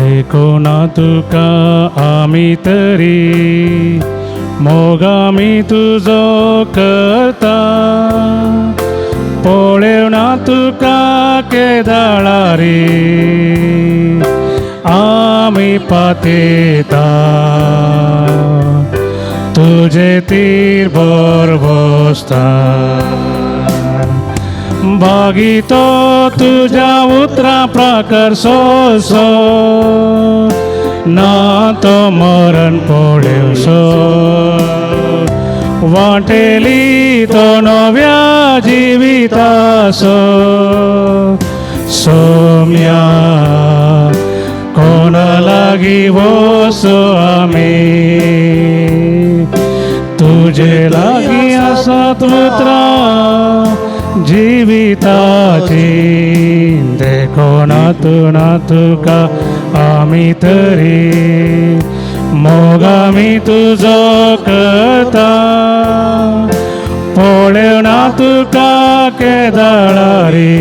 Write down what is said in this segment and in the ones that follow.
देखो ना तुका आमी तरी मोगामी तुझो करता पळेव ना तुका केदाळा रे आमी पातेता तुझे तीर बर बसता भागितो तुझ्या उतरा प्रकार सोसो ना तो मरण पळेव सो वाटेली तो नव्या जिवितासो सोम्या कोण लागी वसो आमी तुझे लागी असत उतरा जीविताची देखो ना तुका आमी तरी मोगामी तुझो करता पळेव ना तुका केदाळा रे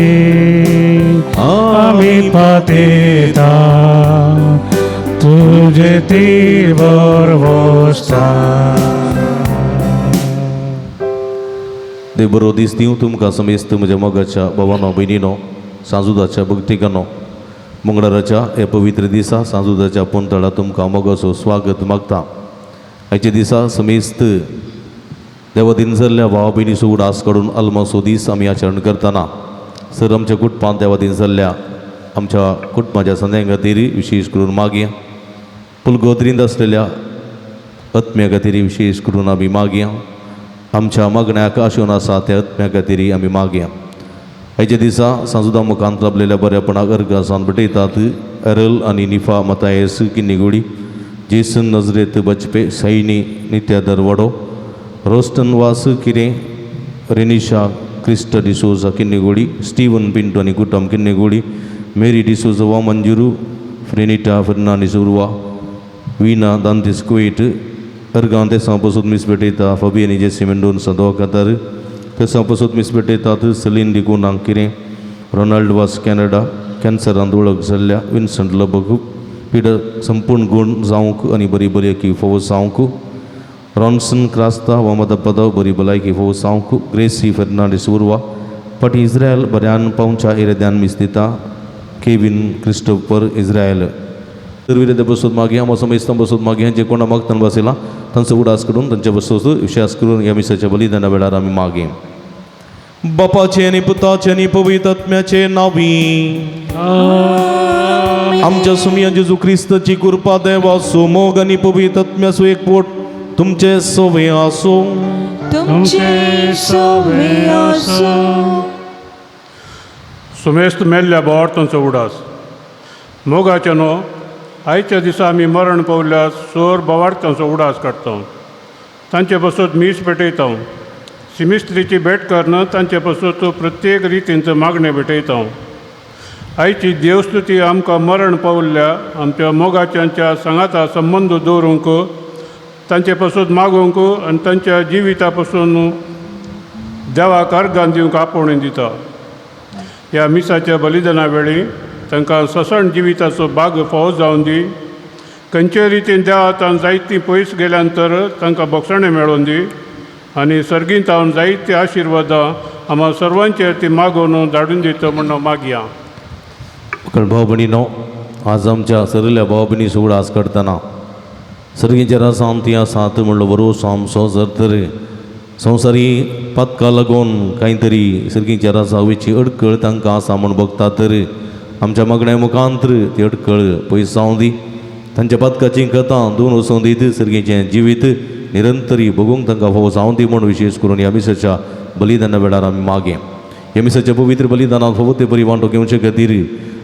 आमी पातेता तुझे तीर बर बसता. देव बरो दीस दिवं तुमकां समेस्त म्हज्या मोगाच्या भावांनो भयणीनो सांजुदाच्या भक्तिकांनो मंगळाराच्या हे पवित्र दिसा सांजुदाच्या पोंतळा तुमकां मोगाचो स्वागत मागता. आयच्या दिसा समेस्त देवा दिनसरल्या भावा भयणीचो उडास काडून अल्माचो दीस आमी आचरण करतना सर आमच्या कुटुंबांत देवा दिनसरल्या आमच्या कुटुंबाच्या सदस्यां खातीर विशेश करून मागया पुलगोत्रींत आसलेल्या आत्म्या खातीर विशेष करून आमी मागया आमच्या मागण्याक आशोवन आसा त्या आत्म्या खातीर आमी मागया. हेच्या दिसा सांजुदा मुखांत लाभलेल्या बऱ्यापणाक अर्गासान भेटयतात एरल आनी निफा मतायस किन्नीगुडी जेसन नजरेत बचपे सैनी नित्यादर वडो रोस्टन वास किरें रेनिशा क्रिस्ट डिसोजा किन्नीगुडी स्टीवन पिंटो आनी कुटुंब किन्नीगुडी मेरी डिसोजा वा मंजुरू फ्रेनिटा फर्नांडीस उर्वा वीना दांतीस कुवेट अर्गां तेसां पासून मीस भेटयता फबियनी जेसी मेंडोन सदो कातार तेसां पासून मीस भेटयतात सलीन डिकोनांक किरें रोनाल्ड वास कॅनडा कॅन्सरांत वळख जाल्ल्या विन्संट लबक पिडर संपूर्ण गुण जावंक आनी बरी भलायकी फोव जावंक रॉन्सन क्रास्ता वा मदपदाव बरी भलायकी फोव जावंक ग्रेसी फर्नांडीस उर्वा पाटी इस्रायल बऱ्यान पावच्या एरेद्यान मीस दिता केविन क्रिस्टोफर इस्रायल तरविरे बसोत मागया मोसम मेस्तां बसोत मागया जे कोणा मागतान बसयला तांचो उडास करून तांच्या बसोत विश्वास करून ह्या मिसाच्या बलिदाना वेळार आमी मागया. बापाचे आनी पुताचे आनी पवित्र आत्म्याचे नांवी आमच्या सुमिया जेजू क्रिस्ताची कृपा देवा मोग आनी पवित्र आत्म्याचो एकवट तुमचे सोवे आसो. सुमेस्त मेल्ल्या बोवार्थांचो उडास मोगाचे न्हू आयच्या दिसा आमी मरण पावल्या सोर बोवार्थांचो उडास काडटा तांचे बसत मीस भेटयता सिमिस्त्रीची भेट करना तांचे बसत प्रत्येक रितींचो मागणें भेटयता. आयची देवस्तुती आमकां मरण पावल्ल्या आमच्या मोगाच्यांच्या सांगाता संबंद दवरूंक तांचे पासून मागूंक आनी तांच्या जिविता पासून देवाक अर्गां दिवंक आपोवणें दिता. ह्या मिसाच्या बलिदाना वेळी तांकां ससण जिविताचो भाग फावो जावन दी. खंयचे रितीन देवातान जायतीं पयस गेल्यानंतर तांकां भोगसणें मेळोवन दी आनी सर्गींतावन जायती आशिर्वादां आम्हा सर्वांचेर ती मागून धाडून दिता म्हणून मागया. भाव भयणीनो आज आमच्या सगळ्या भाव भयणी उडास करतना सर्गींच्या रासांत ती आसात म्हणलो बरोसो आमचो जर तर संवसारी पदका लागून कांय तरी सर्गींच्या रासा वयची अडखळ तांकां आसा म्हूण बगता तर आमच्या मागण्या मुखांतर ती अडखळ पयस जावं दी. तांच्या पदकाची कथा दोन वचून दीत सर्गीचें जिवीत निरंतरी बगूंक तांकां फावो जावं दी म्हूण विशेश करून ह्या मिसाच्या बलिदाना वेळार आमी मागया. ह्या मिसाच्या पवित्र बलिदानांत फावो ते बरी वांटो घेवचे खातीर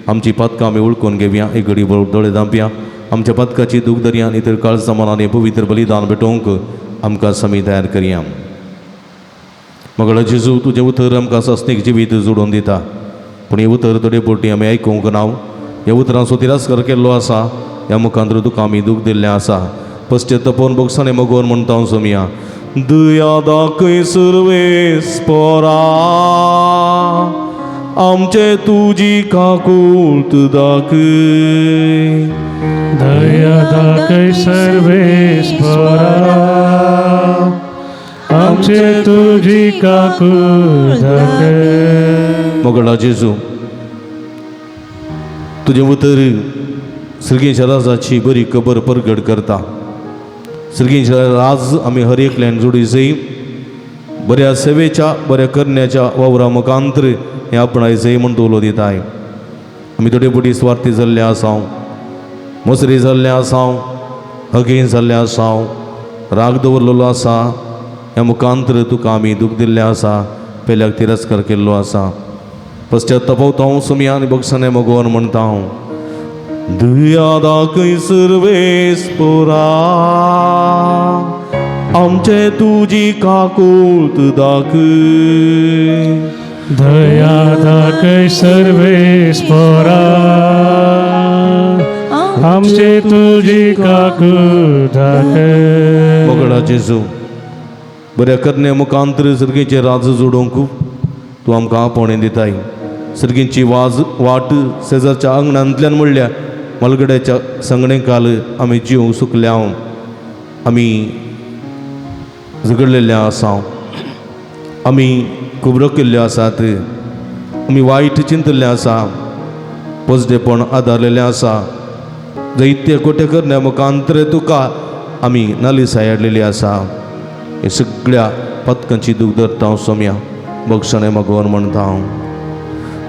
आमची पदकां आमी वळखून घेवया. एक घडी दोळे धांपया. आमच्या पदकाची दुखदर्यान इतर काळ समानांनी पवित्र बलिदान भेटोवंक आमकां समी तयार करया. मगळ जेजू तुजें उतर आमकां सस्तीक जिवीत जोडून दिता. पूण हे उतर थोडे पोटी आमी आयकूंक ना ह्या उतरांचो तिरस्कार केल्लो आसा ह्या मुखांतर तुका आमी दूख दिल्लें आसा पश्चात्तापोवन बोगसाणें मगोवन म्हणटा हांव सोमया दया दाखय सर्वेस्परा आमचे तुजी काकूळट दाखय दया दाखय सर्वेस्परा आमचे तुझी काकूळ दाखय मोगडा जेजू तुझे उतर सर्गेच्या राजाची बरी खबर परगट करता सर्गेच्या राज आमी हर एकल्यान जोडी जाय बऱ्या सेवेच्या बऱ्या करण्याच्या वावरा मुखांतर हें आपणाय जाय म्हण तोलो दिताय आमी थोडे पटी स्वार्थी जाल्ले आसांव मसरी जाल्ले आसांव हगेन जाल्ले आसांव राग दवरलेलो आसा ह्या मुखांतर तुका आमी दूख दिल्लें आसा पेल्याक तिरस्कार केल्लो आसा पश्चात्तापवता हांव सोमया आनी बोगसाणें मगोवन म्हणटा हांव दया दाखय सर्वेस्परा आमचे तुजी काकूळट दाखय दया दाखय सर्वेस्परा आमचे तुझी काकूळ दाखय मोगडा जेजू बऱ्या करण्या मुखांतर सर्गेचे राज जोडोवंक तूं आमकां आपणें दिताय सर्गेची वाट शेजारच्या आंगणांतल्यान म्हणल्यार मलगड्याच्या संगणेकाल आमी जीव सुकल्या आमी झगडलेले आसा आमी कुबरो केल्ल्यो आसात आमी वायट चिंतल्ले आसा पोजडेपण आदारलेलें आसा जायत्य कोटे करण्या मुखांतर तुका आमी नालिसाय हाडलेली आसा हे सगळ्या पथकांची दूख धरता हांव सोम्या बोगसाणें मगोवन म्हणटा हांव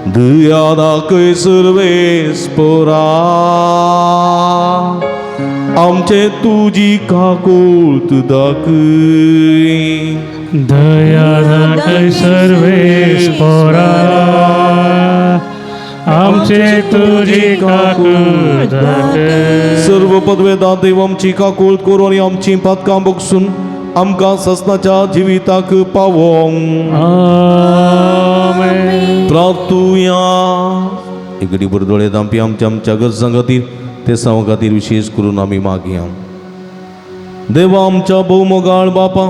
दया दाखय सर्वेस्परा आमचे तुजी काकूळट दाखय दया दाखय सर्वेस्परा आमचे तुझी काकूळ दाखय सर्व पदवेदार देव आमची काकूळट करून आनी आमची पथकां बोगसून आमकां ससनाच्या जिविताक पावोंक आमेन प्रार्थुया एक घडीभर दोळे धांपी आमच्या गरजां खातीर ते साव खातीर विशेश करून आमी मागया देवा आमच्या भौमोगाळ बापा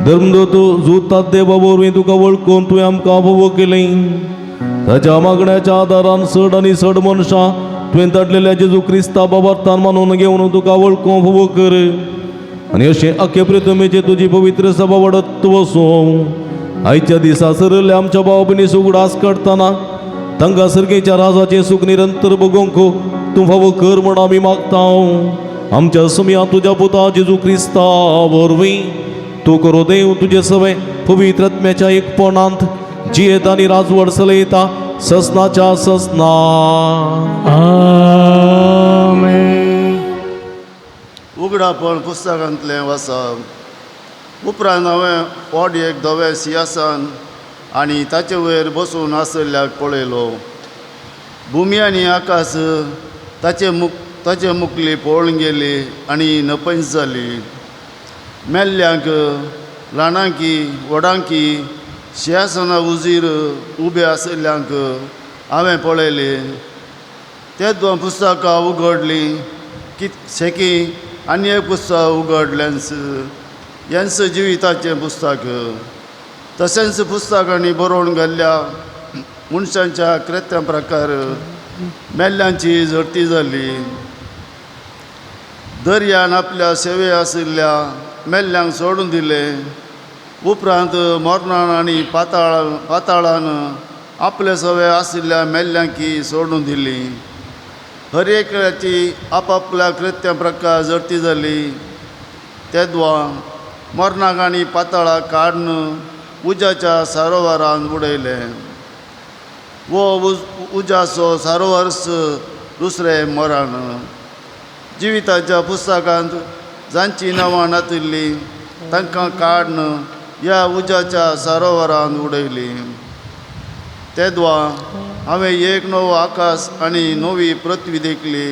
धर्मदूत जुतात देवा वरवीं तुका वळखून तुवें आमकां फोव केलें ताच्या मागण्याच्या आदारान चड आनी चड मनशां तुवें धाडलेल्या जेजू क्रिस्ता बाबार्थान मानून घेवन तुका वळखूंक फोव कर आनी अशें आख्खे प्रथमेचे तुजी पवित्र सभा वाडत वचूं आयच्या दिसा सरले आमच्या भाव भयणी उगडास काडटना तांकां सर्गेच्या राजाचें सुख निरंतर भोगोवंक तूं फावो कर म्हण आमी मागता आमच्या सोम्या तुज्या पुता जेजू क्रिस्ता वरवीं तूं करो देव तुजे सवे पवित्र आत्म्याच्या एकपणांत जियेत आनी राजवड चलयता ससनाच्या ससना आमेन उगडापण पुस्तकांतलें वाचप उपरांत हांवें व्हड एक धवे सिंहासन आनी ताचे वयर बसून आसल्याक पळयलो भुमी आनी आकाश ताचे मुखली पळोवन गेली आनी नपयस जाली मेल्ल्यांक ल्हानांकी व्हडांकी सिंहासना उजीर उबे आसल्यांक हांवें पळयलें ते दोन पुस्तकां उगडलीं शेकी आनी एक पुस्तक उगडलेंस हेंच जिविताचें पुस्तक तशेंच पुस्तकांनी बरोवन घाल्ल्या मनशांच्या कृत्या प्रकार मेल्ल्यांची झडटी जाली दर्यान आपल्या सेवे आशिल्ल्या मेल्ल्यांक सोडून दिलें उपरांत मरणान आनी पाताळान आपले सवे आशिल्ल्या मेल्ल्यांकी सोडून दिली हर एकल्याची आपापल्या कृत्या प्रकार झडटी जाली तेदवा मरणाक आनी पाताळाक काडून उज्याच्या सारोवारान उडयलें वो उज्याचो सारोवर्स दुसरें मरण जिविताच्या पुस्तकांत जांची नांवां नातिल्लीं तांकां काडून ह्या उज्याच्या सारोवरान उडयली तेदवा हांवें एक नवो आकाश आनी नवी पृथ्वी देखली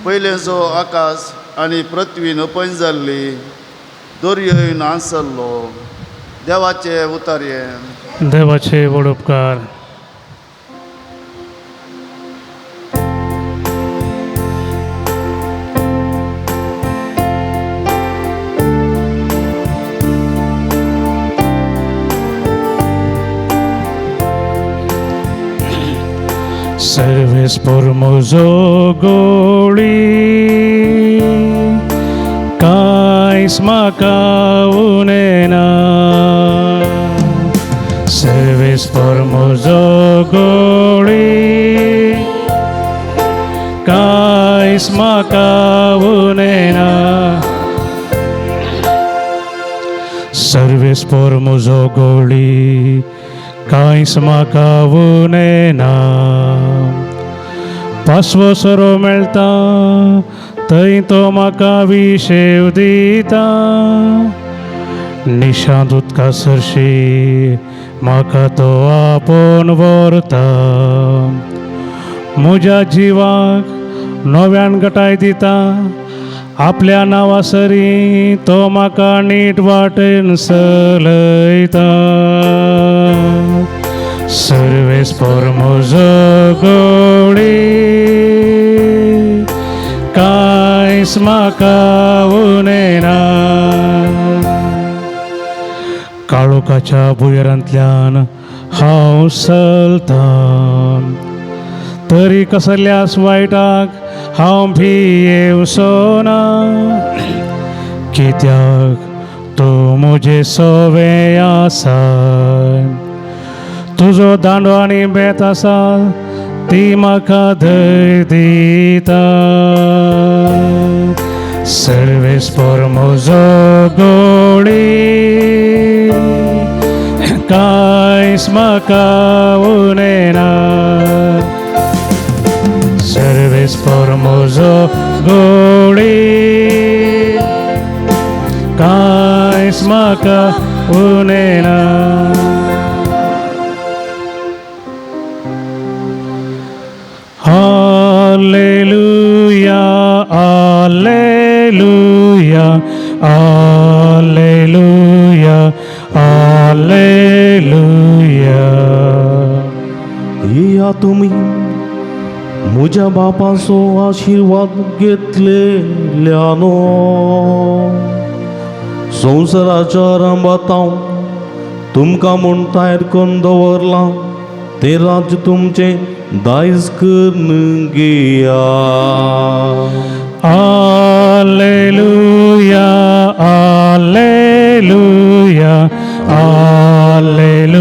पयलेचो आकाश आनी पृथ्वी नपयस जाल्ली दर्योय नासल्लो देवाचे उतार्ये देवाचे व्हड उपकार सर्वेस por म्हजो गोळी कांयच म्हाका उणेना सर्वेस por म्हजो गोळी कांयच म्हाका उणेना सर्वेस por म्हजो गोळी कांयच म्हाका उणेना पासवो सोरो मेळटा थंय तो म्हाका विशेव दिता निशांत उदका सरशी म्हाका तो आपोवन व्हरता म्हज्या जिवाक नव्यान घटाय दिता आपल्या नांवासरी तो म्हाका नीट वाटेन चलयता सर्वेस por म्हजो गोळी कांयच म्हाका उणेना काळोखाच्या भुंयरांतल्यान हांव चलतां तरी कसल्याच वायटाक हांव भियेवचोना कित्याक तूं म्हजें सवें आसा तुजो दांडो आनी बेत आसा ती म्हाका धैर्य दिता सर्वेस por म्हजो गोळी कांयच म्हाका उणेना सर्वेस por म्हजो गोळी कांयच म्हाका उणेना Alleluia, Alleluia, Alleluia, Alleluia. या तुम्ही म्हज्या बापाचो आशिर्वाद घेतलेल्यानो संवसाराच्या आरंभात हांव तुमकां म्हूण तयार करून दवरलां ते राज्य तुमचे दायज करून घेया Alleluia, Alleluia, Alleluia,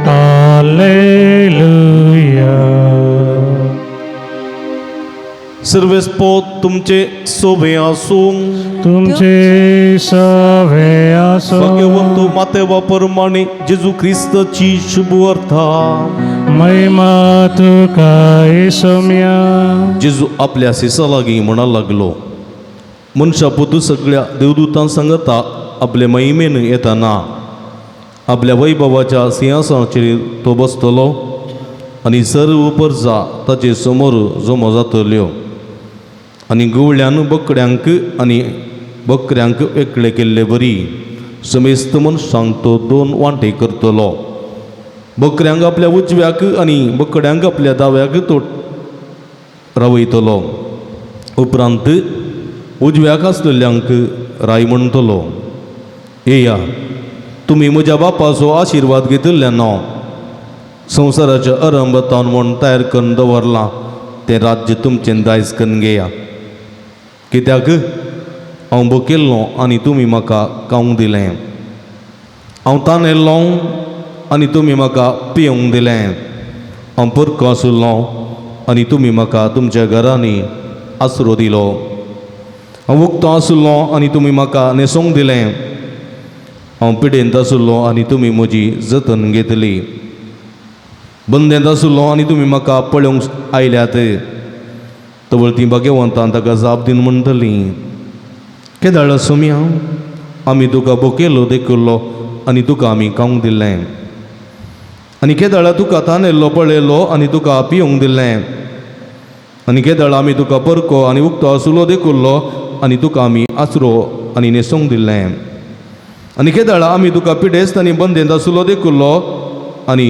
Alleluia. सर्वेस्पोत तुमचे सोबे आसूं तुमचे सवे आसो भाग्यवंतो मातेवा परमाणे जेजू ख्रिस्ताची शुभ अर्था महिमा तुका येसुम्या जेजू आपल्या सिसा लागीं म्हणा लागलो मनशा पुतू सगळ्या देवदूतां सांगता आपले महिमेन येताना आपल्या वैभवाच्या सिंहासनाचेर तो बसतलो आनी सर्व परजा ताचे समोर जमो जातल्यो आनी गवळ्यान बकड्यांक आनी बकऱ्यांक वेगळे केल्ले बरी समेस्त मनशांक तो दोन वांटे करतलो बकऱ्यांक आपल्या उजव्याक आनी बकड्यांक आपल्या दाव्याक तो रावयतलो उपरांत उजव्याक आसलेल्यांक राय म्हणटलो येया तुमी म्हज्या बापाचो आशिर्वाद घेतिल्ल्यान संवसाराच्या आरंभातान म्हूण तयार करून दवरलां तें राज्य तुमचें दायज करून घेया कित्याक हांव भुकेल्लो आनी तुमी म्हाका खावंक दिलें हांव तानेल्लो आनी तुमी म्हाका पिवंक दिलें हांव परको आशिल्लो आनी तुमी म्हाका तुमच्या घरांनी आसरो दिलो हांव उक्तो आशिल्लो आनी तुमी म्हाका न्हेसोवंक दिलें हांव पिडेंत आशिल्लो आनी तुमी म्हजी जतन घेतली बंदेंत आशिल्लो आनी तुमी म्हाका पळोवंक आयल्यात तवळ ती भाग्यवंतां ताका जाप दिन म्हणटलीं केदाळ सुम्या आमी तुका भुकेलो देखुल्लो आनी तुका आमी खावंक दिलें आनी केदाळ तुका तानेल्लो पळयलो आनी तुका पिवंक दिलें आनी केदाळ आमी तुका परको आनी उक्तो आसुलो देखुल्लो आनी तुका आमी आसरो आनी न्हेसोवंक दिलें आनी केदाळ आमी तुका पिडेस्त आनी बंदेंत आसुलो देखुल्लो आनी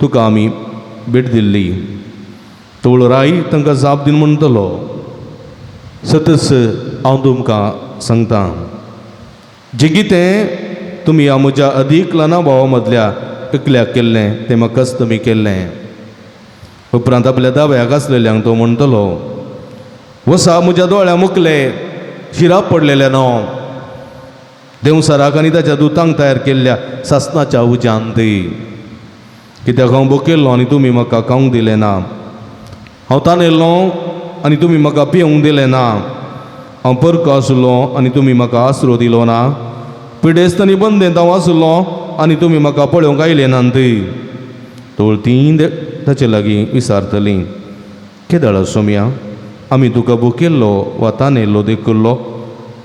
तुका आमी भेट दिल्ली तवळ राई तांकां जाप दिन म्हणटलो सतस हांव तुमकां सांगता जें कितें तुमी ह्या म्हज्या अदीक ल्हाना भावा मदल्या एकल्याक केल्लें तें म्हाकाच तुमी केल्लें उपरांत आपल्या दाव्याक आसलेल्यांक तो म्हणटलो, वसा म्हज्या दोळ्या मुकले, शिराप पडलेले न्हय, देवसराक आनी ताच्या दुतांक तयार केल्ल्या सासणाच्या उज्यांत कित्याक हांव भुकेल्लो आनी तुमी म्हाका खावंक दिलें ना, हांव तानेल्लो आनी तुमी म्हाका पिवंक दिलें ना, हांव परको आसलो आनी तुमी म्हाका आसरो दिलो ना, पिडेस्त आनी बंदेंत हांव आसलो आनी तुमी म्हाका पळोवंक आयले नात. तोळतीं ताचे लागीं विचारतलीं, केदाळ सोम्या, आमी तुका भुकेल्लो वा तानेल्लो देखुल्लो,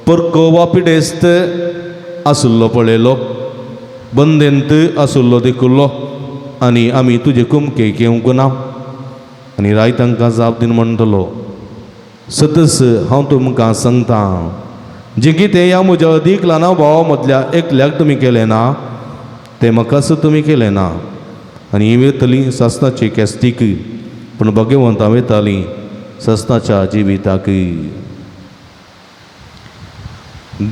परको वा पिडेस्त आसुल्लो पळयलो, बंदेंत आसुल्लो देखुल्लो, आनी आमी तुजे कुमकेक येवंक ना. आनी राय तांकां जाप दिवन म्हणटलो, सतस हांव तुमकां सांगता, जें कितें ह्या म्हज्या अदीक ल्हान भावा मदल्या एकल्याक तुमी केलें ना, तें म्हाकाच तुमी केलें ना. आनी ही वेतलीं सासणाची कॅस्टीक, पूण भगवंतां वेतालीं सासणाच्या जिविताक.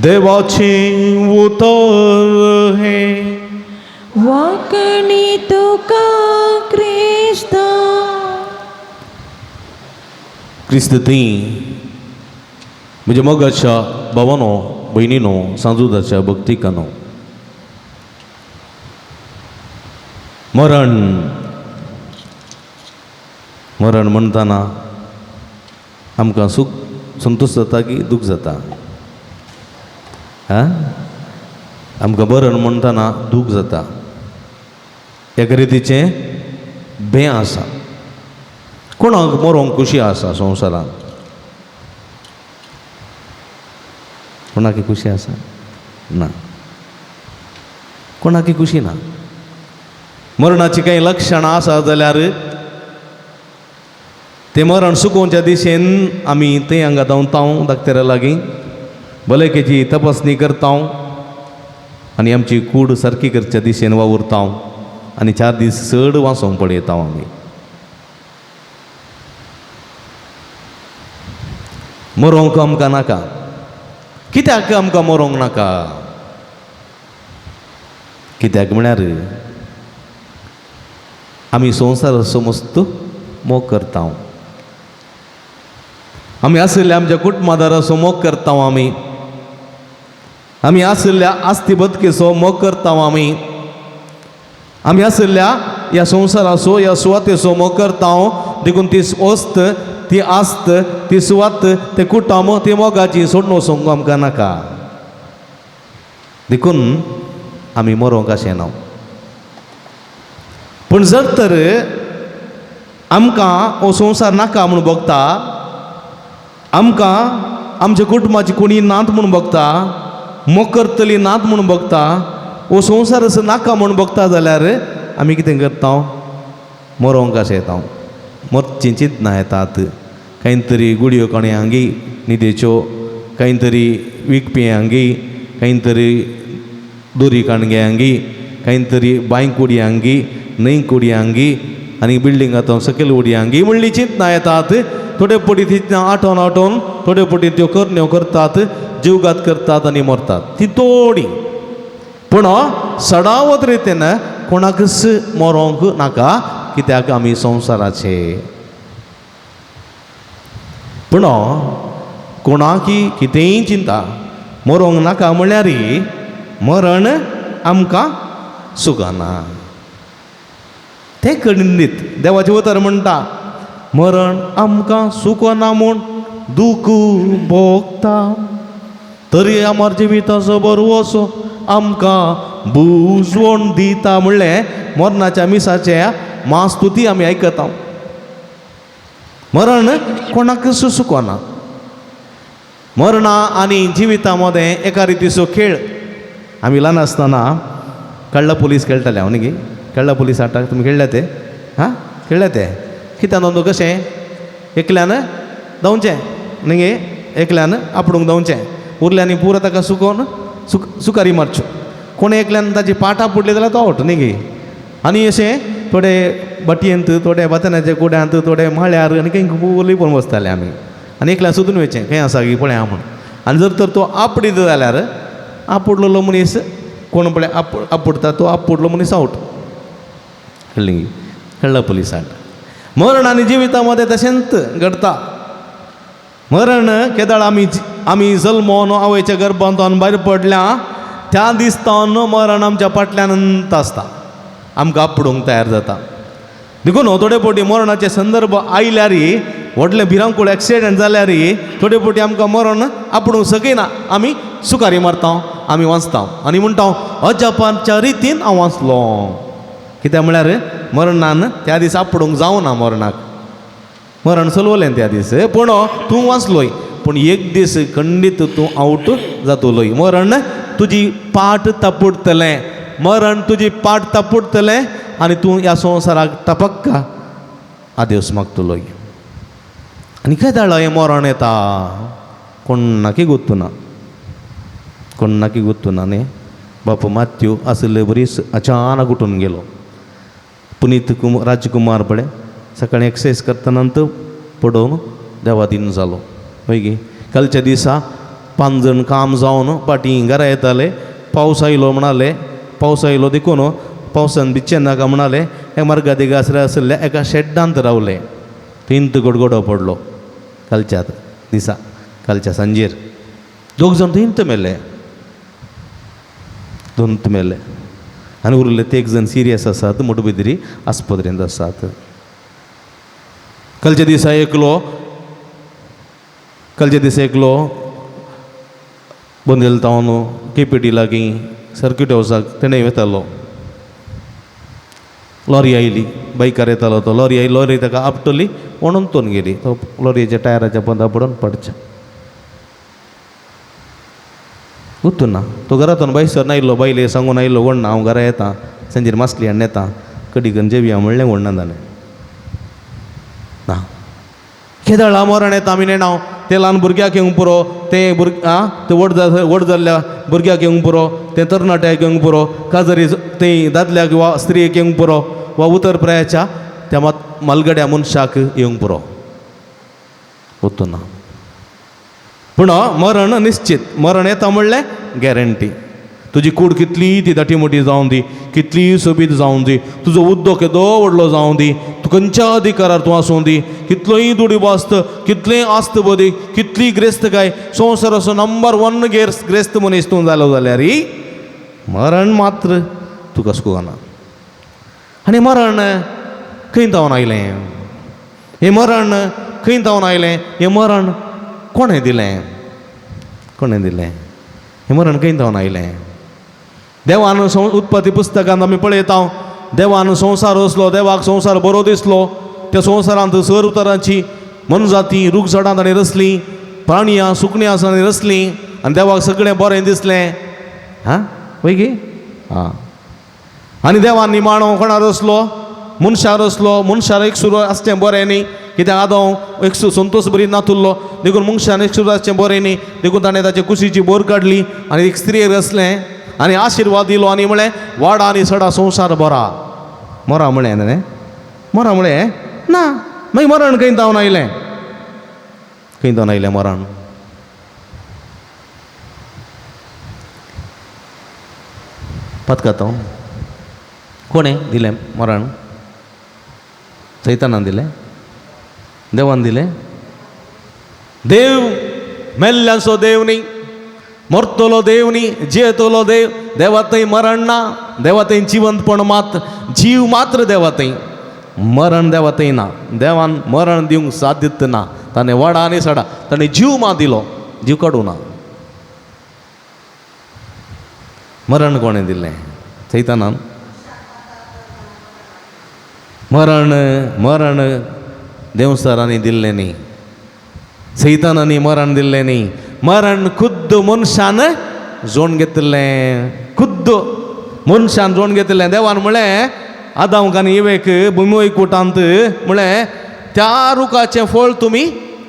देवाची उतर हे वाकणी तुका क्रिस्ता. क्रिस्ती म्हणजे मोगाच्या भावानो, भयणीनो, सांजुदाच्या भक्तिकानो, मरण मरण म्हणटाना आमकां सूख संतोश जाता की दूख जाता? आमकां मरण म्हणटाना दूख जाता, एका रितीचें भें आसा. कोणाक मरोंक खुशी आसा संवसारांत? कोणाक खुशी आसा? ना, कोणाक खुशी ना. मरणाची काही लक्षणां आसा जाल्यार तें मरण सुकोवच्या दिशेन आमी तें हांगा धांवतां दाक्तेऱ्या लागीं, भलायकेची तपासणी करता आनी आमची कूड सारकी करच्या दिशेन वावुरता आनी 4 दीस चड वाचोंक पळयता आमी. मरोंक आमकां नाका. कित्याक आमकां मरोंक नाका? कित्याक म्हळ्यार आमी संवसार समजतो मोग करता. आमी आशिल्ल्या आमच्या कुटुंबादाराचो मोग करता आमी. आमी आशिल्ल्या आस्ती बदकेचो मोग करता आमी. आमी आशिल्ल्या ह्या संवसाराचो, ह्या सुवातेचो मोग करता. देखून ती वस्त, ती आस्त, ती सुवात, ते कुटुंब, ती मोगाची सोडून वचोंक आमकां नाका. देखून आमी मरोंक आशेना. पूण जर तर आमकां हो संवसार नाका म्हूण बगता, आमकां आमच्या कुटुंबाची कोणी नात म्हूण बगता, मोग करतली नात म्हूण बगता, हो संवसार असो नाका म्हूण बगता जाल्यार आमी कितें करता? मरोंक आशेता. मरचीं चिंतना येतात. कांय तरी गुडयो कोण्यांगी न्हिदेच्यो, कांय तरी विकप्यांगी, कांय तरी दोरी काणग्यांगी, कांय तरी बांयक उडयांगी, न्हंयक उडयांगी आनी बिल्डिंगांतून सकयल उडयांगी म्हणली चिंतना येतात. थोडे पटी तितल्या आठोवन थोडे पटी त्यो करण्यो करतात, जीवघात करतात आनी मरतात. ती तोडी. पूण सडावत रितीन कोणाकच मरोंक नाका, कित्याक आमी संवसाराचे. पूण कोणाकी कितेंय चिंता मरोंक नाका म्हळ्यार मरण आमकां सुगाना. ते खंडीत देवाचें उतर म्हणटा, मरण आमकां सुकना म्हूण दूख भोगता, तरी आमार जिविताचो बरवसो आमकां बुजवण दिता. म्हणलें मरणाच्या मिसाचे मास्तुती आमी आयकता. मरण कोणाकच सुकना. मरणा आनी जिविता मदें एका रितीचो खेळ. आमी ल्हान आसतना कळ्ळा पुलीस खेळटाले हांव न्ही. कळ्ळा पुलीस आटाक तुमी खेळ्ळा ते? खेळ्ळा ते? कित्याक न्हू कशें एकल्यान धांवचें न्ही, एकल्यान आपणूक धांवचें, उरल्यांनी पुरो ताका सुकोवन सुकारी मारच्यो. कोण एकल्यान ताची पाटां पुडली जाल्यार तो आवट न्ही. आनी अशें थोडे बटयेंत, थोडे बातनाच्या कुड्यांत, थोडे माळ्यार आनी खंय उरली पळोवन बसताले आमी. आनी एकल्यान सोदून वयचें खंय आसा की पळया म्हूण. आनी जर तर तो आपडीत जाल्यार आपुडलेलो मनीस कोण पळय आपडटा तो आपुडलो मनीस आवट. कळ्ळी? कळ्ळा पुलिसांक. मरण आनी जिवितामध्ये तशेंच घडटा. मरण केदाळ आमी जल्मोन आवयच्या गर्भांतून भायर पडल्या त्या दिसतावन मरण आमच्या फाटल्यान आसता, आमकां आपडूंक तयार जाता. देखून थोडे फावटी मरणाचे संदर्भ आयल्यार व्हडले भिरांकूळ एक्सिडेंट जाल्यार थोडे फावटी आमकां मरण आपणूंक सकयना, आमी सुखारी मारता, आमी वाचता आनी म्हणटा अजापाच्या रितीन हांव वाचलो. कित्याक म्हळ्यार मरणान त्या दीस आपणूंक जावना, मरणाक मरण चलवलें त्या दीस, पूण तूं वाचलोय, पूण एक दीस खंडीत तूं आउट जातलोय. मरण तुजी पाट तापुडतलें, मरण तुजी पाट तापुडतलें आनी तूं ह्या संवसाराक टपक्का आदेस मागतलोय. आनी केदाळ हें मरण येता कोणाकी गुर्तुना, कोणाकी गुर्तुना न्ही. बापू मात्यू आसले बरीच अचानक उठून गेलो. पुनीत राजकुमार पळय सकाळी एक्सरसाइज करतना पडोवन देवादीन जालो. पळय गे कालच्या दिसा 5 जाण काम जावन फाटीं घरा येताले, पावस आयलो म्हणाले, पावस आयलो देखून पावसान भिचे नाका म्हणाले हे मार्गा देगासरे आसल्या एका शेड्डांत रावले. थिंत गडगडो पडलो कालच्या दिसा, कालच्या सांजेर 2 जाण थिंत मेले, 2 मेले आनी उरले ते 1 जण सिरियस आसात, मोठबिद्री आस्पत्रेंत आसात. कालच्या दिसा एकलो बंदेल तावन केपेटी लागीं सर्किट हावसाक तेणें वेतालो. लॉरी आयली, बायकार येतालो तो, लॉरी आयली, लॉरी ताका आपटली, ओणून तोन गेली. तो लॉरीच्या टायराच्या पंदा पडून पडचे गुर्तुना. तो घरातून बायसर नायलो, बायले सांगून आयलो वण्णा हांव घरा येता, सांजेर मासली हाडून येता, कडी करून जेवया म्हणलें, वण्णा जालें ना. केदाळा मरण येता आमी नेणाव, ते ल्हान भुरग्याक येवंक पुरो, ते व्हड जाल्ल्या भुरग्याक येवंक पुरो, ते तरणाट्याक येवंक पुरो, काजरी ते दादल्याक वा स्त्रियेक येवंक पुरो, वा उतर प्रायाच्या त्या मालगड्या मनशाक येवंक पुरो वतुना. पूण मरण निश्चित, मरण येता म्हणलें गॅरंटी. तुजी कूड कितली ती दाटी मोठी जावं दी, कितली सोबीत जावं दी, तुजो उद्दोग केदो व्हडलो जावं दी, तूं खंयच्या अधिकारार तूं आसूं दी, कितलोय दुडीबो आस्त, कितलेंय आस्त बदी, कितली ग्रेस्त काय, संवसाराचो नंबर 1 ग्रेस्त मनीस तूं जालो जाल्यार मरण मात्र तुका सुगाना. आनी मरण खंय जावन आयलें, हें मरण खंय जावन आयलें, हें मरण कोणें दिलें, कोणें दिलें, हें मरण खंय जावन आयलें. देवान उत्पत्ती पुस्तकांत आमी पळयता, देवान संवसार रचलो, देवाक संवसार बरो दिसलो, त्या संवसारांत सर तरांची मनजाती रूख झाडां ताणें रचलीं, प्राणयां सुकण्यां ताणें रचलीं, आनी देवाक सगळें बरें दिसलें. हां पळय गे, हां. आनी देवान निमाणो कोणा रचलो, मनशाक रचलो. मनशाक एक सुरू आसचें बरें न्ही, कित्याक आदों एक संतोश बरी नातुरलो, देखून मनशान एक सुरू आसचें बरें न्ही, देखून ताणें ताचे कुशीची बोर काडली आनी एक स्त्रियेक रचलें आनी आशिर्वाद दिलो आनी म्हळें वाडा आनी सडा संवसार बरा. मरा म्हळें न्ही, मरा म्हळें ना. मागीर मरण खंय जावन आयलें, खंय जावन आयलें मरण. पत्कातो कोणें दिलें मरण? सैतानान दिलें, देवान दिलें? देव मेल्ल्यांचो देव न्ही, मरतलो देव न्ही, जियेतलो देव. देवा थंय मरण ना, देवा थंय जिवंतपण मात, जीव मात्र देवा थंय, मरण देवा थंय ना. देवान मरण दिवंक साध्य ना. ताणें वाडा आनी सडा ताणें जीव मात दिलो, जीव काडूं ना. मरण कोणें दिलें? सैतानान. मरण देवसरांनी दिल्लें न्ही, सैतानांनी मरण दिल्लें न्ही. मरण खुद्द मनशान जोड घेतलें, खुद्द मनशान जोड घेतलें. देवान म्हळें आदामाक आनी इवेक भुमिवैकुठांत म्हळें त्या रुखाचें फळ तुमी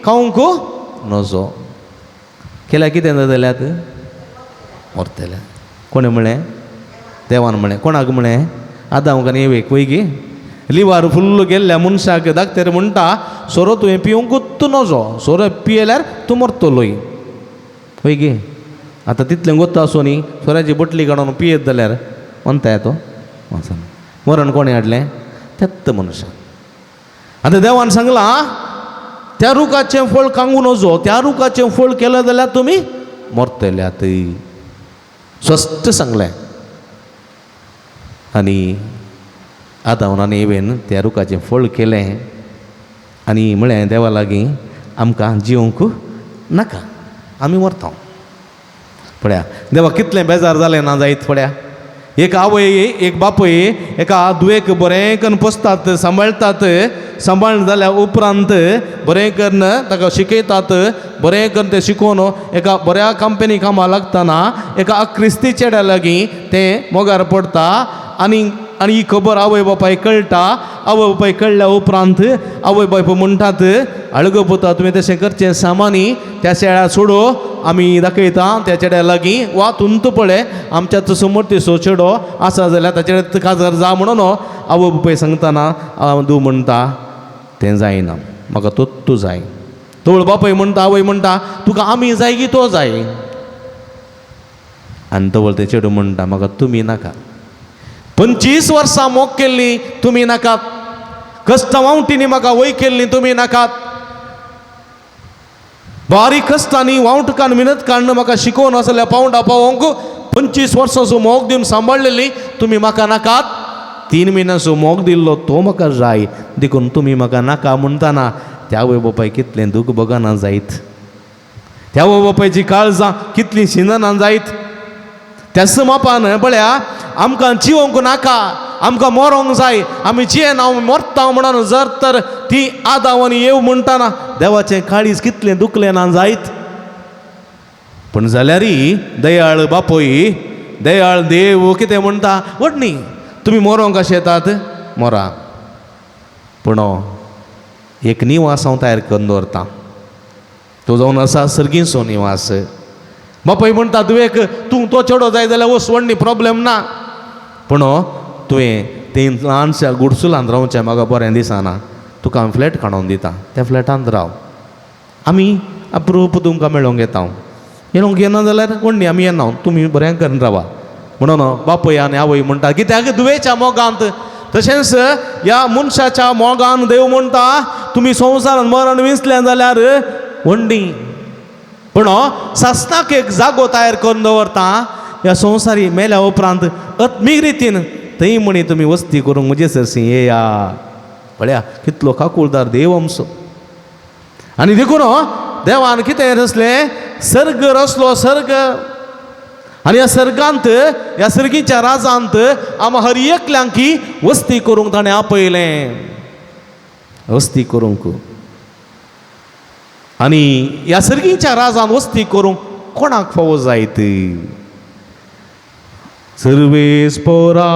खावंक नजो. केल्यार कितें जाल्यात? मरतले. कोणें म्हळें? देवान म्हळें. कोणाक म्हळें? आदामाक आनी इवेक. पळय गे लिवार फुल्ल गेल्ल्या मनशाक धाकटेर म्हणटा सोरो तुवें पिवंकूच नजो, सोरो पियेल्यार तूं मरतलोय. पळय गे आतां तितलें गोत्ता आसूं न्ही, सोऱ्याची बटली काडून पियेत जाल्यार म्हणटा तो मरण कोणें हाडलें? त्यात मनशान. आतां देवान सांगलां त्या रुखाचें फळ खावंक नजो, त्या रुखाचें फळ केलें जाल्यार तुमी मरतल्यात. स्पश्ट सांगलें. आनी आदाम आनी एवेन त्या रुखाचें फळ केलें आनी म्हळें देवा लागीं आमकां जिवंक नाका, आमी मरता. पळया देवा कितलें बेजार जालें ना जायत. पळया एक आवय एक बापूय एका दुयेक बरें करून पोसतात, सांबाळटात. सांबाळून जाल्या उपरांत बरें करून ताका शिकयतात. बरें करून तें शिकोवन एका बऱ्या कंपनी कामां लागतना एका अक्रिस्ती चेड्या लागीं तें मोगार पडटा. आनी ही खबर आवय बापायक कळटा. आवय बापायक कळ्ळ्या उपरांत आवय बापूय म्हणटात आळगो पुता तुवें तशें करचें सामानी त्या चेड्या सोडो. आमी दाखयता त्या चेड्या लागीं वा तुंत पळय आमच्या समोरतीचो चेडो आसा जाल्यार ताचे काजार जा म्हणून आवय बापूय सांगतना तूं म्हणटा तें जायना, म्हाका तूं जाय. तवळ बापूय म्हणटा आवय म्हणटा तुका आमी जाय की तो जाय. आनी तवळ तें चेडूं म्हणटा म्हाका तुमी नाका. 25 वर्सां मोग केल्ली तुमी नाकात. कश्ट वावटींनी म्हाका वय केल्ली तुमी नाकात. बारीक कश्टांनी वावटकान मिनत काडून म्हाका शिकोवन असल्या पावंडा पावोंक 25 वर्सांचो मोग दिवन सांबाळलेली तुमी म्हाका नाकात. 3 म्हयन्याचो मोग दिल्लो तो म्हाका जाय देखून तुमी म्हाका नाका म्हणटाना त्या आवय बापाय कितलें दूख बगना जायत. त्या आवय बापायची काळजां कितलीं शिनना जायत. त्याच मापान पळया आमकां जिवंक नाका, आमकां मरोंक जाय, आमी जियेन हांव मरता म्हणून जर तर ती आदावनी येव म्हणटाना देवाचें काळीज कितलें दुखलें ना जायत. पण जाल्यारय दयाळ बापोय दयाळ देव कितें म्हणटा वडनी तुमी मरोंक कशें येतात मरा. पूण एक निवास हांव तयार करून दवरतां. तो जावन आसा सर्गीचो निवास. बापाय म्हणटा तुवें तूं तो चेडो जाय जाल्यार वस व्हडली प्रॉब्लेम ना. पूण तुवें तें ल्हानशा गुडसुलांत रावचें म्हाका बरें दिसना. तुका हांव फ्लॅट काडून दिता, त्या फ्लॅटांत राव. आमी अप्रूप तुमकां मेळोंक येता. येवंक येना जाल्यार व्हडली आमी येना, तुमी बरें करून रावा म्हणून बापूय आनी आवय म्हणटा. कित्याक दुवेच्या मोगांत तशेंच ह्या मनशाच्या मोगान देव म्हणटा तुमी संवसारांत मरण विसलें जाल्यार व्हडली. पूण सासणाक एक जागो तयार करून दवरता ह्या संवसारी मेल्या उपरांत आत्मीक रितीन थंय म्हणी तुमी वस्ती करूंक म्हजे सरसी येया. पळया कितलो काकूळदार देव आमचो. आनी देखून देवान कितें रचलें सर्ग रचलो सर्ग. आनी ह्या सर्गांत ह्या सर्गीच्या राजांत आमी हर एकल्यांकी वस्ती करूंक ताणें आपयलें. वस्ती करूंक. आनी ह्या सर्गीच्या राजान वस्ती करूंक कोणाक फावो जायत. सर्वेस्परा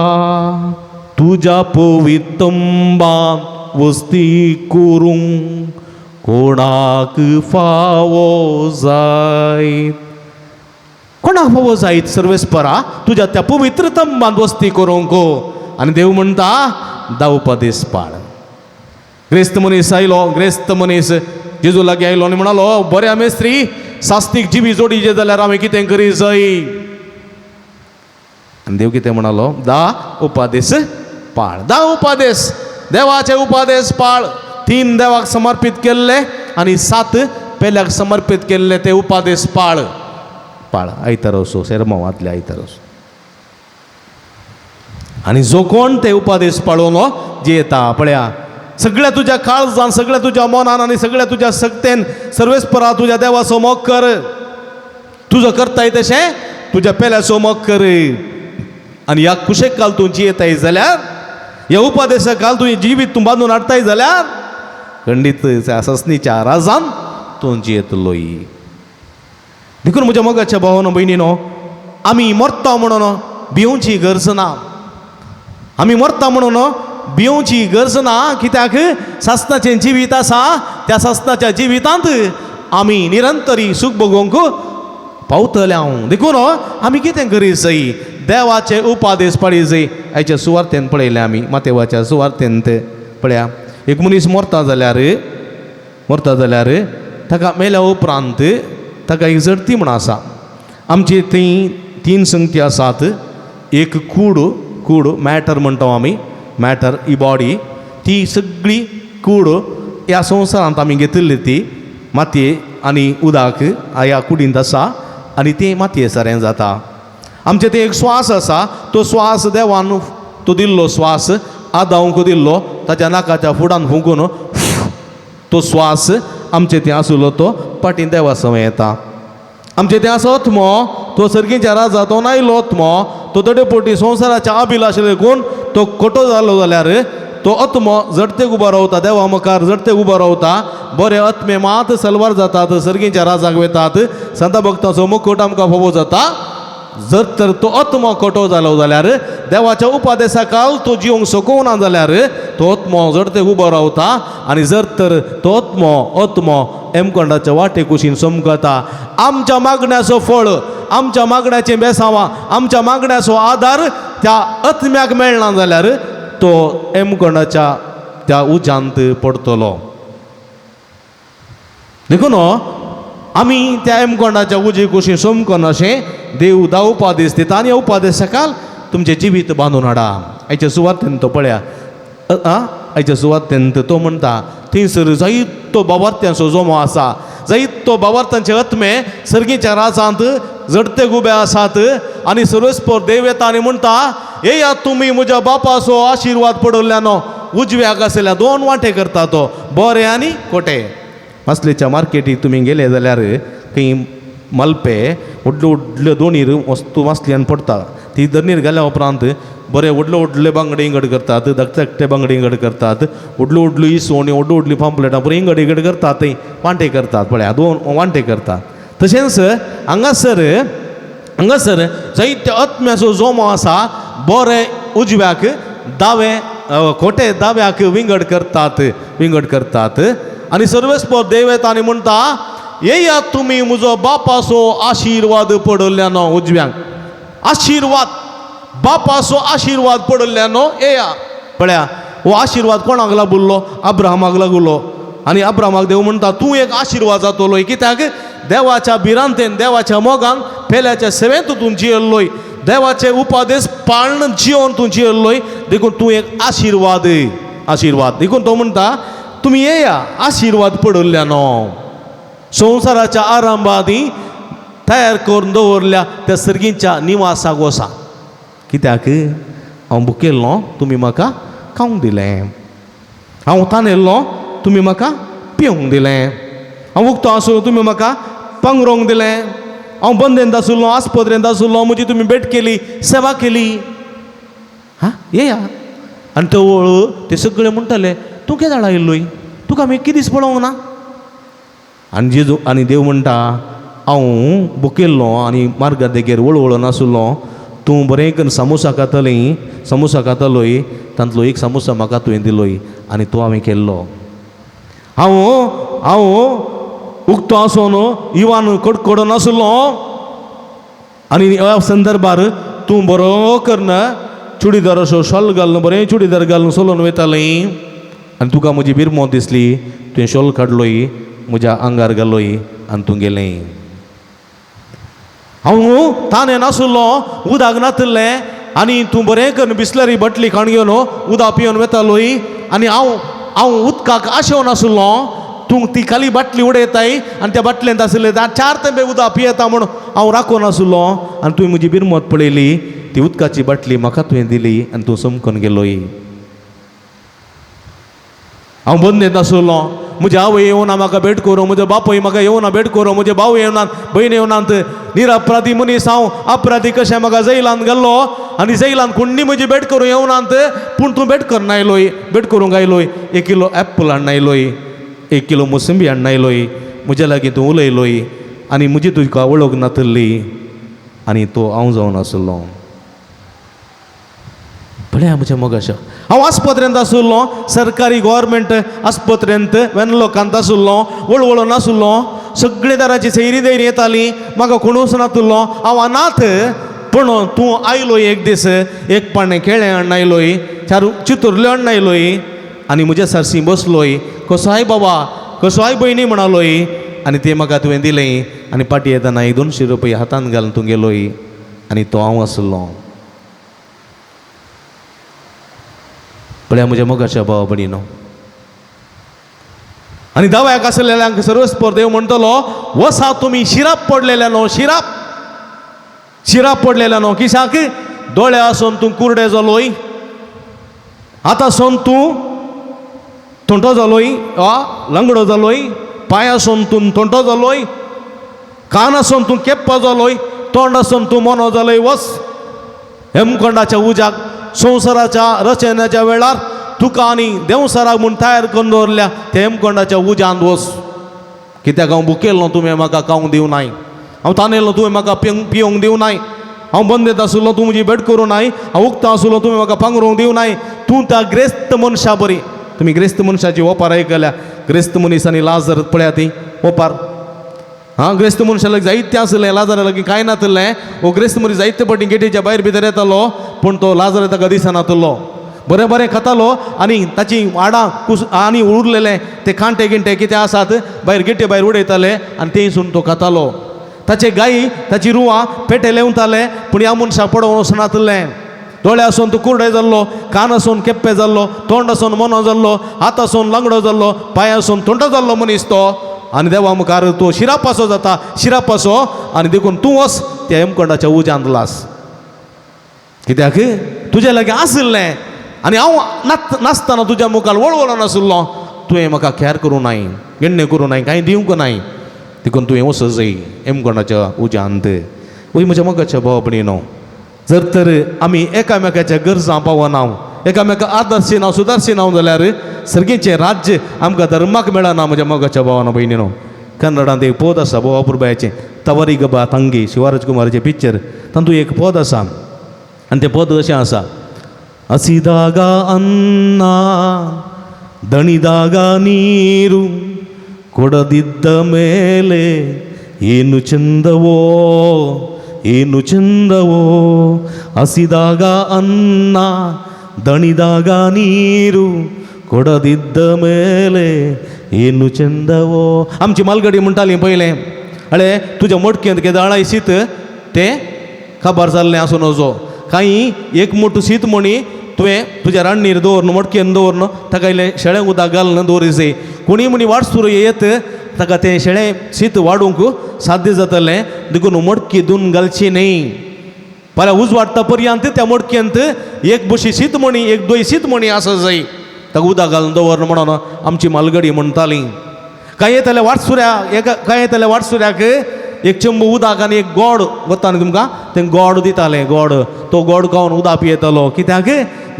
तुज्या पवित्रंबात वस्ती करूंक कोणाक फावो जायत. कोणाक फावो जायत सर्वेस्परा तुज्या त्या पवित्र तंबात वस्ती करूंक. आनी देव म्हणटा दावपदेस पाळ. ग्रेस्त मनीस आयलो, ग्रेस्त मनीस जेजू लागीं आयलो आनी म्हणालो बऱ्या मेस्त्री सास्तीक जिवी जोडीचे जाल्यार हांवें कितें करी जाय. आनी देव कितें म्हणालो दा उपादेस पाळ. दा उपादेस देवाचे उपादेस पाळ. 3 देवाक समर्पीत केल्ले आनी 7 पेल्याक समर्पीत केल्ले ते उपादेस पाळ. पाळ आयतार असो सेरमांवांतले आयतार असो. आनी जो कोण ते उपादेस पाळून जियेता पळया सगळ्या तुज्या काळजान सगळ्या तुज्या मनान आनी सगळ्या तुज्या शक्तेन सर्वेस्परा तुज्या देवाचो मोग कर. तुजो करताय तशें तुज्या पेल्याचो मोग कर. आनी ह्या कुशेक काल तूं जियेताय जाल्यार ह्या उपादेशा काल तुवें जिवीत तूं बांदून हाडताय जाल्यार खंडीत ससनीच्या राजान तूं जियेतलोय. देखून म्हज्या मोगाच्या भावानो भयणीनो आमी मरता म्हणून भिवची गरज ना. आमी मरता म्हणून भिवची गरज ना. कित्याक सासणाचें जिवीत आसा त्या सासणाच्या जिवितांत आमी निरंतरी सुख भोगोवंक पावतले. हांव देखून आमी कितें करी जाय देवाचे उपादेस पाळी जाय. हाच्या सुवार्थेन पळयलें आमी मातेवाच्या सुवार्थेन ते पळया एक मनीस मरता जाल्यार ताका मेल्या उपरांत ताका एक जडती म्हण आसा. आमची थंय 3 संगती आसात. एक कूड मॅटर म्हणटा आमी मॅटर ही बॉडी ती सगळी कूड ह्या संवसारांत आमी घेतिल्ली ती मातये आनी उदक ह्या कुडींत आसा आनी ती मातये सारें जाता. आमचे ते एक स्वास आसा, तो स्वास देवान तो दिल्लो स्वास आदांक दिल्लो, ताच्या नाकाच्या फुडान फुंकून तो स्वास आमचे ते आसलो तो पाटीन देवा सवय येता. आमचे ते आसा आत्मो, तो सर्गीच्या राजा तो नायलो आत्मो, तो दडेपोटी संवसाराच्या अभिलाश देखून तो खोटो जालो जाल्यार तो आत्मो जडतेक उबो रावता, देवा मुखार जडतेक उबो रावता. बरे आत्मे मात सलवार जातात, सर्गीच्या राजाक वेतात, संत भक्तांचो मुकुट आमकां फोवो जाता. जर तर तो आत्मो खोटो जालो जाल्यार देवाच्या उपादेशाकाल तो जिवंक सकूना जाल्यार तो आत्मो जडतेक उबो रावता. आनी जर तर तो आत्मो हेमखंडाच्या वाटे कुशीन समकता. आमच्या मागण्याचो फळ, आमच्या मागण्याचें बेसांवां, आमच्या मागण्याचो आदार त्या आत्म्याक मेळना जाल्यार तो हेमखंडाच्या त्या उज्यांत पडतलो. देखून आमी त्या हेमखंडाच्या उजी कुशीन समकन अशें देव दा उपादेश दिता आनी उपादेशाकाल तुमचें जिवीत बांदून हाडा. हाच्या सुवातेन तो पळया, हाच्या सुवातेन तो म्हणटा थंयसर जायतो बाबार्थ्यांचो जोमो आसा, जायतो बाबार्थांचे आत्मे सर्गीच्या राजांत जडतेक उबे आसात. आनी सर्वस्पर देव येता आनी म्हणटा, येया तुमी म्हज्या बापाचो आशिर्वाद पडल्ल्यानो. उजव्याक आसल्या दोन वांटे करता तो, बरें आनी खोटे. मासलेच्या मार्केटीक तुमी गेले जाल्यार खंय मलपे व्हडल्यो व्हडल्यो दोनी वस्तू मासल्यान पडटा. ती दरणीर गेल्या उपरांत बरे व्हडले व्हडले बांगडे इंगड करतात, धाकटे बांगडे इंगड करतात, व्हडल्यो व्हडल्यो इसवणी, व्हडल्यो व्हडली पांपलेटां बरी इंगड इंगड करतात, थंय वांटे करतात. पळया दोन वांटे करतात. तशेंच हांगासर जायते आत्म्याचो जोमो आसा, बरे उजव्याक, दावे खोटे दाव्याक विंगड करतात. आनी सर्वेस्पर देव येता आनी म्हणटा, येया तुमी म्हजो बापाचो आशिर्वाद पडल्ल्यानो. उजव्यांक आशिर्वाद, बापाचो आशिर्वाद पडल्ल्यानो येया. पळया हो आशिर्वाद कोणाक लागुल्लो? अब्राहमाक लागुल्लो. आनी अब्राहमाक देव म्हणटा, तूं एक आशिर्वाद जातलोय. कित्याक? देवाच्या भिरांतेन, देवाच्या मोगान, पेल्याच्या सेवेंत तूं जियेल्लोय, देवाचे उपादेश पाळण जिवन तूं जियेल्लोय. देखून तूं एक आशिर्वाद. देखून तो म्हणटा, तुमी येया आशिर्वाद पडल्ल्यानो. संवसाराच्या आरंभादी तयार करून दवरल्या त्या सर्गीच्या निवासाक वसा. कित्याक? हांव भुकेल्लो, तुमी म्हाका खावंक दिलें. हांव तानेल्लो, तुमी म्हाका पिवंक दिलें. हांव उक्तो आसूं, तुमी म्हाका पांगरोंक दिलें. हांव बंदेंत आसुल्लो, आस्पत्रेंत आसुल्लो, म्हजी तुमी भेट केली, सेवा केली. येया. आनी तो वळू ते सगळे म्हणटले, तूं केदां आयिल्लोय, तुका हांवें कितें दीस पळोवंक ना. आनी देव म्हणटा, हांव भुकेल्लो आनी मार्गा देगेर वळवळो नासुल्लो, तूं बरें करून सामोसा खातालोय, तांतलो एक सामोसा म्हाका तुवें दिलोय आनी तो हांवें केल्लो. हांव उक्तो आसून इवान कडकडो नासुल्लो आनी ह्या संदर्भार तूं बरो करून चुडीदार असो शॉल घालून, बरें चुडीदार घालून चलोवन वयतालें आनी तुका म्हजी बिरमो दिसली, तुवें शॉल काडलोय, म्हज्या आंगार घालोय आनी तूं गेलें. हांव ताणें नासुल्लो, उदक नातल्लें आनी तूं बरें करून बिस्लरी बाटली खाण घेवन उदक पिवन वतालोय आनी हांव उदकाक आशेव नासुल्लो. तूं ती खाली बाटली उडयताय आनी त्या बाटलेंत आसलें 4 तांबे उदक पियेता म्हूण हांव राखो नासुल्लो आनी तुवें म्हजी बिरमत पळयली, ती उदकाची बाटली म्हाका तुवें दिली आनी तूं समकून गेलोय. हांव बंदेंत आसुल्लो, म्हजे आवय येवना म्हाका भेट करूं, म्हजो बापूय म्हाका येवना भेट करूं, म्हजे भाव येवनात, भयण येवनात, निरपराधी मनीस हांव अपराधी कशें म्हाका जैलांत गेल्लो आनी जैलांत कोणी म्हजी भेट करूं येवनात. पूण तूं भेट करून आयलोय, भेट करूंक आयलोय, 1 किलो एप्पल हाडून आयलोय, 1 किलो मोसंबी हाडून आयलोय, म्हज्या लागीं तूं उलयलोय आनी म्हजी तुका वळख नातल्ली आनी तो हांव जावन आसलो. पळया म्हज्या मोगाशा, हांव आस्पत्रेंत आसुल्लो, सरकारी गव्हर्मेंट आस्पत्रेंत वेनलोकांत आसुल्लो, वळवळो नासुल्लो, सगळे दाराची सैरी दैरी येताली, म्हाका कोणूच नातुल्लो, हांव अनाथ. पूण तूं आयलोय एक दीस, 1 पाणें केळें हाडून आयलोय, 4 चितुरल्यो हाडून आयलोय आनी म्हज्या सारसी बसलोय. कसो आय बाबा, कसो आय भयणी म्हणालोय आनी तें म्हाका तुवें दिलें आनी पाटी येताना 200 रुपया हातांत घालून तूं गेलोय आनी तो हांव आसलो. पळया म्हज्या मोगाच्या भावा भयणीनो, आणि दव्याक आसलेल्यांक सर्वस्पर देव म्हणटलो वसा तुम्ही शिराप पडलेल्या न्हू शिराप पडलेल्या न्हू किशाक दोळे आसून तूं कुरडे जालोय आतां सोन तूं थोंटो जालोय वा लंगडो जालोय पांय आसून तूं थोंटो जालोय कान आसून तूं केप्पा जालोय तोंड आसून तूं मोनो जालोय वस हेमखंडाच्या उज्याक संवसाराच्या रचण्याच्या वेळार तुका आनी देवसराक म्हूण तयार करून दवरल्या त्या हेमखंडाच्या उज्यांत वस कित्याक हांव भुकेलो तुवें म्हाका खावंक दिवं नाय हांव तानेलो तुवें म्हाका पिवंक दिवं नाय हांव बंदेत आसलो तूं म्हजी भेट करूं नाय हांव उक्तो आसलो तुवें म्हाका पांगरूंक दिवं नाय तूं त्या ग्रेस्त मनशा बरी तुमी ग्रेस्त मनशाची ओपार आयकल्या ग्रेस्त मनीसांनी लाजर पळया ती ओपार ग्रेस्त मनशाक जायते आसलें लाजरा लागीं कांय नासलें वो ग्रेस्त मनीस जायते फावटी गेटीच्या भायर भितर येतालो पूण तो लाजर ताका दिसनासलो बरें बरें खातालो आनी ताची वाडां आनी उरलेले ते कांटे गिंटे कितें आसात भायर गेटी भायर उडयताले आनी थंयसून तो खातालो ताचे गायी ताची रुवां पेटे लेवताले पूण ह्या मनशाक पडोवंक वचनासलें दोळे आसून तूं कुरडे जाल्लो कान आसून केप्पे जाल्लो तोंड आसून मोनो जाल्लो हात आसून लंगडो जाल्लो पांय आसून थोंटो जाल्लो मनीस तो आनी देवा मुखार तो शिरापासो जाता शिरापासो आनी देखून तूं वच त्या हेमखंडाच्या उज्यांत लास कित्याक तुजे लागीं आसलें आनी हांव नासतना तुज्या मुखार वळवलो नासलो तुवें म्हाका खेर करूं नाय गिण्णे करूं नाय कांय दिवंक नाय देखून तुवें वच जाय हेमखंडाच्या उज्यांत वय म्हज्या मोगाच्या भाव भयणीनो जर तर आमी एकामेकाच्या गरजां पावना एकामेका आदर्शीना सुदारशीना जाल्यार सर्गेचें राज्य आमकां धर्माक मेळना म्हज्या मोगाच्या भावानो भयणीनो कन्नडांत एक पद आसा बोवा पुरबायाचें तवरी गबा तंगी शिवराज कुमाराचें पिक्चर तातूंत एक पद आसा आनी तें पद अशें आसा ಹಸಿದಾಗ ಅನ್ನ ದಣಿದಾಗ ನೀರು ಕೊಡದಿದ್ದ ಮೇಲೆ ಏನು ಚಂದವೋ ಹಸಿದಾಗ ಅನ್ನ ದಣಿದಾಗ ನೀರು ಕೊಡದಿದ್ದ ಮೇಲೆ ಏನು ಚಂದವೋ आमची मालगडी म्हणटाली पयलें अळे तुज्या मडकेंत केदें आळायशीत तें खबर जाल्लें आसूं नजो कांय एक मोठ शीत म्हणी तुवें तुज्या रान्नीर दवर न्हू मडकेन दवर न्हू ताका इल्लें शेळें उदक घाल न्हू दवरिसे कोणी म्हणी वाटसूर येत ताका तें शेळें शीत वाडूंक साध्य जातलें देखून मडकी धुवन घालची न्ही फाल्यां उज वाडटा पर्यंत त्या मडकेंत एक बशी शीत म्हणी एक दोय शीत म्हणी आसा जाय ताका उदक घालून दवर म्हणून आमची मालगडी म्हणटाली कांय येताल्या वाटसुऱ्याक एक चंबू उदक आनी एक गोड वता न्ही तुमकां तें गोड दितालें गोड तो गोड खावन उदक पियेतालो कित्याक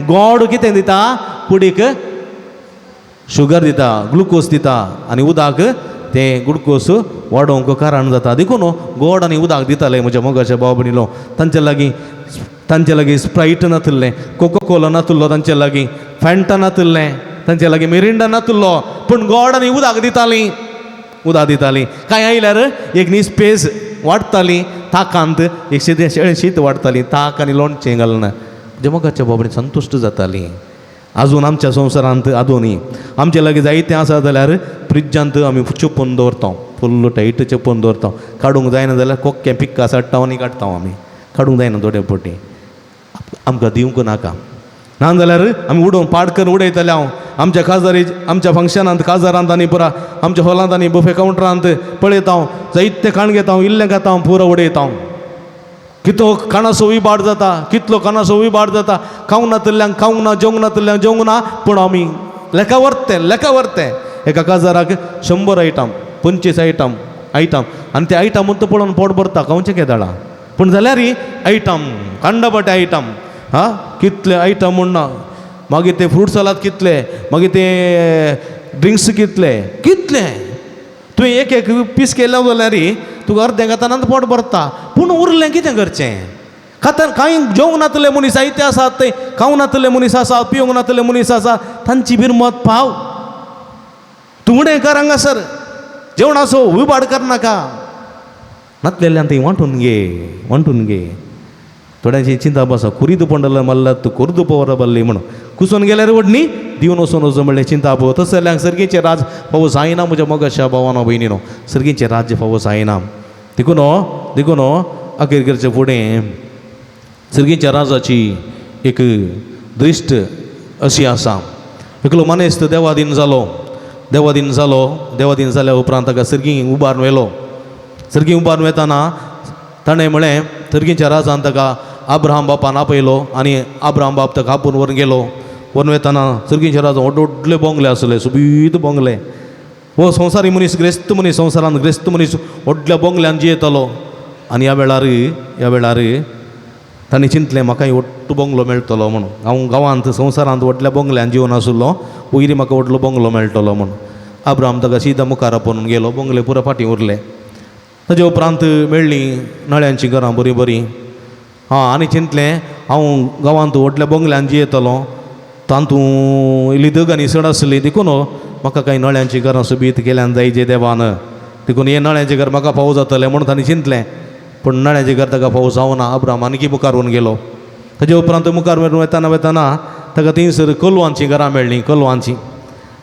गोड कितें दिता कुडीक शुगर दिता ग्लुकोज दिता आनी उदक तें ग्लुकोज वाडोवंक कारण जाता देखून गोड आनी उदक दिताले म्हज्या मोगाच्या भाव भयणीलो तांचे लागीं स्प्रायट नासलें कोकोकोला नासलो तांचे लागीं फॅन्टा नासलें तांचे लागीं मिरिंडा नासलो पूण गोड आनी उदक दितालीं कांय आयल्यार एक न्ही स्पेस वाडटाली ताकांत एक शेळें शीत वाडटाली ताक आनी लोणचें घालून म्हणजे मोगाच्या बाबडे संतुश्ट जातालीं आजून आमच्या संवसारांत आदोनी आमचे लागीं जायतें आसा जाल्यार फ्रिज्जांत आमी चोपून दवरता फुल्ल टायट चोपून दवरता काडूंक जायना जाल्यार कोक्कें पिक्का साडटा आनी काडटा आमी काडूंक जायना थोडे फावटी आमकां दिवंक नाका नाजाल्यार आमी उडोवन पाड करून उडयतले हांव आमच्या काजारी आमच्या फंक्शनांत काजारांत आनी पुरा आमच्या हॉलांत आनी बुफे कावंटरांत पळयता हांव जायते खाण घेता हांव इल्लें खाता हांव पुरो उडयता हांव कितलो कानाचो विबाड जाता खावंक नातल्यांक खावंक ना जेवंक ना पूण आमी लेखा व्हरते एका काजाराक 100 आयटम 25 आयटम आनी ते आयटम पळोवन पोट भरता खावचें केदाळा पूण जाल्यार आयटम कांडबटे आयटम कितले आयटम म्हणना मागीर ते फ्रूट सलाद कितले मागीर ते ड्रिंक्स कितले तुवें एक पीस केलो जाल्यार तुका अर्दें घाताना पोट भरता पूण उरलें कितें करचें खाता कांय जेवंक नातले मनीस जायते आसात ते खावंक नातले मनीस आसात पिवंक नातले मनीस आसा तांची बिरमत पाव तूं उणें कर हांगासर जेवणाचो विबाड करनाका नातलेल्यान थंय वांटून घे थोड्यांची चिंता बसा कुरीद पंडला मल्लात कुर्द पवर बल्ली म्हणून कुसून गेल्यार व्हडणी दिवन वचून वचून म्हणलें चिंता पळय तशें जाल्यार सर्गेचें राज फावो जायना म्हज्या मोगाच्या भावानो भयणीनो सर्गेचें राज्य फावो जायना देखून अखेरचे फुडें सर्गेच्या राजाची एक दृश्ट अशी आसा एकलो मनीस देवाधीन जालो देवा दिन जालो देवा दिन जाल्या उपरांत ताका सर्गी उबारून व्हेलो सर्गी उबारून वेताना ताणें म्हळें सर्गीच्या राजान ताका अब्राहम बापान आपयलो आनी अब्राहम बाप ताका आपूण व्हरून गेलो व्हरून वेताना सर्गीच्या राजान व्हडले बोंगले आसले सुबीत बोंगले हो संवसारी मनीस ग्रेस्त मनीस संवसारांत ग्रेस्त मनीस व्हडल्या बोंगल्यान जियेतालो आनी ह्या वेळार ताणें चिंतलें म्हाका व्हडलो बोंगलो मेळटलो म्हणून हांव गांवांत संवसारांत व्हडल्या बोंगल्यान जिवन आसलो पयलीं म्हाका व्हडलो बोंगलो मेळटलो म्हणून अब्राहम ताका सीदा मुखार आपोवन गेलो बोंगले पुरो फाटीं उरले ताजे उपरांत मेळ्ळीं नळ्यांची घरां बरीं बरीं आनी चिंतलें हांव गांवांत व्हडल्या बोंगल्यान जियेतलो तातूंत इल्ली दग आनी सड आसली देखून म्हाका कांय नळ्यांची घरां सोबीत केल्यान जायचे देवान देखून हें नळ्यांचें घर म्हाका फावो जातलें म्हणून ताणें चिंतलें पूण नळ्याचें घर ताका फावो जावना अब्राहम आनीक मुखार व्हरून गेलो ताजे उपरांत मुखार व्हरून वेताना ताका थंयसर कोलवांचीं घरां मेळ्ळीं कोलवांचीं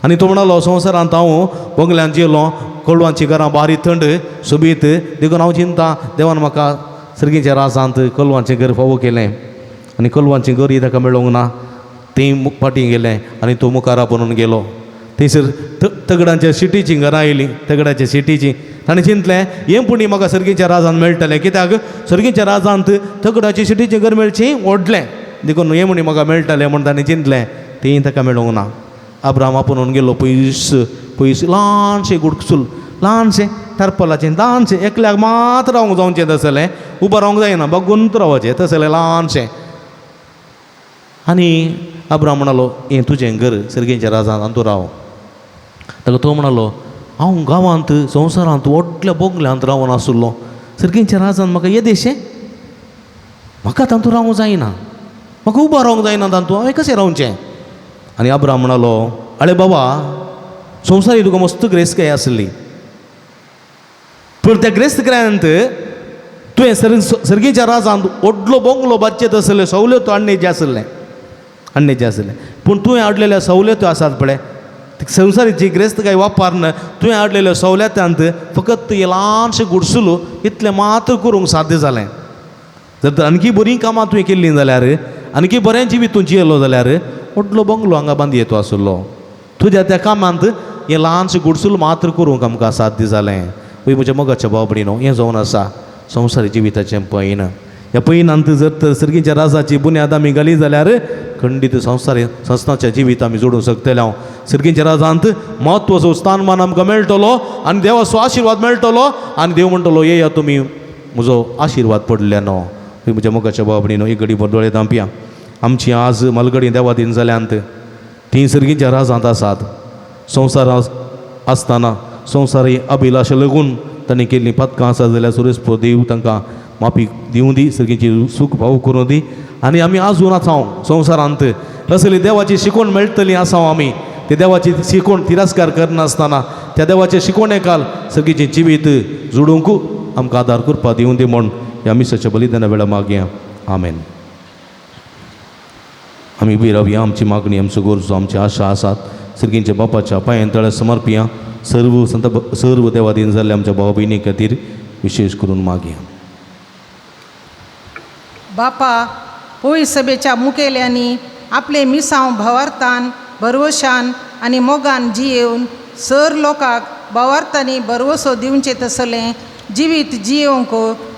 आनी तो म्हणलो संवसारांत हांव बोंगल्यान जियेलो कोलवांचीं घरां बारी थंड सोबीत देखून हांव चिंता देवान म्हाका सर्गीच्या राजांत कोलवांचें घर फावो केलें आनी कोलवांचें घरय ताका मेळोंक ना तें फाटीं गेलें आनी तो मुखार आपोवन गेलो थंयसर तगडांच्या सिटीचीं घरां आयलीं तगडाच्या सिटीचीं ताणें चिंतलें हें पुणी म्हाका सर्गीच्या राजान मेळटलें कित्याक सर्गीच्या राजांत तगडाची सिटीचें घर मेळचें व्हडलें देखून हें म्हणी म्हाका मेळटलें म्हूण ताणें चिंतलें तें ताका मेळोंक ना अब्राहम आपोवन गेलो पयस ल्हानशें गुडसूल ल्हानशें टारपलाचें ल्हानशें एकल्याक मात रावंक जावचें तसलें उबा रावंक जायना बगूंत रावचें तसलें ल्हानशें आनी अब्राहम म्हणलो हें तुजें घर सर्गीच्या राजांत आनी तूं राव ताका तो म्हणलो हांव गांवांत संवसारांत व्हडल्या बोंगल्यांत रावून आसुल्लो सर्गीच्या राजान म्हाका येदेशें म्हाका तातूंत रावूंक जायना म्हाका उबा रावंक जायना तातूंत हांवें कशें रावचें आनी अब्राहम म्हणलो आळे बाबा संवसारी तुका मस्त ग्रेस्तकाय आसली पूण त्या ग्रेस्तकायांत तुवें सर्गीच्या राजांत व्हडलो बोंगलो बादचेत आसले सवलतो हाडणेचे आसले पूण तुवें हाडलेल्या सवलतो आसात पळय संवसारीची ग्रेस्तकाय वापरन तुवें हाडलेल्या सवलत्यांत फकत हे ल्हानशें गुडसूल इतलें मात्र करूंक साध्य जालें जर तर आणकी बरीं कामां तुवें केल्लीं जाल्यार आणकी बरें जिवीत तूं जियेलो जाल्यार व्हडलो बंगलो हांगा बांदी येतो आसलो तुज्या त्या कामांत हें ल्हानशें गुडसूल मात्र करूंक आमकां साध्य जालें पळय म्हज्या मोगाच्या भाव भयणीनो हें जावन आसा संवसारी जिविताचें पैन ह्या पैनांत जर तर सर्गीच्या राजाची बुन्याद आमी घाली जाल्यार खंडीत संवसारी संस्थांचें जिवीत आमी जोडूंक शकतले हांव सर्गीच्या राजांत म्हत्वाचो स्थानमान आमकां मेळटलो आनी देवाचो आशिर्वाद मेळटलो आनी देव म्हणटलो येया तुमी म्हजो आशिर्वाद पडले न्हू पळय म्हज्या मोगाच्या भाव भयणीनो एक घडी दोळे धांपया आमची आज मलगडी देवा दिन जाल्यांत तीं सर्गीच्या राजांत आसात संवसारांत आसतना संवसारी अभिलाशा लागून तांणी केल्लीं पथकां आसा जाल्यार सुरेश देव तांकां माफी दिवं दी सर्गीची सूख भाव करूं दी आनी आमी आजून आसांव संवसारांत असली देवाची शिकवण मेळटली आसांव आमी ते देवाची शिकवण तिरस्कार करनासतना त्या देवाचे शिकवणे काल सर्गीचें जिवीत जोडूंक आमकां आदार करपा दिवं दी म्हूण ह्या मिसाच्या बलिदाना वेळा मागया आमेन. आमी उबी रावया आमची मागणी आमच्यो गरजो आमची आशा आसात सर्गीच्या बापाच्या पांयां तळ्या समर्पया सर्व देवा दिन जाल्ले आमच्या भाव भयणी खातीर विशेष करून मागया. बापा पोय सभेच्या मुखेल्यांनी आपले मिसांव भवार्थान भरवशान आनी मोगान जियेवन सर लोकांक भवार्थांनी भरवसो दिवचें तसलें जिवीत जियोंक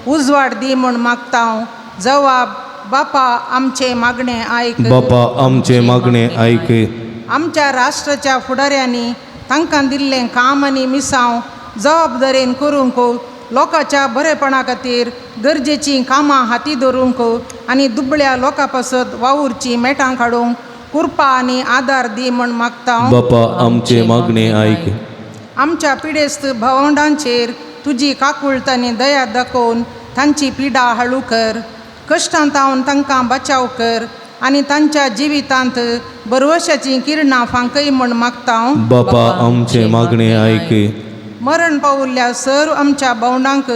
उजवाड दी म्हूण मागता हांव. जवाब बापा आमचे मागणे आयक. बापा आमचे मागणे आयक. आमच्या राष्ट्राच्या फुडाऱ्यांनी तांकां दिल्लें काम आनी मिसांव जबाबदारेन करूंक लोकांच्या बरेपणा खातीर गरजेचीं कामां हाती धरूंक आनी दुबळ्या लोकां पासत वावुरचीं मेटां काडूंक कृपा आनी आदार दी म्हूण मागता हांव. बापा आमचे मागणे आयक. आमच्या पिडेस्त भावंडांचेर तुजी काकुळट आनी दया दाखोवन तांची पिडा हळू कर. कश्टांत आवन तांकां बचाव कर आनी तांच्या जिवितांत बरवशाचीं किरणां फांकय म्हूण मागता हांव. बापा आमचे मागणे आयक. मरण पावुल्ल्या सर आमच्या भावंडांक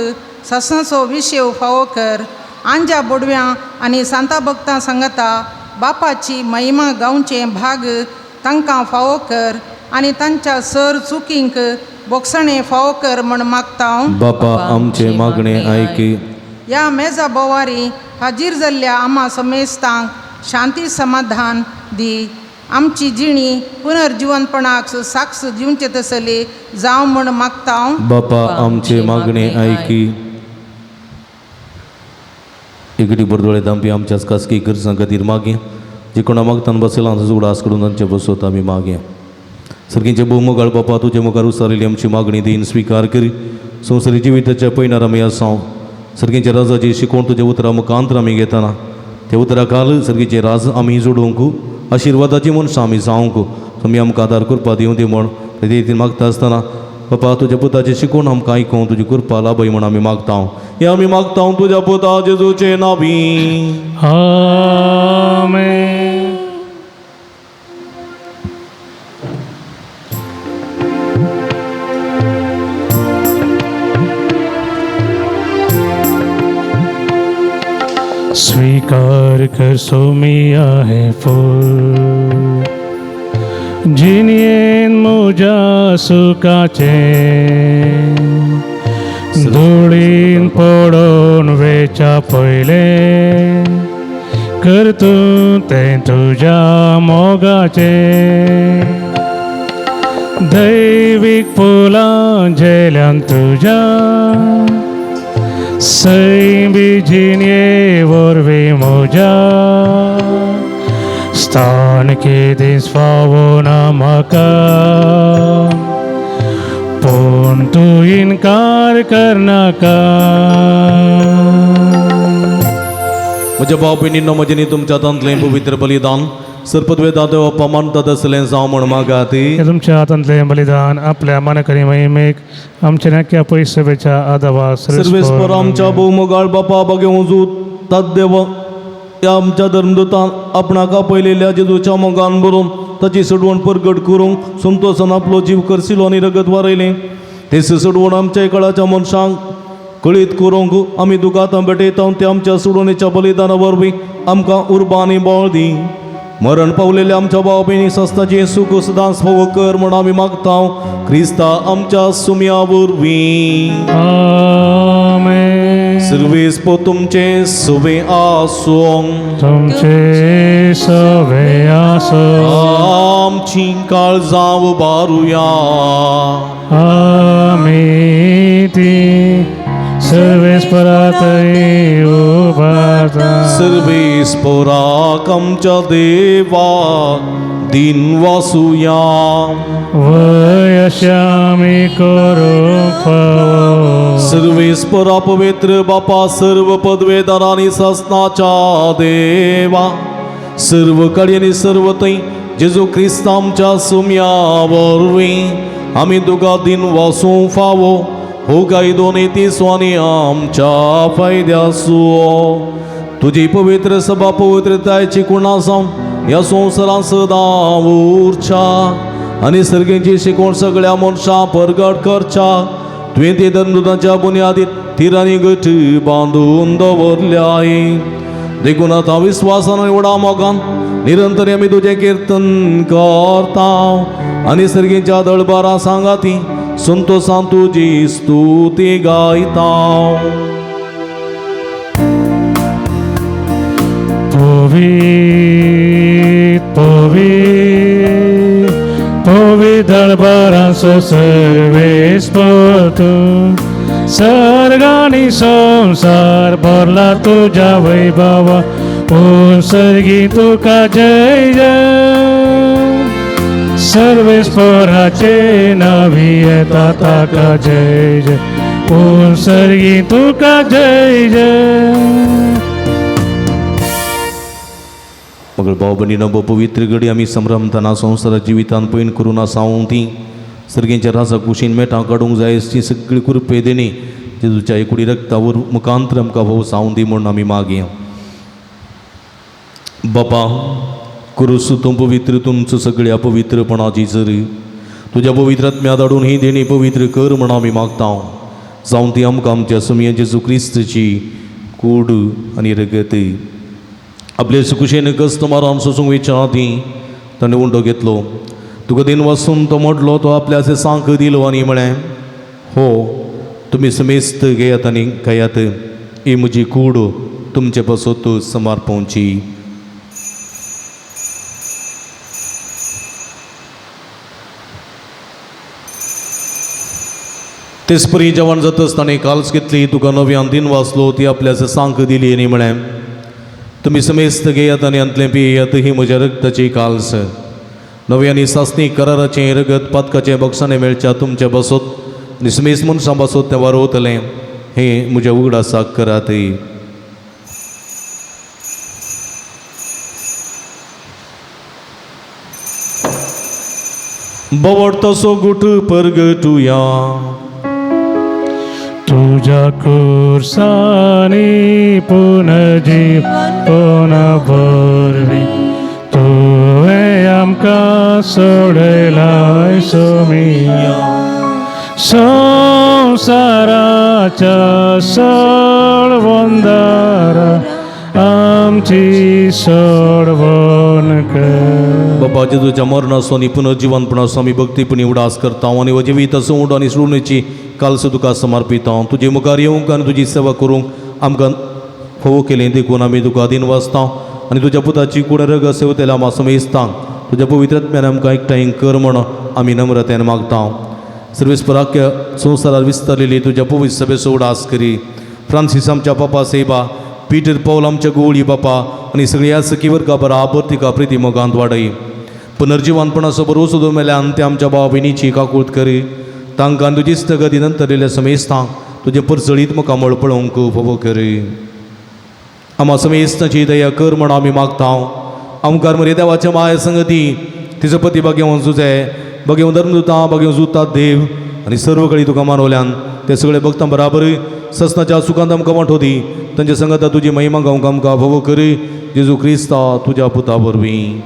ससांचो विशेव फावो कर. आंज्या बोडव्यां आनी सांता भक्तां सांगता बापाची महिमा गावचें भाग तांकां फावो कर आनी तांच्या सर चुकींक बोगसणें फावो कर म्हूण मागता हांव. बापा आमचे मागणे आयक. ह्या मेजा बोवारी हाजीर जाल्ल्या आम्हा समेस्तांक शांती समाधान दी. आमची जिणी पुनर्जीवनपणाक साक्ष दिवचे तसले जावं म्हण मागता हांव. बापा आमचे मागणे ऐकी. एकटी बरदोळे दांपी आमच्याच कासकी गरजां खातीर मागे जे कोणा मागताना बसयला उडास करून तांचे बसोत आमी मागे. सर्गींचे भोवमोगाळ बापा तुजे मुखार उसारिल्ली आमची मागणी देन स्विकार करी. संवसारी जिविताच्या पैणार आमी आसांव. सर्गींचे राजाची शिकोवण तुजे उतरा मुखांतर आमी घेताना ते उतरा काल सर्गीचे राज आमी जोडूंक आशिर्वादाची मनशां आमी जावंक तुमी आमकां आदार करपा दिवं दी म्हण ते रितीन मागता आसतना बापा तुज्या पुताचे शिकोवण आमकां आयकूंक तुजी कृपा लाभय म्हण आमी मागता. हे आमी मागता तुज्या पुता जेजूचे नांवी. आमेन. स्वीकार कर सो मिया है फूल जिनियेन मुजा सुखाचे धुळीन पडून वेचा पयले कर तूं तें तुज्या मोगाचे दैवीक फुलां झेल्यान तुज्या सै बिजिने वरवी मोजा स्थान केदीस फावो ना म्हाका पूण तूं इन्कार करनाका. म्हज्या भाव भयणींनो म्हजें न्ही तुमच्या हातांतलें पवित्र बलिदान सरपदवेदा देव अपमानतात असलें जावं म्हण मागात. हे तुमच्या हातांतलें बलिदान आपल्या मानकरी महिमेक आमच्या नक्या पयसवेच्या आदावा सर्वेस्पर आमच्या भोवमोगाळ बापा बगे उजूत तात देव या आमच्या धर्मदूतान आपणाक आपयलेल्या जेजूच्या मोगान भरून ताची सडवण परगट करूंक संतोशान आपलो जीव करसिलो आनी रगत वारयलें. ते सडवण आमच्या काळाच्या मनशांक कळीत करूंक आमी तुका आतां भेटयता. ते आमच्या सोडवणेच्या बलिदाना वरवीं आमकां उर्बा आनी बळ दी. मरण पावलेल्या आमच्या भाव भयणी सस्ताची सुख सदांच फोव कर म्हण आमी मागता क्रिस्ता आमच्या सुम्या वरवीं. आमेन. सर्वेस्प तुमचे सुवे आसूं. तुमचे सवे आसो आमची काळजां उबारुया. आमी ती सर्वेस्परात उभारता. सर्वेस्पराक आमच्या देवा दिन वासुया. वयशामी करूंक फावो. सर्वेस्परा पवित्र बापा सर्व पदवेदारांनी सस्नाच्या देवा सर्व कडी आनी सर्व थंय जेजू क्रिस्त आमच्या सुम्या वरवीं आमी तुका दिन वासूंक फावो हो गाय दोनी तिसवांनी आमच्या फायद्यासो. तुजी पवित्र सभा पवित्रतायेची कुणा जावन ह्या संवसारांत सदां उरच्या आनी सर्गेची शिकवण सगळ्या मनशां परगट करच्या. तुवें ते धर्मदूतांच्या बुनयादीर थिरांनी गठ बांदून दवरल्याय. देखून आतां विस्वासान आनी व्हडा मोगान निरंतर आमी तुजें कीर्तन करता आनी सर्गेच्या दळबारां सांगाती संतोषान तुजी स्तुती गायता. पवित्र दरबारांचो सर्वेस्पर तूं सर्गानी संसार भरला तुज्या वैभवा पूण सर्गी तुका जय जय. सर्वेस्पराचे नावी येता ताका जय जय पूण सर्गी तुका जय जय. मग भाव भयणीनो पवित्र घडी आमी संभ्रमतना संवसारा जिवितान पयन करून आसांव ती सर्गेच्या राजा कुशीन मेटां काडूंक जाय अशी सगळी कृपे देणी जेजूच्या एकुडी रक्तावर मुखांतर आमकां भाव सावूं दी म्हूण आमी मागया. बापा कुरुस तूं पवित्र तुमचो सगळ्या अपवित्रपणाची जर तुज्या पवित्रात्म्या धाडून ही देणी पवित्र कर म्हण आमी मागता. जावं ती आमकां आमच्या सुमया जेजू क्रिस्तची कूड आनी रगत आपले सुकुशेन कस्तमारान सोसूंक विचारा ती ताणें उंडो घेतलो. तुका दिन वाचून तो मोडलो तो आपल्या सांक दिलो आनी म्हळें हो तुमी समेस्त घेयात आनी खायात. ही म्हजी कूड तुमचे बसत समर्पणची. तेच परी जेवण जात असताना काल्स घेतली तुका नव्यान दिन वाचलो ती आपल्याच सांक दिली आणि म्हणे तुम्ही समेस्त घेयात आणि अंतले पियेयात ही म्हज्या रक्ताची काल्स नव्यानी सासणी कराराचे रगत पातकाचे बक्षाने मेळच्या तुमच्या बसोत आणि समेस्त मनशां बसोत ते वारोवतले हे म्हज्या उगडासाक करात. बवडतसो गुट परगटुया तुझ्या कुर्सानी पुनर्जीव पुनर्भरवी तुवें आमकां सोडलाय सोमिया संसाराच्या सोडवंदारा आमची सोडवण कर. बाबा जेजूच्या मरणासोनी पुनर्जीवनपणासो आमी भक्तीपणी उडास करता आनी जिवीत सोड आनी सोडणेची काल्स तुका समर्पिता. तुजे मुखार येवंक आनी तुजी सेवा करूंक आमकां फोव केलें देखून आमी तुका आदीन वाचता आनी तुज्या पुताची कूड रग सेवतेला आमी समेजता. तुज्या पवित्रात्म्यान आमकां एकठांय कर म्हण आमी नम्रतेन मागता. सर्वेस्पराख्य संवसारार विस्तारलेली तुज्या पवित्र सभेचो उडास करी. फ्रांसीस आमच्या पापा सेबा पीटर पौल आमच्या गोळी बापा आनी सगळ्या सखीवर बराबर तिका प्रिती मोगांत वाडय. पुनर्जीवनपणाचो भरोसो दवरल्यान ते आमच्या भावा भयणीची काकूळट करी. तांकां तुजी स्थगती नंतरलेल्या समेस्तांक तुजे परचळीत मुखार मळपळोवंक फोव करी. आम्हा समेस्ताची दया कर म्हण आमी मागता. आमकां मरे देवाच्या माया संगती तिचो पती भाग्यवंत जुजे भाग्यवंत धर्मदूता भाग्यवंत जुता देव आनी सर्व कळी तुका मानवल्यान ते सगळे भक्तां बराबर ससनाच्या सुखांत आमकां वांटो दी. तांच्या संगता तुजी महिमा गावंक आमकां फोव करी. जेजू क्रिस्ता तुज्या पुता वरवीं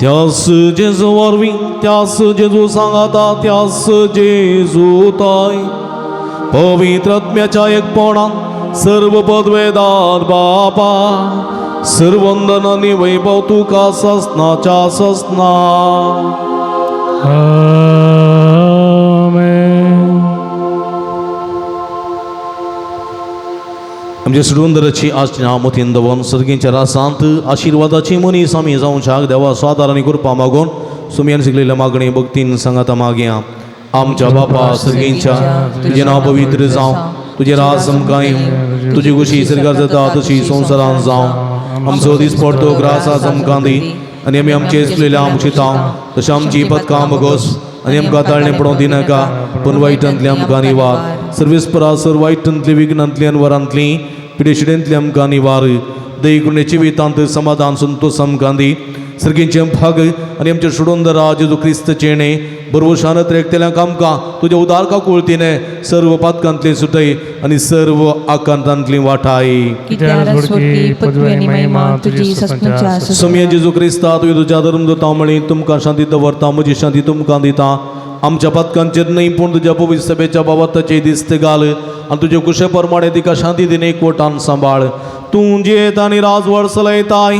त्यास जेजू वरवीं त्यास जेजू सांगाता त्यास जेजू ताय पवित्र आत्म्याच्या एकपणान सर्व पदवेदार बापा सर्वंदन आनी वैभव तुका ससनाच्या ससना. आमच्या सुंदराची आज्ञा मतीन दवन सर्गींच्या रासांत आशिर्वादाची मनीस आमी जावं शाक देवा स्वादार आनी कृपा मागून सुमयान शिकलेल्या मागणी भक्तीन सांगाता मागया. आमच्या बापा सर्गींच्या तुझे नाव पवित्र जावं तुझे राज समकाय तुझी खुशी सर्गार जाता तशी संवसारान जावं. आमचो दीस पडतो ग्रासा चमकां दी आनी आमी आमचे इसलेल्या आमचिता तशें आमची पदकां बगोस आनी आमकां ताळणे पडोवं दिनाका पूण वायटांतली आमकां निवार. सर्वेस्परा सर वायटांतली विघ्नांतली आनी वरांतली पिडेशिडेंतली आमकां निवार. दही करून जिवितांत समाधान संतोष आमकां दी. सर्गींचे भाग आनी आमचे सुडोंदरा जेजू क्रिस्त चेणे बरोवशान त्रेकतेल्यांक आमकां तुज्या उदारका कुळतीने सर्व पातकांतली सुटय आनी सर्व आकांतांतली वाटाय. समये जेजू क्रिस्ता तुवें तुज्या धर्मदूता मळी तुमकां शांती दवरता म्हजी शांती तुमकां दिता. आमच्या पातकांचेर न्हय पूण तुज्या पवित्र सभेच्या बाबताचे दिसते घाल आनी तुजे कुशे प्रमाणे तिका शांती दिन एकवटान सांबाळ. तूं जियेता आनी राजवड चलयताय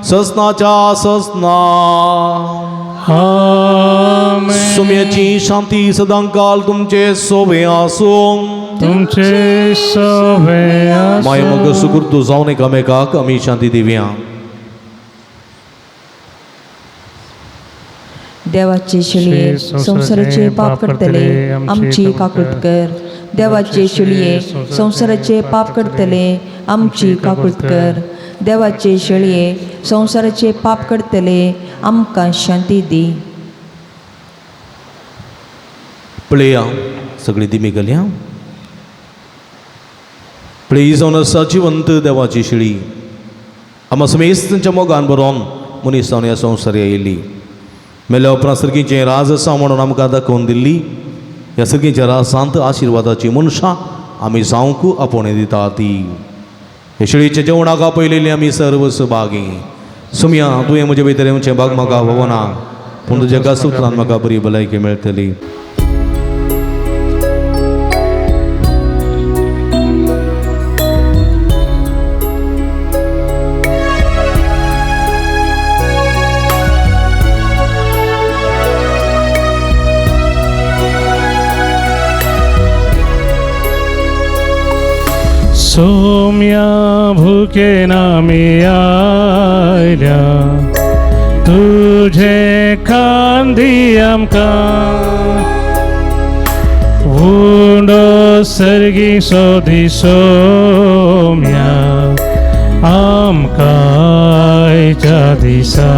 ससनाच्या ससना. सुम्याची शांती सदां काल तुमचे सोबे आसूं तुमचे सोबे माय मग सुकृत जावन एकामेकाक आमी शांती दिवया. देवाचे शिळये संसाराचे पाप करतले आमची काकूट कर. देवाचे शिळये संसाराचे पाप करतले आमची काकूट कर. देवाचे शिळये संसाराचे पाप करतले आमकां शांती दी. पळया सगळी दिमी गेल्या पळय जावन आसा जिवंत देवाची शिळी आमा समेस्तांच्या मोगान बरोवन मनीसावन ह्या संवसार येयली. मेल्या उपरांत सर्गीचें राज आसा म्हणून आमकां दाखोवन दिल्ली. ह्या सर्गीच्या रासांत आशिर्वादाची मनशां आमी जावंक आपोवणे दिता ती. हे शिळीच्या जेवणाक आपयलेली आमी सर्व सहभागी. सुमया तुवें म्हजे भितर भाग म्हाका भवना पूण तुज्या कासूत्रान म्हाका बरी भलायकी मेळटली. सोम्या भुके नामी आयल्या तुझे खांदी आमकां उंडो सर्गी सोदी सोम्या आमकायच्या दिसा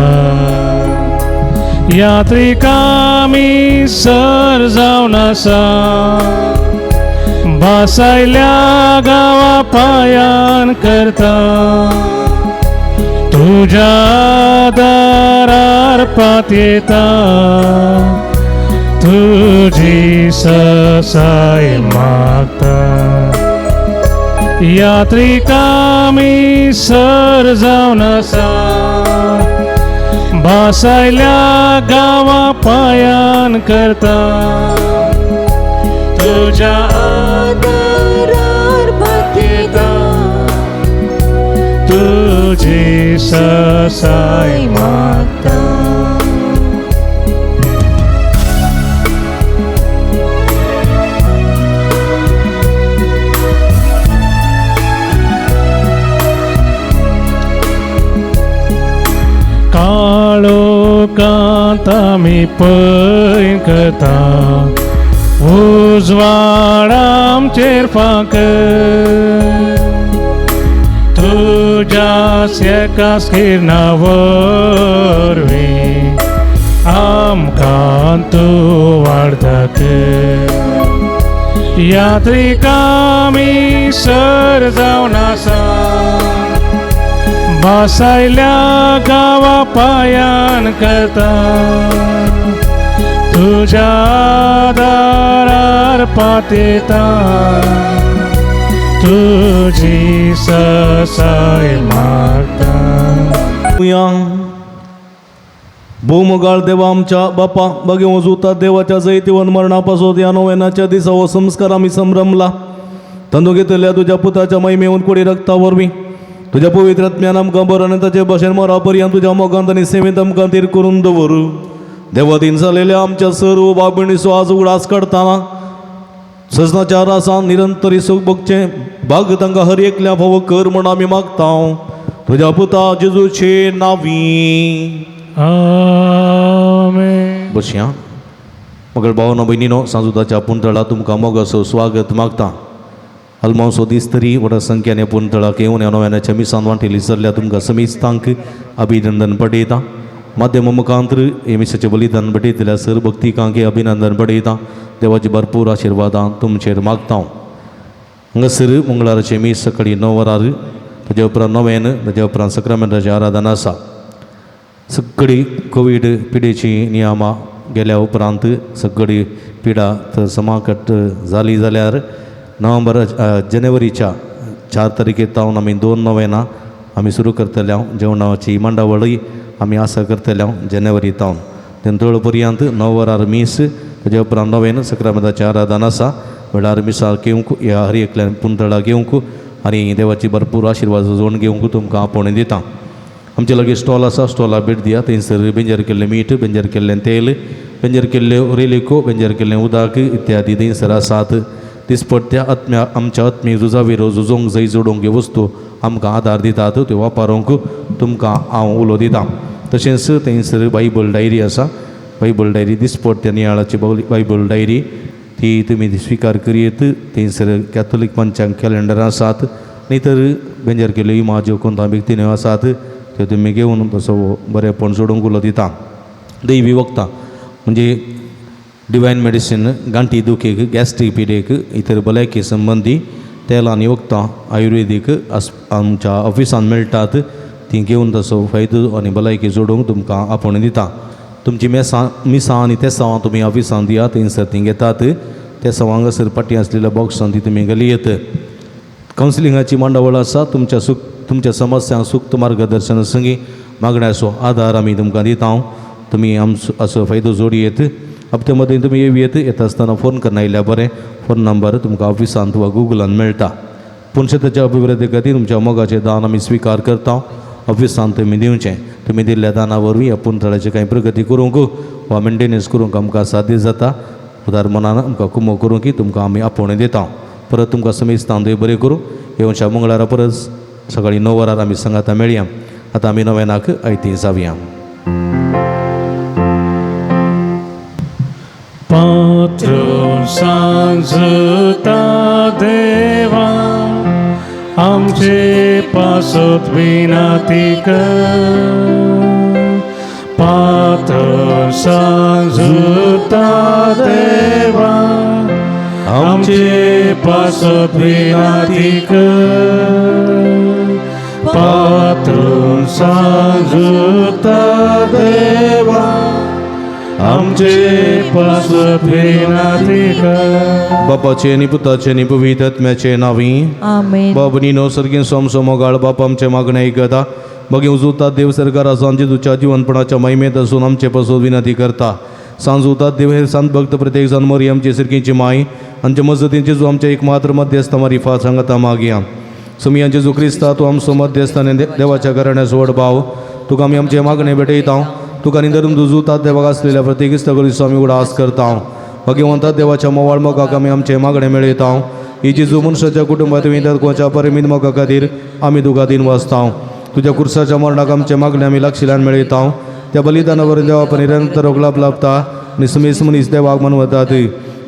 यात्रिकामी सर जावन आसा बासायल्या गावा पायान करता तुझ्या दारार पातयेता तुझी ससाय मागता यात्रिकामी सर जावन आसा बासायल्या गावा पायान करता तुझ्या आदारार पातयेता तुझी ससाय मागता काळोखांत आमी पळय करता उजवाड आमचेर फांकर तुझ्या सेकास किरणा वरवीं आमकां तूं वाडता यात्रिकामी सर जावन आसा बासायल्या गावा पायान करता तुझ्या दारार पातयेता तुझी ससाय मागता भोवमोगाळ देवा आमच्या बापा बगे वजूता देवाच्या जैतिवन मरणापासून या नोवेनाच्या दिसा हो संस्कार आमी संभ्रमला तांदूळ घेतल्या तुझ्या पुताच्या महिमेहून कोडी रक्ता वरवीं तुझ्या पवित्र आत्म्यान आमकां बरो आनी ताचे भाशेन मरा पर्यंत तुझ्या मोगांत आनी सेवेंत आमकां तीर करून दवर देवाधीन जालेल्या आमच्या सर्व बाबणीचो आज उगडास काडटाना सजनाच्या रासान निरंतरी सुख भोगचे भाग तांकां हर एकल्या फावो कर म्हण आमी मागता तुझ्या पुता जेजूचे नांवीं आमेन. बसया मगळ भावना भयणीनो सांजुताच्या पुंतळा तुमकां मोगाचो स्वागत मागता अल्मावसो दीस तरी व्हड संख्येने पुंतळाक येवन ह्या नव्यानाच्या मिसान वांटेली सरल्या तुमकां समेस्तांक अभिनंदन पटयता माध्यम मुखांतर हे मिसाचें बलिदान पटयतल्या सर भक्तिकांक अभिनंदन पटयता देवाची भरपूर आशिर्वादां तुमचेर मागता हांगासर मंगळाराचे मीस सकाळी 9 वरार ताजे उपरांत नोवेन ताजे उपरांत सक्रामेंटाचें आराधना आसा सगळी कोवीड पिडेची नियमां गेल्या उपरांत सगळी पिडा थंय समाकट जाली जाल्यार जानेवारीच्या 4 तारखेतावन आमी 2 नोवेनां आमी सुरू करतल्या जेवणाची मांडावळी आमी आसा करतल्या जानेवारीतावन तेंतोळ पर्यंत 9 वरार मीस ताजे उपरांत नोवेन सक्रामेंताचें आराधना आसा वेळार मिसाळ घेवंक ह्या हर एकल्यान पुंतळा घेवंक आनी देवाची भरपूर आशिर्वाद जोडून घेवंक तुमकां आपोवणी दिता आमचे लागीं स्टॉल आसा स्टॉलार भेट दिया थंयसर बेंजार केल्लें मीठ बेंजार केल्लें तेल बेंजार केल्ल्यो रेलिको बेंजार केल्लें उदक इत्यादी थंयसर आसात दिसपट्ट्या आमच्या आत्मीक झुजावेर झुजोवंक जाय जोडोवंक ह्यो वस्तू आमकां आदार दितात त्यो वापरूंक तुमकां हांव उलो दितां तशेंच थंयसर बायबल डायरी आसा बायबल डायरी दिसपट्ट्या नियाळाची बायबल डायरी ती तुमी स्विकार करीत थंयसर कॅथोलीक पंचांग कॅलेंडर आसात न्ही तर बेंजार केल्ल्यो इमा ज्यो कोंता व्यक्तीन्यो आसात त्यो तुमी घेवन तसो बरेपण जोडूंक उलो दिता दैवी वखदां म्हणजे डिवायन मेडिसीन गांठी दुखेक गॅस्ट्रीक पिडेक इतर भलायकी संबंदी तेल आनी वखदां आयुर्वेदीक आमच्या ऑफिसान मेळटात ती घेवन तसो फायदो आनी भलायकी जोडूंक तुमकां आपोवणी दिता तुमची मिसां आनी तेसांवां तुमी ऑफिसान दियात थंयसर ती घेतात तेसांवां हांगासर पाटी आसलेल्या बॉक्सान ती तुमी घालयत कावन्सिलिंगाची मांडावळ आसा तुमच्या समस्यांक सुक्त मार्गदर्शना संगी मागण्याचो आदार आमी तुमकां दिता तुमी असो फायदो जोडयेत हप्ते मदीं तुमी येता आसतना फोन करना आयल्यार बरें फोन नंबर तुमकां ऑफिसांत वा गुगलान मेळटा पुणशेताच्या अभिवृद्धी खातीर तुमच्या मोगाचें दान आमी स्विकार करता ऑफिसांत तुमी दिवचें तुमी दिल्ल्या दाना वरवीं ह्या पुंतळाची कांय प्रगती करूंक वा मेंटेनन्स करूंक आमकां साध्य जाता उदार मनान आमकां कुमो करूंक तुमकां आमी आपोवणी दिता परत तुमकां समेस्तांव देव बरें करूं येवच्या मंगळारा परस सकाळीं 9 वरार आमी सांगाता मेळया आतां आमी नोवेनाक आयती जावया उतरून सांजुता देवा आमचे पासत विनंती कर पातळ सांजुता देवा आमचे पासत विनंती कर पातळ सांजुता देवा आमचे पासत विनंती कर बापाचे आणि पुताचे आणि पवित्र आत्म्याचे नावी आमेन. बाबनीनो सर्गीन सोमसोमोगाळ बाप आमचे मागणे ऐकता मग उजवतात देव सरकारा सांजे तुझ्या जीवनपणाच्या महिमेत असून आमचे पासून विनंती करता सांजुतात देव हे संत भक्त प्रत्येक जण मरी आमची सिरकीची माई आमच्या मजतींची जो आमच्या एक मात्र मध्यस्थ मारिफा सांगता मागिया सुमियांचे जो ख्रिस्ता तू आमचो मध्यस्थाने देवाच्या घराण्यास वड भाव तुका आम्ही आमचे मागणे भेटयता तुका निधरून दुजुतात देवाक असलेल्या प्रत्येक इस्तकरी स्वामी उडास करता भगवंतात देवाच्या मोवाळ मोगाक आम्ही आमचे मागणे मेळयता ही जी जो मनुष्याच्या कुटुंबात विंदात कोणच्या परिमित मोगा खातीर आम्ही तुका दिन वाचता तुझ्या कुर्साच्या मरणाक आमचे मागणे आम्ही लक्षिलान मेळयता त्या बलिदानावर देवा पण निरंतर ओगलाप लाभता आणि समीस मनीस देवाक मनवतात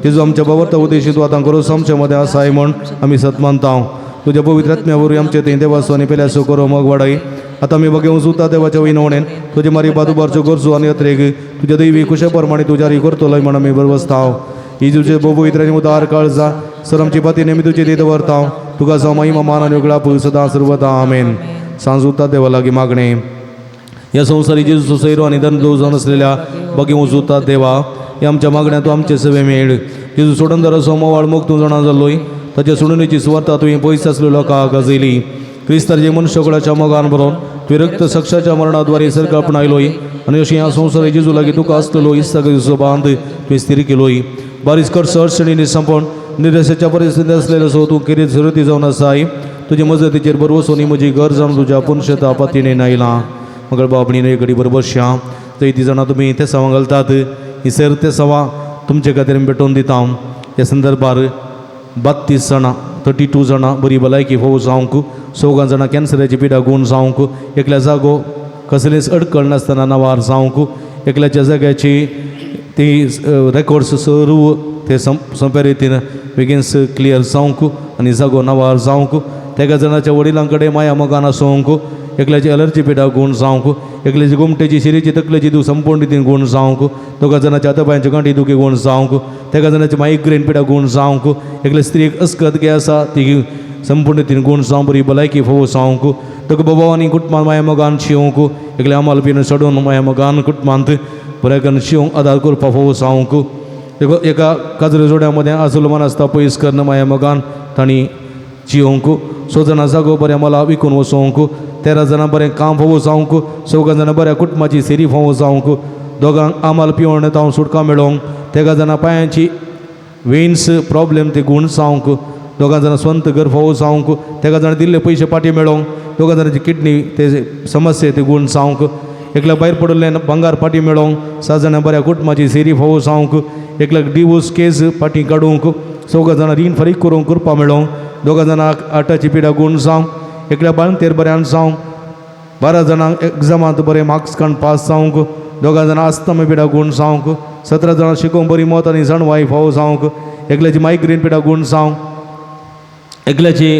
ते जो आमच्या बाबत उद्देशी तू आता करू आमच्या मध्ये असा आहे म्हण आम्ही सत मानता तुझ्या पवित्र आत्म्यावरून आमचे ते देवासो आणि पेल्या करो मग वाडाई आता मी बघेन सुद्धा देवाच्या विनवणेन तुझे मारी बाजूबारच्यो गरजो आणि अत्रेक तुझ्या दैवी कुशेप्रमाणे तुझ्या करतो लय म्हणून मी बरवस्ताव ही तुझे पवित्र उदार काळजा सर आमची पाती नेहमी तुझे देत वर्ताव तुका सो महिमा मान आणि उगळा सदा सर्वता आमेन. सांजुता देवा लागी मागणे या संसारी जेजू सैरो आणि दंड जाऊन असलेल्या बघे उजवतात देवा हे आमच्या मागण्या तू आमचे सेवे मेळ जेजू सोडून जरा सोमवार मग तू जाणा जालोय ताच्या सोडणीची सुवार्ता तुवें पयस आसलेलो का गाजयली क्रिस्तार जे मनुष्यकुळाच्या मोगान बरोवन तुवें रक्त सक्षाच्या मरणाद्वारे सरकापण आयलोय आनी अशें ह्या संवसारी जेजू लागीं तुका आसलेलो इस्तागो बांद तुवें स्थिर केलोय बारीक कर अडचणी निसंपण निराशेच्या परिस्थिती असलेलो सो तूं कितें सुरती जावन आसाय तुजे मजतीचेर बरोवसोनी म्हजी घर जावन तुज्या पुनशता पातीने आयलां मगळ बाबणीन एक घडी बरोबर श्याम चैती जाणां तुमी ते सवां घालतात ही सर ते सवां तुमचे खातीर भेटोवन दिता ह्या संदर्भार 32 जाणां 32 जाणां बरी भलायकी फोव जावंक 14 जाणां कॅन्सराची पिडा गूण जावंक एकल्या जागो कसलेच अडकळ नासतना नवार जावंक एकल्याच्या जाग्याची ती रेकॉर्ड्स सर्व ते सोंप्या रितीन बेगीनच क्लियर जावंक आनी जागो नवार जावंक तेका जाणाच्या वडिलां कडेन माया मोगान आसूंक एकल्याची अलर्जी पिडा गूण जावंक एकल्याची गुमटेची शिरीची तकलेची दूख संपूर्ण रितीन गूण जावंक दोगा जाणांच्या हातापांयची गांठी दुखी गूण जावंक तेका जाणाची मायग्रेन पिडा गूण जावंक एकल्या स्त्रीक अस्कत गे आसा ती संपूर्ण रितीन गूण जावं बरी भलायकी फोव जावंक तुका बाबा आनी कुटुंबान माया मोगान शिवंक एकल्या आमाल पिन सोडून माया मोगान कुटुंबांत बऱ्याकन शिवंक आदार करपा फोव जावंक एका काजर जोड्या मदें आसुलमान आसता पयस करन माया मोगान तांणी जिवंक 6 जाणां जागो बऱ्या मला विकून वसोवंक 13 जाणां बरें काम फोव जावंक 14 जाणां बऱ्या कुटुंबाची सेरी फोव जावंक दोगांक आमाल पिवण तावन सुटका मेळोवंक 13 जाणां पांयांची वेन्स प्रॉब्लेम ते गूण जावंक 2 जाणां स्वंत घर फोव जावंक 13 जाणां दिल्ले पयशे पाटी मेळोवंक 2 जाणांची किडनी ते समस्या ते गूण जावंक एकल्याक भायर पडले भांगार पाटी मेळोवंक 6 जाणां बऱ्या कुटुंबाची सेरी फोव जावंक एकल्याक डिवोर्स केस पाटी काडूंक 14 जाणां रीण फारीक करूंक करपा मेळोवंक 2 जाणांक आटाची पिडा गूण जावंक एकल्या बाळंतेर बऱ्यान जावंक 12 जाणांक एग्जामांत बरें मार्क्स काडून पास जावंक 2 जाणां आस्तमा पिडा गूण जावंक 17 जाणां शिकोवन बरी मोत आनी जणवाय फाव जावंक एकल्याची मायग्रेन पिडा गूण जावंक एकल्याची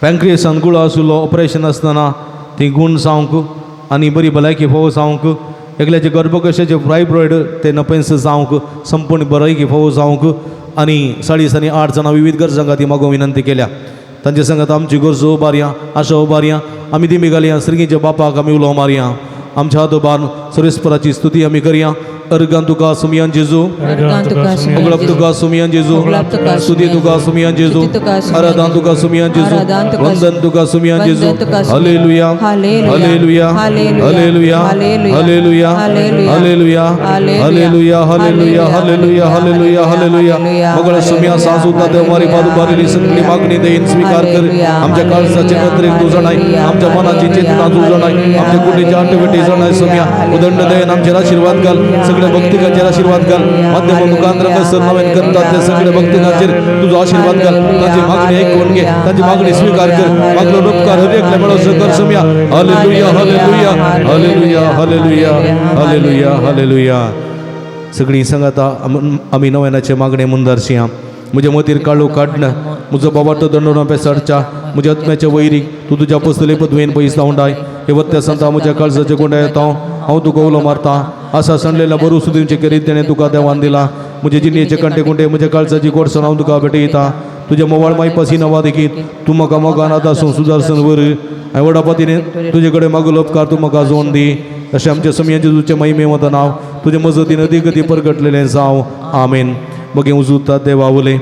पँक्रियसान गुळो आसुल्लो ऑपरेशन आसतना ती गूण जावंक आनी बरी भलायकी फोव जावंक एकल्याचे गर्भकोशाचे फायब्रॉयड ते नपेन्स जावंक संपूर्ण भलायकी फोव जावंक आनी 8.5 जाणां विविध गरजां खातीर मागो विनंती केल्या तांचे सांगात आमची गरजो उबारया आशा उबारया आमी ती घालया सर्गीच्या बापाक आमी उलो मारया आमच्या हात उबार सर्वेस्पराची स्तुती आमी करया अर्गान तुका सुमियान जेजू उगळप तुका सुमियान जेजू स्तुती तुका सुमियान जेजू आराधन तुका सुमियान जेजू वंदन तुका सुमियान जेजू hallelujah hallelujah hallelujah hallelujah hallelujah hallelujah hallelujah hallelujah hallelujah hallelujah मगळ सुमिया सासुता देवारी बारी सगळी मागणी देईन स्वीकार कर आमच्या काळजाचे नत्रे तू जणाय आमच्या मनाची चेतना तू जणाय आमच्या कुटीच्या आठवटी जणाय सुमिया उदंड देईन आमचे आशीर्वाद घाल सगळे भक्तिकांचेर आशीर्वाद घाल माध्यम मुखांतर कसर नवेन करतात ते सगळे भक्तिकांचेर तुझो आशीर्वाद घाल तांची मागणी ऐकून घे तांची मागणी स्वीकार कर मागलो उपकार हर एकल्या मेळो कर सुमिया hallelujah hallelujah hallelujah hallelujah hallelujah hallelujah सगळीं सांगाता आमी नव्यानाचे मागणे मुंदारशी म्हज्या मतीर काळो काडना म्हजो बाबाटो दंडोना पेसाडच्या म्हज्या आत्म्याच्या वैरीक तूं तुज्या पस्तले पदवेन पयस लावंडाय हे वत्त्या सांता म्हज्या काळजाच्या गुंड्या येता हांव तुका उलो मारता आसा सांडलेला बरो सुदींचे करीत तेणें तुका देवान दिला म्हजे जिणेचे कंटे कुंटे म्हज्या काळजाची कोडसण हांव तुका भेटयता तुज्या मोवाळ मायपासी नवा देखीत तूं म्हाका मोगान आतां सुदारसन वर हांवें वडापातीने तुजे कडेन मागलो उपकार तूं म्हाका जोड दी अशें आमच्या समयाचे तुजें महिमे वता नांव तुज्या मजतीन अधी परगटलेलें जावं आमेन मगे उजूता देवावले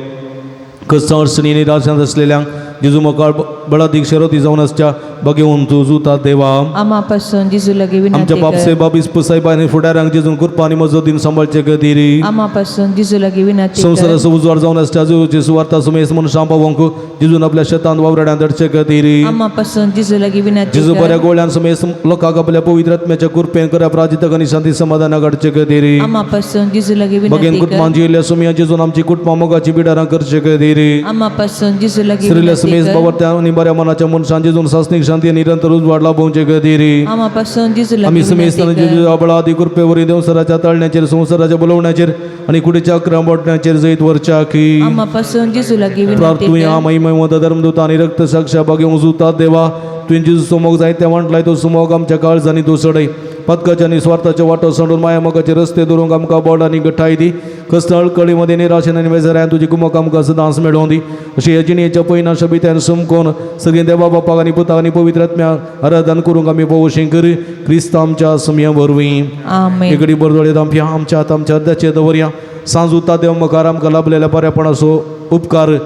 कसा अडचणी निराशांत असलेल्यांक जेजू मोकाळ बळा दिक्षरती जावन आसच्या बगेवन तूं उजूता देवा आम्हा पासून जेजू लगे आमच्या विनंती बापसे कर बाबीस पुसायबानी फुडाऱ्यांक जेजून कृपा आनी मजतीन सांबाळचे खातीर आम्हा पासून जेजू लगे विनंती कर संवसाराचो उजवाड जावन आसच्या जेजू सुवार्ता समेस मनशां पावोंक जेजून आपल्या शेतांत वावराड्यांत धाडचे खातीर आम्हा पासून जेजू लगे विनंती जेजू कर बऱ्या गोळ्यान समेस लोकांक आपल्या पवित्र आत्म्याच्या कृपेन करप राजितक आनी शांती समाधाना काडचे खातीर आम्हा पासून जेजू लगे बगेन विनंती कर कुटुंबां जियेल्या सुमया जेजून आमची कुटुंबां मोगाची बिडारां करचे खातीर आम्हा पासून जेजू लगे स्त्रील्या विनंती समेस कर बाबरत्या आनी बऱ्या मनाच्या मनशां जेजून सासणीक शांती निरंतर उजवाड लाभोवचे खातीर आम्हा पासून जेजू लगे आमी समेस विनंती कर जेजू आबळा आदी कृपेवरी देवसराच्या तळण्याचेर संवसाराच्या बोलवण्याचेर आनी कुडीच्या अकरा बोटण्याचेर जैत वरच्या की आम्हा पासून जेजू लगे विनंती प्रार्थूया कर महिमय मद धर्मदूत आनी रक्त साक्षा बागे उजूतात देवा तुवें जेजू समोग जायते वांटलाय तो समोग आमच्या काळजांनी तो सडय पदकाच्या आनी स्वार्थाच्या वाटो सोडून माया मोगाचे रस्ते दवरूंक आमकां बोड आनी गठाय दी कस्त अळकळीमध्ये निराशेन आनी बेजाऱ्यान तुजी कुमक आमकां सदांच मेळोवन दी अशी ह्या जिणेच्या पयना शबित्यान सुमकोन सगळीं देवा बापाक आनी पुताक आनी पवित्र आत्म्याक आराधन करूंक आमी भोवशें कर क्रिस्त आमच्या समया वरवीं आमेन एकडी बरदोळे दांपया आमच्या हात आमच्या अध्याचे दवरया सांज उता देव मकार आमकां लाभलेल्या बऱ्यापणाचो उपकार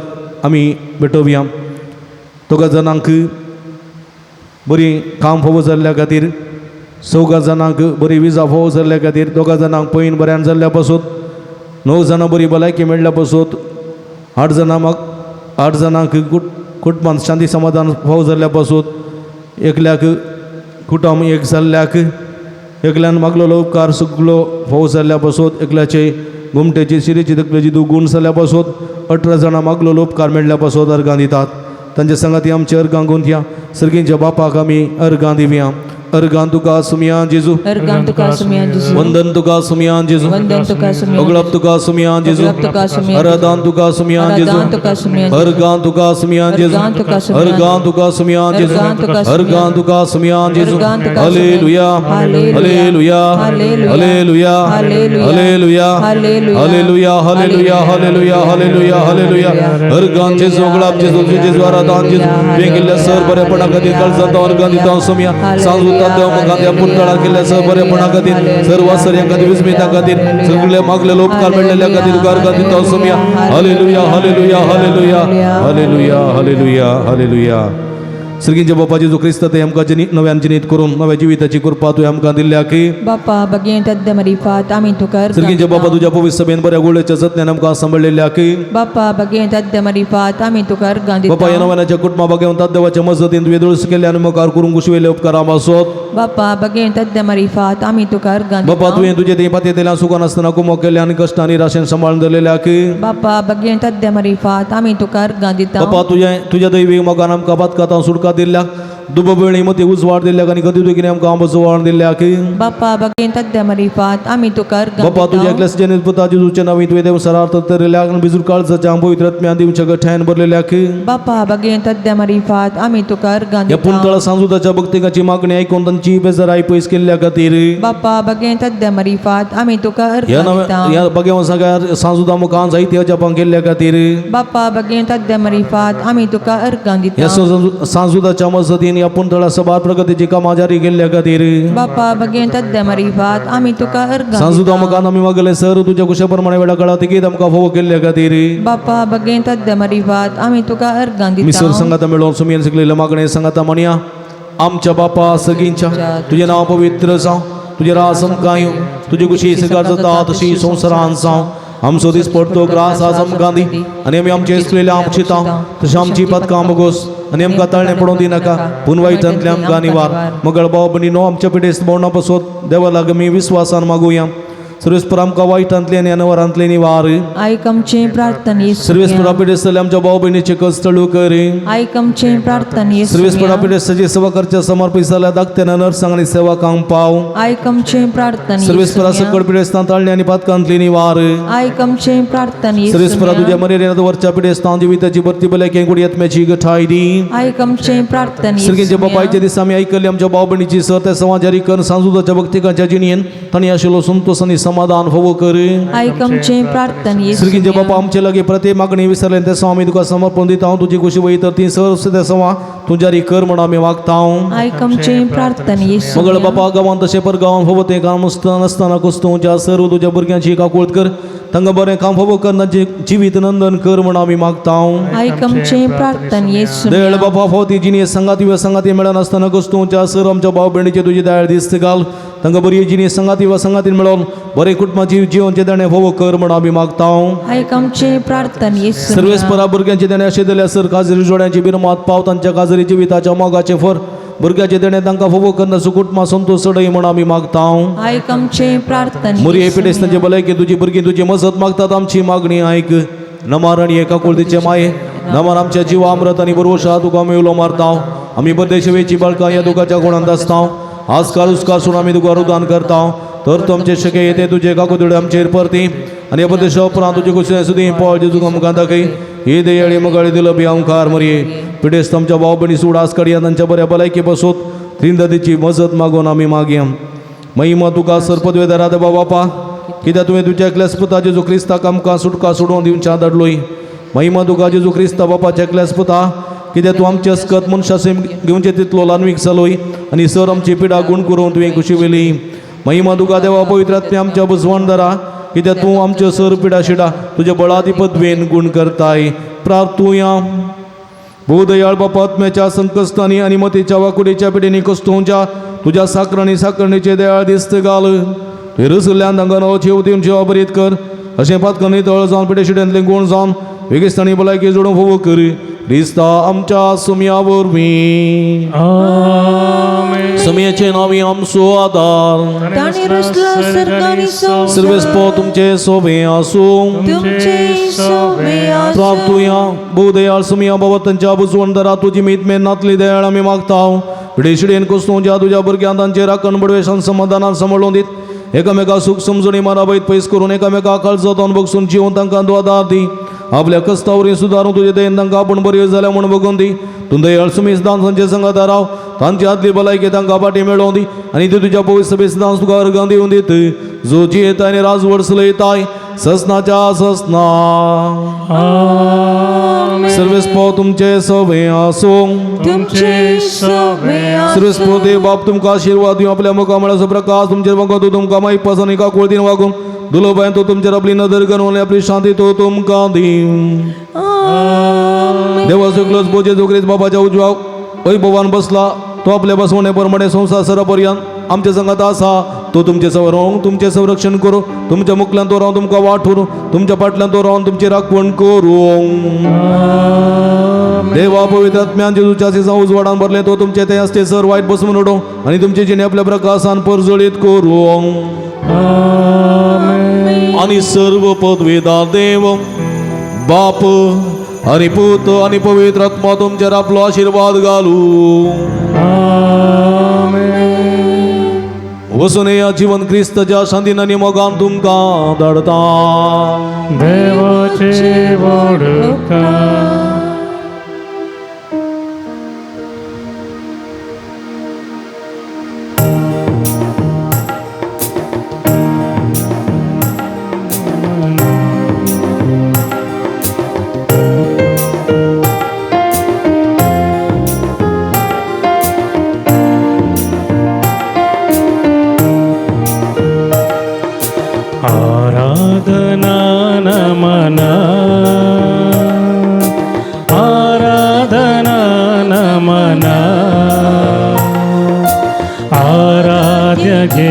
आमी भेटोवया दोगा जाणांक बरी काम फावो जाल्ल्या खातीर चौगा जाणांक बरी विजा फावो जाल्ल्या खातीर दोगा जाणांक पयन बऱ्यान जाल्ल्या पासून 9 जाणां बरी भलायकी मेळ्ळ्या पासून 8 जाणांक कुटुंबांत शांती समाधान फावो जाल्ल्या पासून एकल्याक कुटुंब एक जाल्ल्याक एकल्यान मागलेलो उपकार सगळो फावो जाल्ल्या पासून एकल्याचे घुमटेची शिरेची तकलेची 2 गूण जाल्ल्या पासून 18 जाणां मागलेलो उपकार मेळ्ळ्या पासून अर्गां दितात तांचे संगाती आमचे अर्गां गुंथया सर्गींच्या बापाक आमी अर्गां दिवया अर्गां तुका सुमया जेजू अर्गां तुका सुमया जेजू वंदन तुका सुमया जेजू वंदन तुका सुमया अगळप तुका सुमया जेजू अगळप तुका सुमया आराधन तुका सुमया जेजू आराधन तुका सुमया जेजू अर्गां तुका सुमया जेजू अर्गां तुका सुमया अर्गां तुका सुमया जेजू अर्गां तुका सुमया अर्गां तुका सुमया जेजू अर्गां तुका सुमया hallelujah hallelujah hallelujah hallelujah hallelujah hallelujah hallelujah hallelujah hallelujah अर्गां जेजू अगळप जेजू जेजू आराधन जेजू वेंगिल्ल्या सर बरेपणा खातीर काळजांत अर्गां दिता सुमया सांज उता देव म्हाका त्या पुतळा केल्ल्या सर बरेपणा खातीर सर्व आसऱ्यां खातीर विस्मिता खातीर सगळे मागलेलो उपकार मेळ्ळेल्या खातीर तुका अर्गां दिता सुमया hallelujah hallelujah hallelujah hallelujah hallelujah hallelujah सर्गींच्या बापा जेजू क्रिस्त ते आमकां नव्यान जिनीत करून नव्या जिविताची कृपा तुवें आमकां दिल्या की बापा बगेन तद्द मरिफात आमी तुका सर्गींच्या बापा तुज्या पवित्र सभेन बऱ्या गोळेच्या सत्यान आमकां सांबाळलेल्या की बापा बगेन तद्द मरिफात आमी तुका अर्गां बापा ह्या दिता नव्यानाच्या कुटुंबा घेवन देवाच्या मजतीन तुवें दुरुस्त केल्ले आनी मुखार करूंक कुशवेले उपकार आमासोत बापा बगेन तद्द मरिफात आमी तुका अर्गां बापा दिता तुवें तुजे ते पातयेंतल्यान सुखान आसतना कुमक केल्ले आनी कश्ट आनी राशेन सांबाळून दवरलेल्या की बापा बगेन तद्द मरिफात आमी तुका अर्गां दिता बापा तुज्या दैवीक मोगान आमकां बातकातां सुटका दिल्या दुबबळी मती उजवाड दिल्या आनी कधी तुवें आमकां आंबोचो वळण दिल्या की बापा बगेन तद्द मरिफात आमी तुका अर्गां बापा तुज्या दिता एकल्याच्या जनीत पुता जेजूचे नांवी तुवें देव सरार्थ तरिल्ल्या आनी बिजूर काळजाच्या पवित्र आत्म्यान दिवच्या गठ्यान भरलेल्या की बापा बगेन तद्द मरिफात आमी तुका अर्गां ह्या दिता पुंतळा सांजुताच्या भक्तिकाची मागणी आयकून तांची बेजाराय पयस केल्ल्या खातीर बापा बगेन तद्द मरिफात आमी तुका ह्या अर्गां नव्या दिता ह्या बगे सगळ्या सांजुता मुखान जायत्या जपां केल्ल्या खातीर बापा बगेन तद्द मरिफात आमी तुका अर्गां ह्या दिता सांजुताच्या मजतीन ह्या पुंतळा सभा प्रगतीची कामां जारी केल्ल्या खातीर बापा बगेन तद्द मरिफात आमी तुका अर्गां सांजुता दिता मुखान आमी मागले सर तुज्या कुशा प्रमाणे वेळा काळा तिकीत आमकां फोव केल्ल्या खातीर बापा बगेन तद्द मरिफात आमी तुका अर्गां मिसर दिता संगाता मेळोवन सुमियेन शिकलेल्या मागणे सांगाता म्हणया आमच्या बापा सगळींच्या तुझें नांव पवित्र जावं तुजें रास आमकां येवं तुजी कुशी स्विकार जाता तशी संवसारांत जावं आमचो दीस पडतो ग्रास आज आमकां दी आनी आमी आमचे इसलेल्या आमचितां तशें आमची पदकां मोगोस आनी आमकां ताळणें पडोवंक दिनाका पूण वायटांतल्यान आमकां निवार मगळ भाव भयणीनो आमच्या पिडेस्त बोवणा पासत देवा लागीं आमी विस्वासान मागुया सर्वेस्पर आमकां वायटांतले आनी अनवरांतले निवार आयक आमचे प्रार्थना येसू सर्वेस्परा पिडेस्तले आमच्या भाव भयणीचे कश्ट हळू कर आयक आमचे प्रार्थना येसू सर्वेस्परा पिडेस्ताची सेवा करच्या समर्पित जाल्या धाकट्यान नर्सांक आनी सेवकांक पाव आयक आमचे प्रार्थना सर्वेस्परा सकट पिडेस्तां ताळणी आनी पातकांतली निवार आयक आमचे प्रार्थना सर्वेस्परा तुझ्या मर्यादेन वरच्या पिडेस्तां जिविताची भरती भलायकी गुडी आत्म्याची गठाय दी आयक आमचे प्रार्थना सर्गींच्या बापायच्या दिसा आमी आयकल्ली आमच्या भाव भयणीची सर त्या समाजारी कर सांजुदाच्या भक्तिकांच्या जिणेन तांणी आशिल्लो संतोष आनी समाधान फोव कर आयक आमचे प्रार्थना येसू सर्गींचे बापा आमचे लागीं प्रत्येक मागणी विसरले ते सवा आमी तुका समर्पण दिता हांव तुजी खुशी वयत ती सर त्या सवा तूं जारी कर म्हण आमी मागता आयक आमचे प्रार्थना येसू मंगळ बापा गांवांत तशें पर गांवांत फोव तें काम नासतना कुस्तुंच्या सर्व तुज्या भुरग्यांची काकूळट कर तांकां बरें काम फोव कर जिवीत नंदन कर म्हण आमी मागता आयक आमचे प्रार्थना येसू दयाळ बापा फावती जिणी संगाती व संगाती मेळन आसतना कुस्तुंच्या सर आमच्या भाव भयणीचे तुजी दयाळ दिसत घाल तांकां बरी जिणी संगाती व संगातीन मेळोन बरे कुटुंबाची जिवनचे देणे फोव कर म्हण आमी मागता आयक आमचे प्रार्थना येसू सर्वेस्परा भुरग्यांचे देणे अशें जाल्यार सर काजरी जोड्यांची बिरमात पाव तांच्या काजरी जिविताच्या मोगाचे फर भुरग्याचे देणे तांकां फोव करना सुकुटमा संतोष सडय म्हण आमी मागता आयक आमचे प्रार्थना मुरी पिडेस्तांचे भलायकी तुजी भुरगीं तुजी मजत मागतात आमची मागणी आयक नमार आनी एका कुळतीचे माये नमार आमच्या जिवा अमृत आनी बरोवशा तुका मेवलो मारता आमी बद्दे शिवेची बाळकां ह्या दुखाच्या कोणांत आसता आजकाल उसकासून आमी तुका रुदान करता तर तुमचे शके येते तुजे काकुदुडे आमचेर परती आनी बद्दे उपरांत तुजे कुशे सुदी पळ जेजू आमकां दाखय हे दयाळी मगाळी दिलो बी आमकार मरये पिडेस्त आमच्या भाव भयणी सुडास काडया तांच्या बऱ्या भलायकी बसोत त्रिंदतीची मजत मागून आमी मागया महिमा तुका सरपदवेदारा देवा बापा कित्याक तुवें तुज्या एकल्याच पुता जेजू क्रिस्ताक आमकां सुटका सोडून दिवच्या धाडलोय महिमा तुका जेजू क्रिस्ता बापाच्या एकल्याच पुता कित्याक तूं आमचे अस्कत मनशाचे घेवचे तितलो लानवीक जालोय आनी सर आमची पिडा गुण करून तुवें खुशी वेली महिमा तुका देवा पवित्र आत्म्या आमच्या बुजवणदारा कित्याक तूं आमच्यो सर पिडा शिडा तुज्या बळाधिपत्वेन गुण करताय प्रार्थुया भोदयाळ बापा आत्म्याच्या संकस्तांनी आनी मतीच्या वाकुडीच्या पिडेनी कस्तूंच्या तुज्या साकरणी साकरणीचे दयाळ दिसत घाल तुवें रसल्ल्यान तांकां नवो जेव दिवन जेवा बरीत कर अशें पातकणी तळ जावन पिडे शिड्यांतले गुण जावन वेगिस्तांनी भलायकी जोडून फोव कर क्रिस्ता आमच्या सुमया वरवीं सुमयेचे नावी आमचो आदार ताणी रचला सरकारी सर्वेस्पो तुमचे सोबे आसूं तुमचे सोबे आसूं प्रार्थुया भोदयाळ सुमया भवतांच्या बुजवणदारा तुजी मीत मेहनतली दयाळ आमी मागता पिडे शिडेन कुस्तूंच्या तुज्या भुरग्यांक तांचे राखण बडवेशान समाधानान सांबाळून दीत एकामेका सुख समजुणी माराबैत पयस करून एकामेका काळजातून बगसून जिवन तांकां द्वादार दी आपल्या कस्तावरी सुदारून तुजे दयेन तांकां आपूण बरी जाल्या म्हूण बगून दी तूं दयाळ सुमीस दान तांचे संगत राव तांची आदली भलायकी तांकां फाटी मेळोवन दी आनी ती तुज्या पवित्र सभेस दान तुका अर्गां दिवन दीत जो जियेता आनी राजवड चलयताय ससनाच्या ससना सर्वेस्पो तुमचे सोबे आसूं तुमचे सोबे आसूं सर्वेस्पो देव बाप तुमकां आशिर्वाद दिवं आपल्या मुखामळाचो प्रकाश तुमचेर मागो तुमकां माई पासन एका कुळतीन वागून दुलो बायन तो तुमचेर आपली नदर करून आपली शांती तो तुमकां दिव देवा सगळोच बोजे जोगरीत बापाच्या उजव्या वैभवान बसला तो आपल्या बसवणे प्रमाणे संसार सरापर्यंत आमच्या संगात आसा तो तुमचे रावून तुमचे संरक्षण करू तुमच्या मुखल्यान तो रावन तुमकां वाठून तुमच्या फाटल्यान तो रावन तुमची राखण करूं देवा पवित्र आत्म्यान जेजूच्या सिसा उजवाडान भरले तो तुमचे ते आसते सर वायट बसून उडो आनी तुमचे जिणे आपल्या प्रकाशान परजळीत करूं आणि सर्व पदवेदार देव बाप आणि पुत आणि पवित्र आत्मा तुमचेर आपलो आशीर्वाद घालू वसून या जीवन क्रिस्ताच्या शांतीन आनी मोगान तुमकां धाडता देवाचे वडका आराधना नमना आराधना नमना आराध्य गे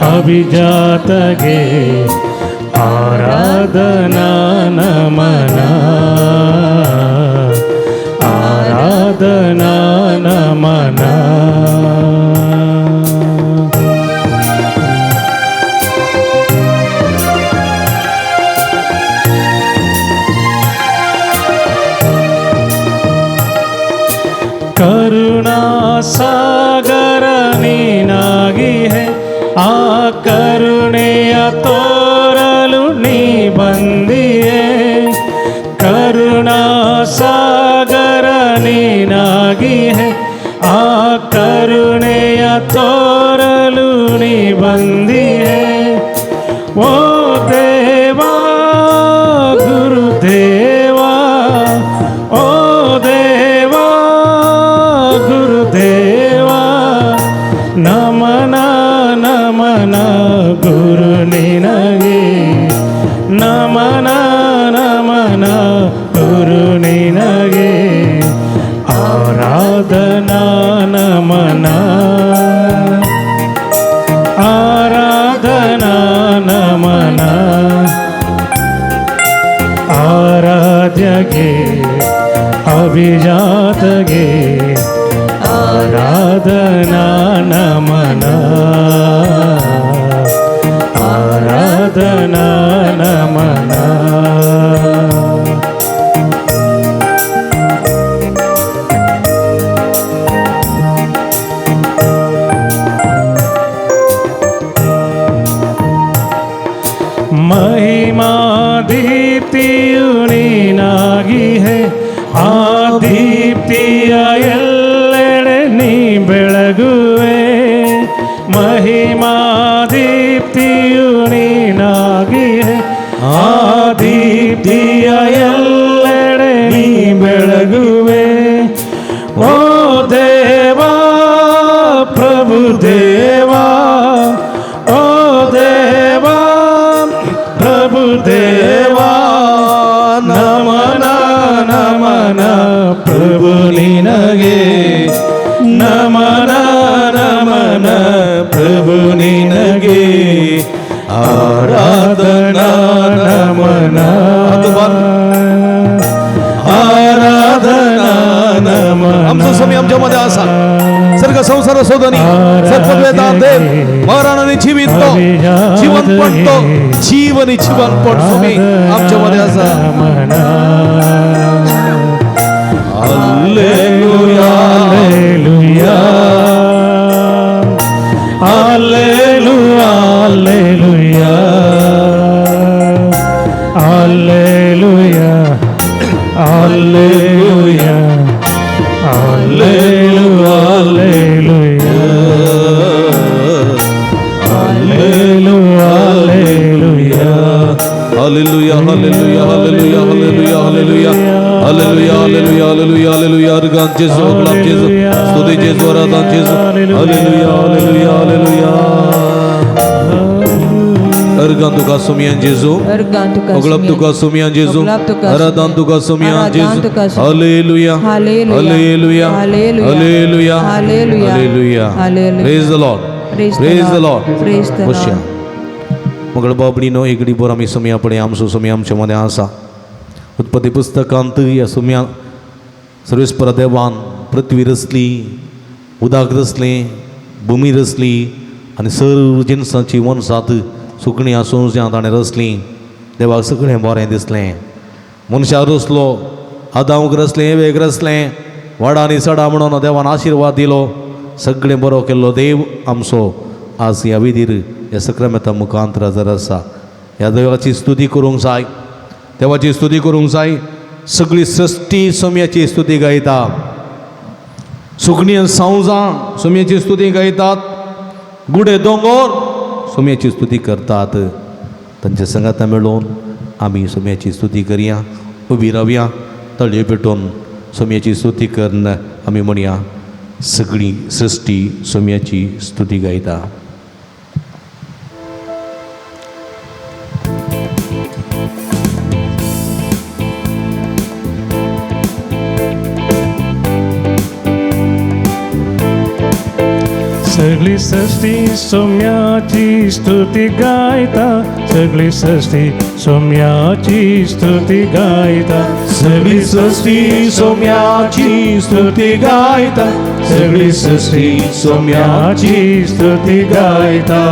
अभिजात गे आराधना नमना आराधना नमना ಕರುಣೆಯ ತೋರಲು ನೀ ಬಂದಿಯೇ, ಕರುಣಾ ಸಾಗರ ನೀನಾಗಿ ಹೇ, ಆ ಕರುಣೆಯ ತೋರಲು ನೀ ಬಂದಿಯೇ. ಓ ದೇವಾ ಗುರುದೇವಾ, ಓ ದೇವಾ ಗುರುದೇವಾ, ನಮನ ನಮನ ಗುರು ನಿನಗೆ, ನಮನ ನಮನ ಗುರು ನಿನಗೆ, ಆರಾಧನಾ ನಮನ, ಆರಾಧನಾ ನಮನ, ಆರಾಧ್ಯಗೆ ಅಭಿಜಾತಗೆ ಆರಾಧನಾ ನಮನ, ಆರಾಧನಾ ನಮನ. महिमा दीप्तियು ನೀನಾಗಿ ಹೇ, ಆ ದೀಪ್ತಿಯ ಎಲ್ಲೆಡೆ ನೀ ಬೆಳಗುವೆ. ಮಹಿಮಾ ದೀಪ್ತಿಯು ನೀನಾಗಿ ಹೇ, ಆ ದೀಪ್ತಿಯ ಎಲ್ಲೆಡೆ ನೀ ಬೆಳಗುವೆ. ಓ ದೇವಾ ಪ್ರಭು ದೇವಾ, ಓ ದೇವಾ ಪ್ರಭು ದೇವಾ, ನಮನ ನಮನ ಪ್ರಭು ನಿನಗೆ, ನಮನ ನಮನ ಪ್ರಭು ನಿನಗೆ, ಆರಾಧನಾ ನಮನ, आराधना नमन. आमचं समय आमच्यामध्ये असा सर्ग संसार शोधणी सर्ववेदांत देव मरणाने जीवित तो जीवन पण तो जीवनी जीवन पण तुम्ही आमच्यामध्ये असा. Hallelujah hallelujah hallelujah hallelujah hallelujah hallelujah hallelujah hallelujah hallelujah hallelujah hallelujah hallelujah hallelujah hallelujah hallelujah hallelujah hallelujah अर्गान जेसु गुलाम जेसु स्तुति जेसु आराधना जेसु हालेलुया हालेलुया हालेलुया अर्गान तुका सुमियान जेसु गुलाम तुका सुमियान जेसु आराधना तुका सुमियान जेसु hallelujah hallelujah hallelujah hallelujah praise the lord praise the lord बसया मगळ बाबडीनो एकडी बोर आमी सुमिया पडे आमचो सुमिया आमच्या मध्ये आसा. उत्पत्ती पुस्तकांत या सुमिया सर्वेस्परा देवान पृथ्वी रचली, उदक रचलें, भुमी रचली आनी सर्व जिनसांची वनसात सुकणीं आसूं ज्या ताणें रचलीं. देवाक सगळें बरें दिसलें. मनशाक रचलो, आदामाक रचलें, वेग रचलें, व्हडा आनी चडा म्हणून देवान आशिर्वाद दिलो. सगळें बरो केल्लो देव आमचो आज ह्या विधीर ह्या सक्रामेंता मुखांतर हजर आसा. ह्या देवाची स्तुती करूंक जाय, देवाची स्तुती करूंक जाय. सगळी सृश्टी सोम्याची स्तुती गायता. सुकणीं सावजां सोम्याची स्तुती गायतात. गुडे दोंगर सोम्याची स्तुती करतात. तांचे संगात मेळून आमी सोम्याची स्तुती करया. उबी रावया, तळये पेटोवन सोम्याची स्तुती करून आमी म्हणया, सगळी सृश्टी सोम्याची स्तुती गायता. सगळी सृष्टी सोम्याची स्तुती गायता, सगळी सृष्टी सोम्याची स्तुती गायता, सगळी सृष्टी सोम्याची स्तुती गायता, सगळी सृष्टी सोम्याची स्तुती गायता.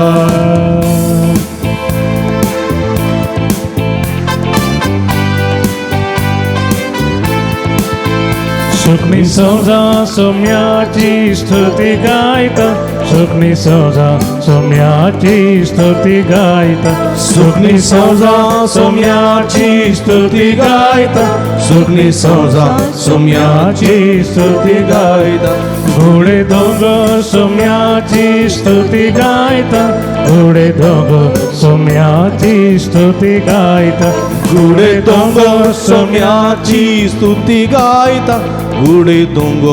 सुकणी सौजा सोम्याची स्तुती गायता, सुकणी सौजा सोम्याची स्तुती गायता सुखनी सौजा सोम्याची स्तुती गायता सुखनी सौजा सोम्याची स्तुती गायता घोडे दोग सोम्याची स्तुती गायता घोडे दोग सोम्याची स्तुती गायता गुडे दोंग सोम्याची स्तुती गायता गुडे दोंग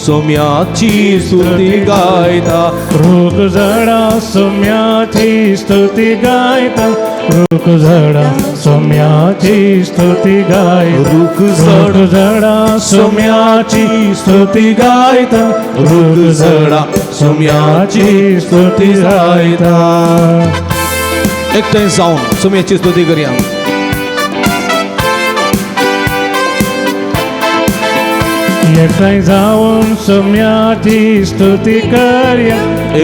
सोम्याची स्तुती गायता रूख झाडा सोम्याची स्तुती गायता रूख झाडा सोम्याची स्तुती गायता रुख रूख झाडा सोम्याची स्तुती गायता रूख झाडा सोम्याची स्तुती गायता एकट्याने जाऊन सोम्याची स्तुती करूया एकटाय जाऊन सोम्याची स्तुती करूया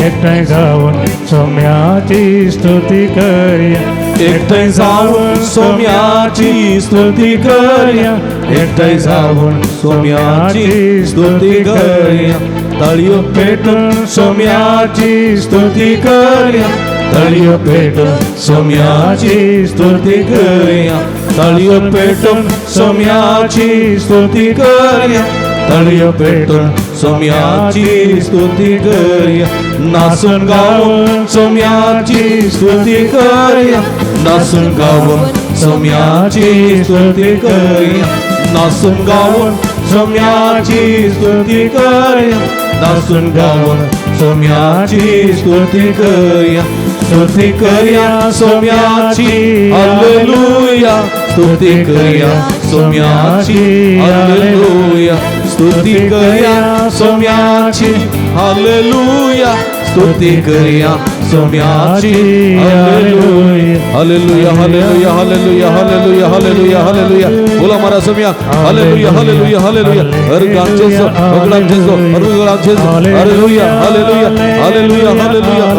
एकटाय जाऊन सोम्याची स्तुती करूया एकट्याने जाऊन सोम्याची स्तुती करूया एकट्याने जाऊन सोम्याची स्तुती करूया तळियो पेटून सोम्याची स्तुती करूया तळियो पेटून सोम्याची स्तुती करूया तळियो पेटून सोम्याची स्तुती करूया तळियो पेटून सोम्याची स्तुती करूया नाचून गाऊन सोम्याची स्तुती करूया नाचून गाऊन सोम्याची स्तुती करूया नाचून गाऊन सोम्याची स्तुती करूया नाचून गाऊन सोम्याची स्तुती करूया स्तुती करूया सोम्याची हालेलुया स्तुती करूया सोम्याची हालेलुया स्तुती करूया सोम्याची हालेलुया स्तुती करूया सोम्याची hallelujah hallelujah hallelujah hallelujah hallelujah hallelujah hallelujah बोला मारा सोम्या हालेलुया हालेलुया हालेलुया हर गांचेसो बगलांचेसो हर गांचेसो हालेलुया हालेलुया हालेलुया हालेलुया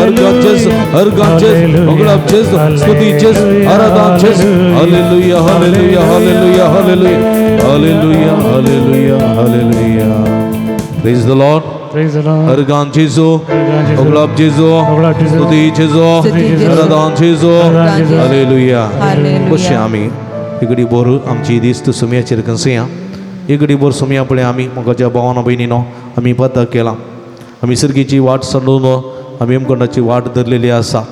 हर गांचेस बगलांचेसो स्तुतीचेस आराधनाचेस hallelujah hallelujah hallelujah hallelujah hallelujah hallelujah hallelujah praise the lord Praise the Lord. हर गांचेसो बगलांचेसो स्तुतीचेसो आराधनाचेसो हालेलुया कशें आमी इगडी बोर आमची दिस्त सोम्याचेर कंसया इगडी बोर सोम्या फुडें आमी म्हाज्या भावानो भयणीनो आमी पत्ता केला आमी सर्गीची वाट सांडून आमी अमकोंडाची वाट धरलेली आसा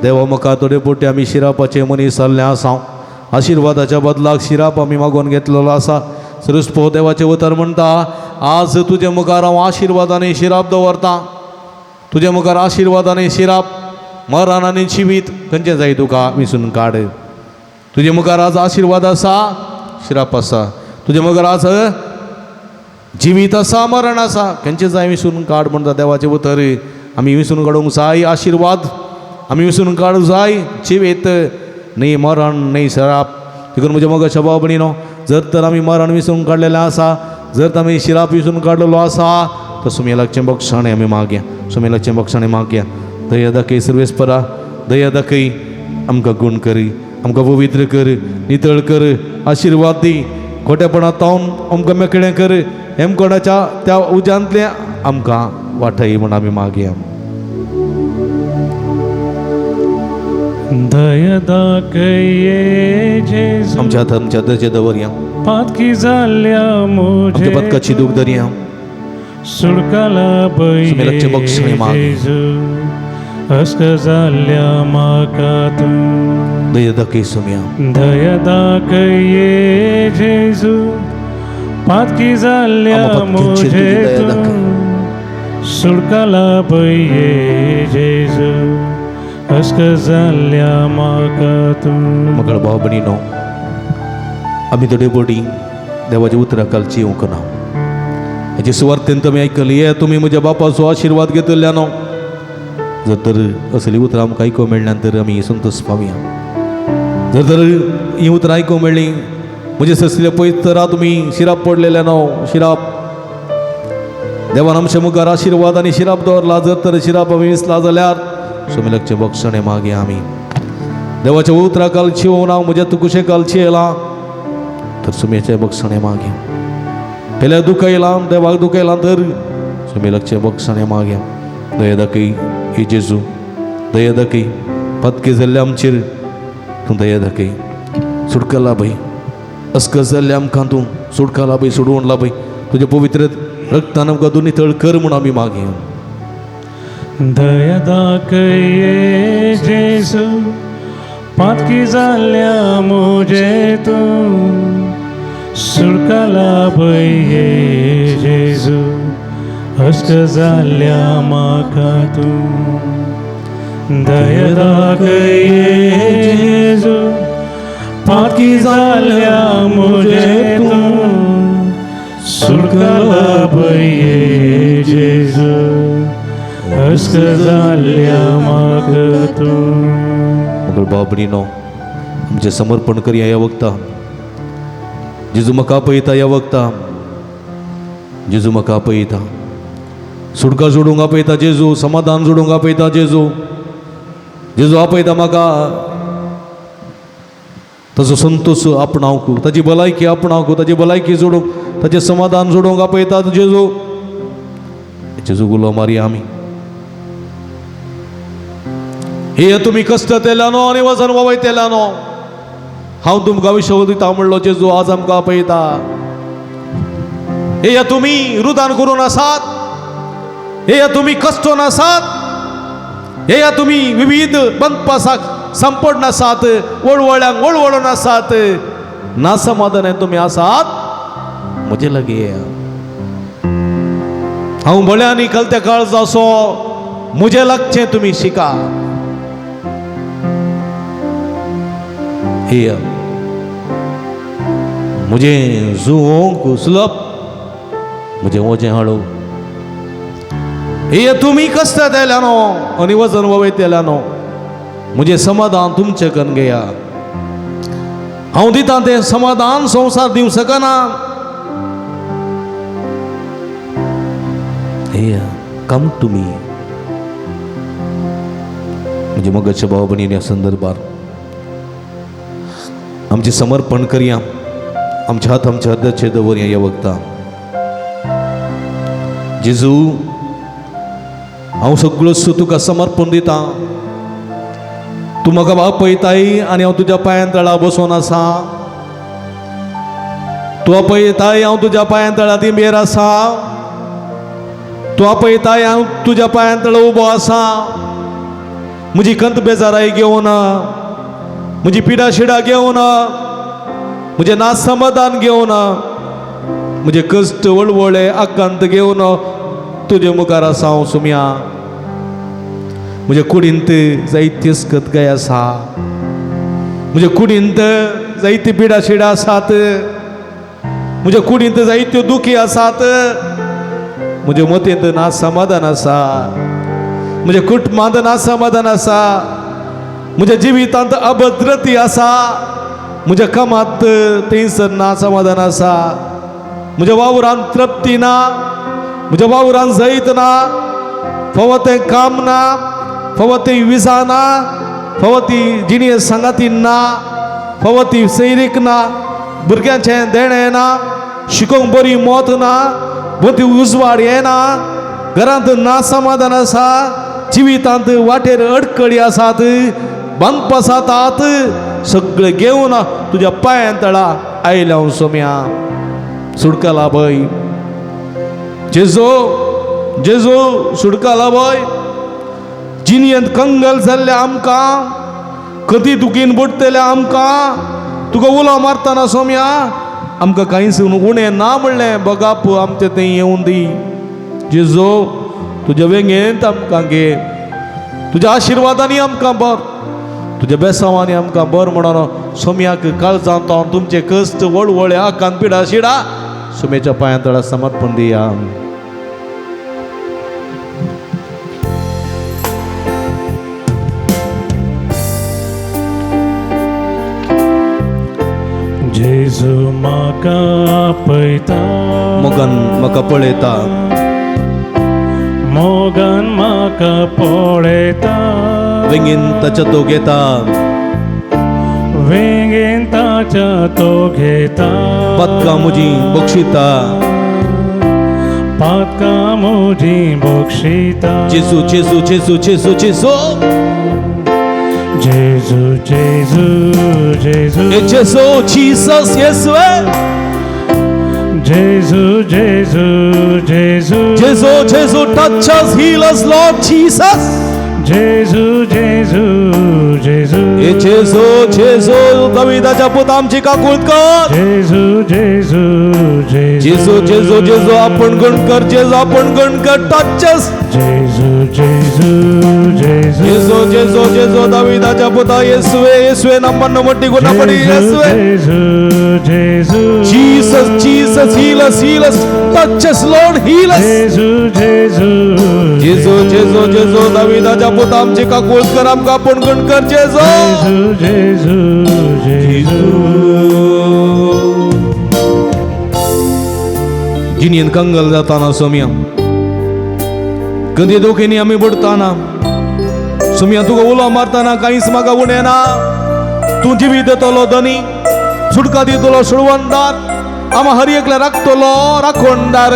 देवा म्हाका थोडे पोटी आमी शिरापाचे मनीस जाल्ले आसा आशिर्वादाच्या बदलाक शिराप आमी मागोवन घेतलेलो आसा सरस्पो देवाचे उतर म्हणटा आज तुजे मुखार हांव आशिर्वादाने शिराप दवरता तुजे मुखार आशिर्वादाने शिराप मरण आनी जिवीत खंयचें जाय तुका विसरून काड तुजे मुखार आज आशिर्वाद आसा शिराप आसा तुजे मुखार आज जिवीत आसा मरण आसा खंयचें जाय विसरून काड म्हणटा देवाचे उतर आमी विसरून काडूंक जाय आशिर्वाद आमी विसरून काडूंक जाय जिवीत न्ही मरण न्ही शिराप देखून म्हज्या मोगाच्या भाव भयणीनो जर तर आमी मरण विसरून काडलेलें आसा जर तर आमी शिराप विसरून काडलेलो आसा तर सुमेलाचें बक्षाणें आमी मागया सुमेलाचें बक्षाणें मागया दया दाखय सर्वेस्परा दया दाखय आमकां गूण कर आमकां पवित्र कर नितळ कर आशिर्वाद दी खोटेपणांतावन आमकां मेकळें कर हेमकोणाच्या त्या उज्यांतले आमकां वाटय म्हूण आमी मागया दया दाखये जेजू आमच्या हातांत आमच्या दर्जे दवरया पातकी जाल्ल्या आमच्या मोजे पदकाची दूख धरया सुडकाला सुमेलाचे बक्षणे बये माग. जेजू अस्क जाल्ल्या म्हाका तूं दया दाखय सुम्या दया दाखये जेजू पातकी जाल्ल्या आम्हा पत्कींचेर तुजी मोजे दया तूं सुडकाला बये जेजू अस्क जाल्ल्या म्हाका तूं मगळ भाव भयणीनो आमी थोडे बोटी देवाच्या उतराकालची येवंक ना हेचे सुवार्थेन तुमी आयकली हे तुमी म्हज्या बापाचो आशिर्वाद घेतल्यानो जर तर असली उतरां आमकां आयकूंक मेळ्ळ्यान तर आमी संतोश पावया जर तर ही उतरां आयकूंक मेळ्ळी म्हणजे ससले पयस तर तुमी शिराप पडलेले न्हू शिराप देवान आमच्या मुखार आशिर्वाद आनी शिराप दवरला जर तर शिराप आमी विसला जाल्यार सुमेलाचे बक्षणे मागया आमी देवाच्या उतरा कालची होऊन हांव म्हज्या तुकुशे कालची येयला तर सुमेचे बक्षणे मागया पेल्या दुखयला देवाक दुखयला तर सुमेलाचे बक्षणे मागया दया दाखय हे जेजू दया दाखय पत्के जाल्ले आमचेर तूं दया दाखय सुटका लाभय अस्कत जाल्ले आमकां तूं सुटका लाभय सोडवण लाभय तुज्या पवित्र रक्तान आमकां दोनी तळ कर म्हूण आमी मागया दया दाखय जेजू पातकी जाल्ल्या म्हजेतूं सुटका लाभय जेजू अस्क जाल्ल्या म्हाका तूं दया दाखय जेजू पातकी जाल्ल्या म्हजेतूं सुटका लाभय जेजू अस्क जाल्ल्या म्हाका तूं मगर बाबडीनो आमचें समर्पण करया ह्या वखता जेजू म्हाका आपयता ह्या वखता जेजू म्हाका आपयता सुटका जोडूंक आपयता जेजू समाधान जोडूंक आपयता जेजू जेजू आपयता म्हाका ताजो संतोष आपणावंक ताजी भलायकी आपणावंक ताजी भलायकी जोडूंक ताजें समाधान जोडूंक आपयता जेजू जेजू गुलाम मारया आमी हे तुमी कश्ट तेल्यानो आनी वचन वयतेल्यानो हांव तुमकां विश्व दिता म्हणलो जेजू आज आमकां आपयता हे तुमी रुदान करून आसात हे तुमी कश्टोन आसात हे तुमी विविध बंदपासाक संपड नासात वळवळ्यांक वळवळून आसात ना समाधान तुमी आसात म्हजे लागीं हांव बळ्यांनी कलत्या काळज असो म्हजे लागचें तुमी शिका हे मुझे जुओंक सुलभ मुझे वजें हाडू हे तुम्ही कष्ट देल्यानो आनी वजन वयतेल्यानो मुझे समाधान तुमचे कन घेया हांव दिता तें समाधान संवसार दिवं शकना हे कम तुमी म्हणजे मगाच्या भाव भयणीन ह्या संदर्भात आमचे समर्पण करया आमच्या हात आमच्या हृदयाचेर दवरया ह्या वखता जेजू हांव सगळो तुका समर्पण दिता तूं म्हाका आपयताय आनी हांव तुज्या पांयां तळा बसून आसा तूं आपयताय हांव तुज्या पांयां तळा तिंबेर आसा तूं आपयताय हांव तुज्या पांयां तळा उबो आसा म्हजी कंत बेजाराय घेवन म्हजी पिडा शिडा घेवन म्हजे नास समाधान घेवन म्हजे कश्ट वळवळे आकांत घेवन तुजे मुखार आसा हांव सुम्या म्हजे कुडींत जायती अस्कतकाय आसा म्हजे कुडींत जायती पिडा शिडा आसात म्हज्या कुडींत जायत्यो दुखी आसात म्हजे मतींत ना समाधान आसा म्हज्या कुटुंबांत ना समाधान आसा म्हज्या जिवितांत अभद्रती आसा म्हज्या कामांत थंयसर ना समाधान आसा म्हज्या वावरांत तृप्ती ना म्हज्या वावरांत जैत ना फावो तें काम ना फावो ती विजा ना फावो ती जिणे सांगाती ना फावो ती सैरीक ना भुरग्यांचें देणें ना शिकोवंक बरी मोत ना बरी उजवाड येना घरांत ना समाधान आसा जिवितांत वाटेर अडकळी आसात बांदप जातात सगळे घेवन तुज्या पांयां तळा आयल्या हांव सोम्या सुटका लाभय जेजो जेजो सुटका लाभय जिणयेंत कंगल जाल्ले आमकां कधी दुखीन बुडतले आमकां तुका उलो मारतना सोम्या आमकां कांयच उणें ना म्हणलें बगाप आमचें थंय येवून दी जेजो तुज्या वेंगेंत आमकां घे तुज्या आशिर्वादांनी आमकां बर तुज्या बेसांवांनी आमकां बर म्हणून सोम्याक काळजांत तुमचे कश्ट वळवळे आकांत पिडा शिडा सोम्याच्या पांयां तळा समर्पण दिया जेजू म्हाका आपयता मोगान म्हाका पळयता मोगान म्हाका पळयता वेंगेन ताच्या तो घेता वेंगेन ताच्या तो घेता पदकां म्हजी बक्षिता पातकां म्हजी बक्षिता जेजू जेजू जेजू जेजू जेजू Gesù, Gesù, Gesù. Gesù, Jesus, Yesue. Gesù, Gesù, Gesù. Gesù, Gesù, touch us, heal us, Lord Jesus. Gesù, Gesù, Gesù. Gesù, Gesù, दाविदाच्या पुत आमची काकूळ कर. Gesù, Gesù, Gesù. Gesù, Gesù, Gesù, आपण गण कर, Gesù, आपण गण कर, touch us. Gesù, Gesù, Gesù. Gesù, Gesù, Gesù, दाविदाच्या पुता येसुवे, येसुवे नामांना मोठी गुणापडी येसुवे. Gesù, Gesù. Jesus, Jesus, heal us, heal us, touch us, Lord, heal us. Gesù, Gesù. Gesù, Gesù, Gesù, दाविदाच्या पुता आमची काकूळ कर, आमका आपण गण कर, Gesù. Gesù, Gesù, Gesù. Genuine Kangal जाताना सोम्या कधी दोघींनी आम्ही बुडताना सोम्या तुका उलो मारताना काहीच मागा उडेना तू जिवी देतलो धनी सुटका दितलो सुडवणदार आम्हा हर एकला राखतलो राखोणदार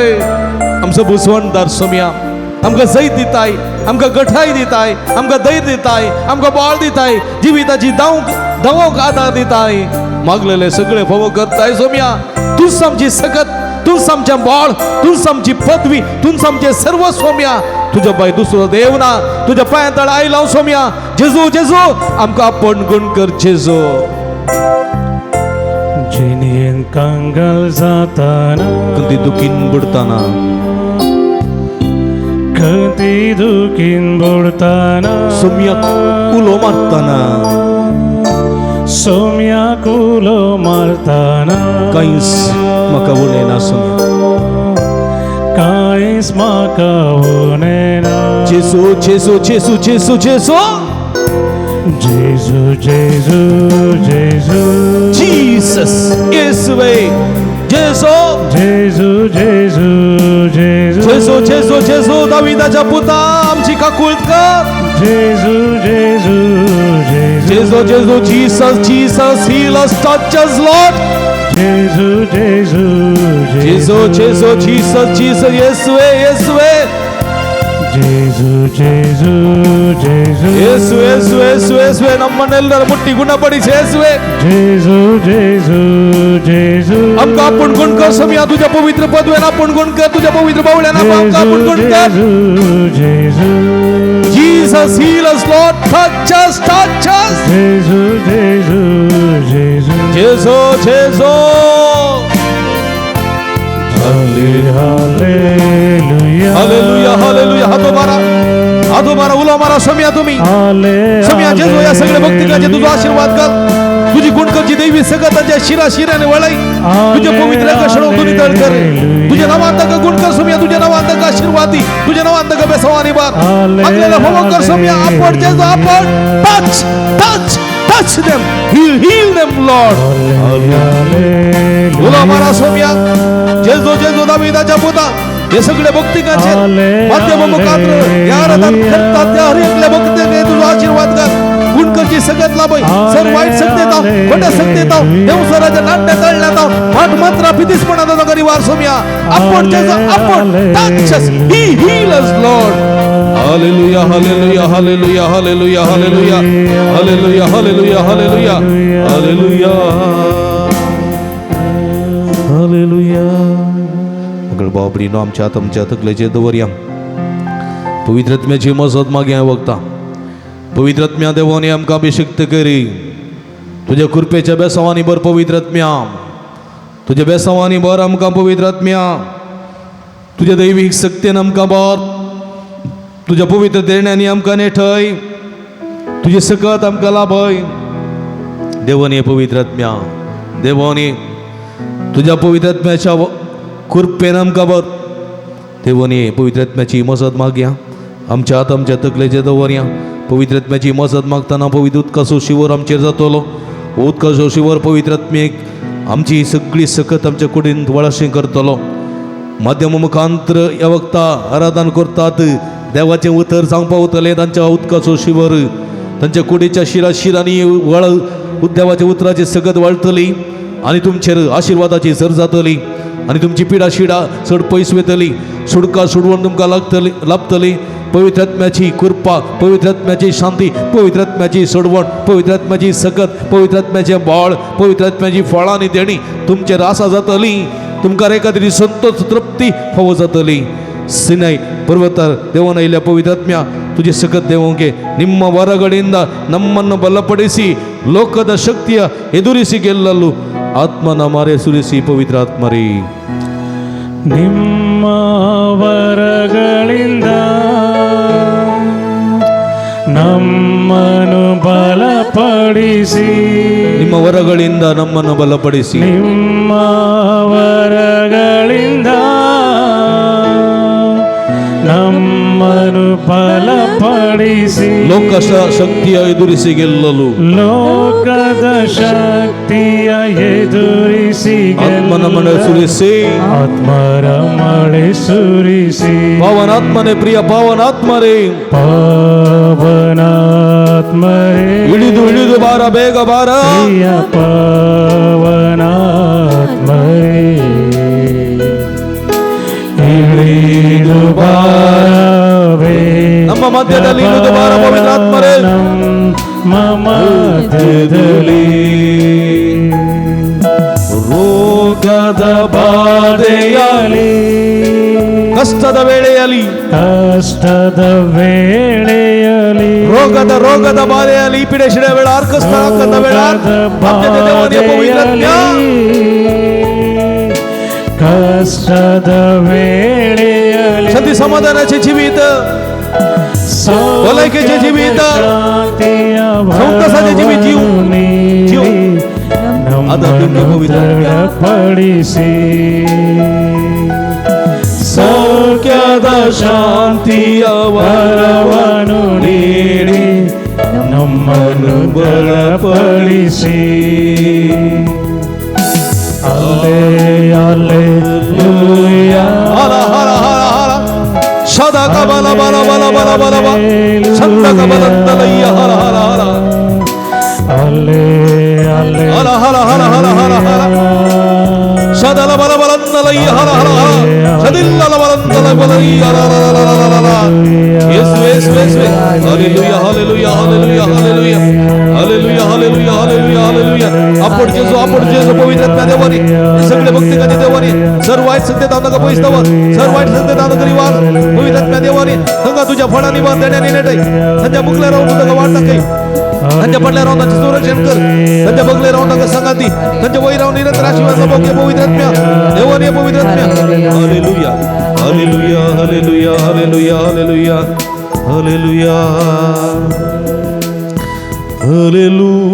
आमचं बुसवणदार सोम्या आमका जैत दिताय आमका गठाई दिताय आमका धैर्य दिताय आमका बाळ दिताय जिविताची धावक आधार दिताय मागलेले सगळे फव करताय सोम्या तूच आमची सकत तूच आमच्या बाळ तूच आमची पदवी तूच आमचे सर्व सोम्या तुझ्या पाय दुसरं देव ना तुझ्या पाया तळ आई लाव सोम्या जेजू जेजू आमका आपण गुण कर जेजू जिनियन कंगल जाताना कधी दुखीन बुडताना कधी दुखीन बुडताना सोम्या उलो मारताना सोम्या कुलो मारताना काहीच मका उडेना सोम्या काहीच माका उनेना जेजू जेजू जेजू जेजू जेजू जेजू जेजू जेजू जीसस येसुवे जेजू जेजू जेजू जेजू जेजू जेजू जेजू दाविदाच्या पुता आमची काकूळ कर जेजू जेजू जेजू जेजू जेजू Jesus Jesus heal us touch us Lord जेजू जेजू जेजू जेजू जीसस जीसस येसुवे येसुवे जेजू जेजू जेजू येसु येसु येसु येसुवे नಮ್ಮನ್ನೆಲ್ಲರ ಮುಟ್ಟಿ ಗುಣಪಡಿ ಯೇಸುವೆ जेजू जेजू जेजू आमका आपण गुण कर सोम्या तुझ्या पवित्र पदवेन आपण गुण कर तुझ्या पवित्र बावल्यान आमका आपण गुण कर जेजू Jesus heal us Lord touch us जेजू जेजू जेजू जेजू जेजू हालेलुया हालेलुया हालेलुया हातो मारा उलो मारा सोम्या तुम्ही सोम्या जेजू या सगळे भक्तिकाचे तुझा आशीर्वाद कर तुझी गुणकरची दैवी सगताच्या शिराने वळाई तुझ्या पवित्र कशळो तुनी तळ कर तुझ्या नावांत का गुणकर सोम्या तुझ्या नावांत का आशीर्वादी तुझ्या नावांत का बेसवानी बार आपल्याला होमो कर सोम्या आपण जेजू आपण touch them heal them Lord उलो मारा सोम्या जेजू जेजू दाविदाच्या पुता हे सगळे भक्तिकाचे माध्यम मुखांतर या आराधन करतात त्या हर एकल्या भक्तिके तुझा आशीर्वाद कर गुणकरची सगळ्यात लाभय सर वाईट सत्तेत खोट्या सत्तेत देवसराच्या नाट्य तळण्यात माठ मात्रा फितीसपणाचा गरी वार सोम्या आपण जेजू आपण touch us heal us Lord hallelujah hallelujah hallelujah hallelujah hallelujah hallelujah hallelujah hallelujah hallelujah hallelujah मगळ बाबडीनो आमच्या तुमच्या तकलेचे दवरया पवित्रत्म्याची मजत मागे वक्ता पवित्रत्म्या देवाने आमकां अभिषेक्त करी तुझ्या कृपेच्या बेसावानी बर पवित्रत्म्या तुझ्या बेसावानी बर आमकां पवित्रत्म्या तुझ्या दैवीक शक्तीन आमकां बर तुझ्या पवित्र देण्यानी आमकां नेठय तुझे सकत आमकां लाभय देवाने पवित्रत्म्या देवाने तुझ्या पवित्रत्म्याच्या कृपेन आमकां बर देवाने पवित्रत्म्याची मजत मागया आमच्या हात आमच्या तकलेचे दवरया पवित्रत्म्याची मजत मागतना पवित्र उदकाचो शिवर आमचेर जातलो उदकाचो शिवर पवित्रत्मेक आमची सगळी सकत आमच्या कुडीन वळाशी करतलो माध्यम मुखांतर ह्या वक्ता आराधन करतात देवाचे उतर सांगपा वतले तांच्या उदकाचो शिवर तांच्या कुडीच्या शिरांनी वळ देवाच्या उतराची सगत वळतली आणि तुमचेर आशीर्वादाची सर जातली आणि तुमची पिडा शिडा चड पयस वेतली सुडका सुडवण तुमकां लागतली लाभतली पवित्र आत्म्याची कृपा, पवित्र आत्म्याची शांती, पवित्र आत्म्याची सोडवण, पवित्र आत्म्याची सकत, पवित्र आत्म्याचे बाळ, पवित्र आत्म्याची फळांनी देणी तुमचे रासा जातली. तुमकां एखादी संतोष तृप्ती फावो जातली. सिनाई पर्वतार देवोन आयल्या पवित्र आत्म्या तुझे सकत देवोंगे ನಿಮ್ಮ ವರಗಳಿಂದ ನಮ್ಮನ್ನು ಬಲಪಡಿಸಿ ಲೋಕದ ಶಕ್ತಿಯ ಎದುರಿಸಿ ಗೆಲ್ಲಲು ಆತ್ಮನ ಮಾರೆ ಸುರಿಸಿ ಪವಿತ್ರ ಆತ್ಮರೇ. ನಿಮ್ಮ ವರಗಳಿಂದ ನಮ್ಮನ್ನು ಬಲಪಡಿಸಿ, ನಿಮ್ಮ ವರಗಳಿಂದ ನಮ್ಮನ್ನು ಬಲಪಡಿಸಿ, ನಿಮ್ಮ ವರಗಳಿಂದ ನಮ್ಮನ್ನು ಬಲಪಡಿಸಿ ಲೋಕ ಶಕ್ತಿಯ ಎದುರಿಸಿ ಗೆಲ್ಲಲು, ಲೋಕದ ಶಕ್ತಿಯ ಎದುರಿಸಿ ಆತ್ಮನ ಮಳೆ ಸುರಿಸಿ, ಆತ್ಮರ ಮಳೆ ಸುರಿಸಿ. ಪಾವನಾತ್ಮನೇ, ಪ್ರಿಯ ಪಾವನಾತ್ಮರೇ, ಪಾವನಾತ್ಮರೇ, ಇಳಿದು ಇಳಿದು ಬಾರ, ಬೇಗ ಬಾರ. ಪ್ರಿಯ ಪಾವನಾತ್ಮರೇ, ಇಳಿದು ಬಾರವೇ ನಮ್ಮ ಮಧ್ಯದಲ್ಲಿ ಇಳಿದು ಬಾರ ಪವಿತ್ರಾತ್ಮರೇ. ನಮ್ಮ ಮಧ್ಯದಲ್ಲಿ ರೋಗದ ಬಾಧೆಯಲಿ, ಕಷ್ಟದ ವೇಳೆಯಲ್ಲಿ, ಕಷ್ಟದ ವೇಳೆಯಲಿ, ರೋಗದ ಬಾಧೆಯಲ್ಲಿ ಪೀಡೆ ಶಿಡೆ ವೇಳ ಆರ್ಕಸ್ತಾಕದ ವೇಳ ಕಷ್ಟದ ವೇಳೆಯಲಿ शांती समाधानाचे जीवित, ओलायकेचे जीवित, संतसाचे जीवित जीव आता तुम्ही पवित्र ಪಡಿಸಿ ಸೌಖ್ಯದ ಶಾಂತಿಯ ವರವನ್ನು ನೀಡಿ ನಮ್ಮನ್ನು ಬಲಪಡಿಸಿ. Alleluia, Shada kabala bala bala bala bala bala, Shanda kabala dalaya hala hala hala, hala hala hala hala hala hala, Shada la bala bala dalaya hala hala hala, Shadilla la bala dalaya hala hala hala hala hala. Yes, yes, yes, yes. Hallelujah, hallelujah, hallelujah, hallelujah, hallelujah, hallelujah, hallelujah, hallelujah. आपण जेजू पवित्र आत्म्या देवानी, सगळे भक्ती कधी देवानी, सर्व वाईट सत्य दानक पैस्तवर, सर्व वाईट सत्य दानक रिवाज पवित्र आत्म्या देवानी, तंगा तुझ्या फळांनी वर देण्याने नेटय, त्यांच्या बुकले राहून तुझं वाढता काही, त्यांच्या पडल्या राहून त्यांचे संरक्षण कर, त्यांच्या बगले राहून त्यांना संगाती, त्यांच्या वही राहून निरंतर आशीर्वाद बोके पवित्र आत्म्या देवानी, पवित्र आत्म्या. Hallelujah, hallelujah, hallelujah, hallelujah, hallelujah, hallelujah, hallelujah,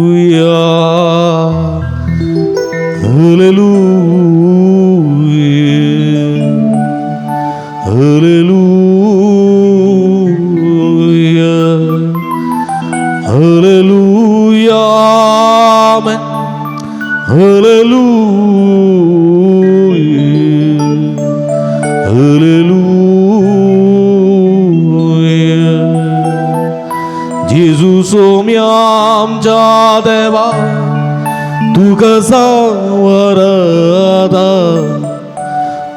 hallelujah, hallelujah, hallelujah, hallelujah, amen, hallelujah, hallelujah. जेजू सोम्या आमच्या देवा, तू कसा वरदा,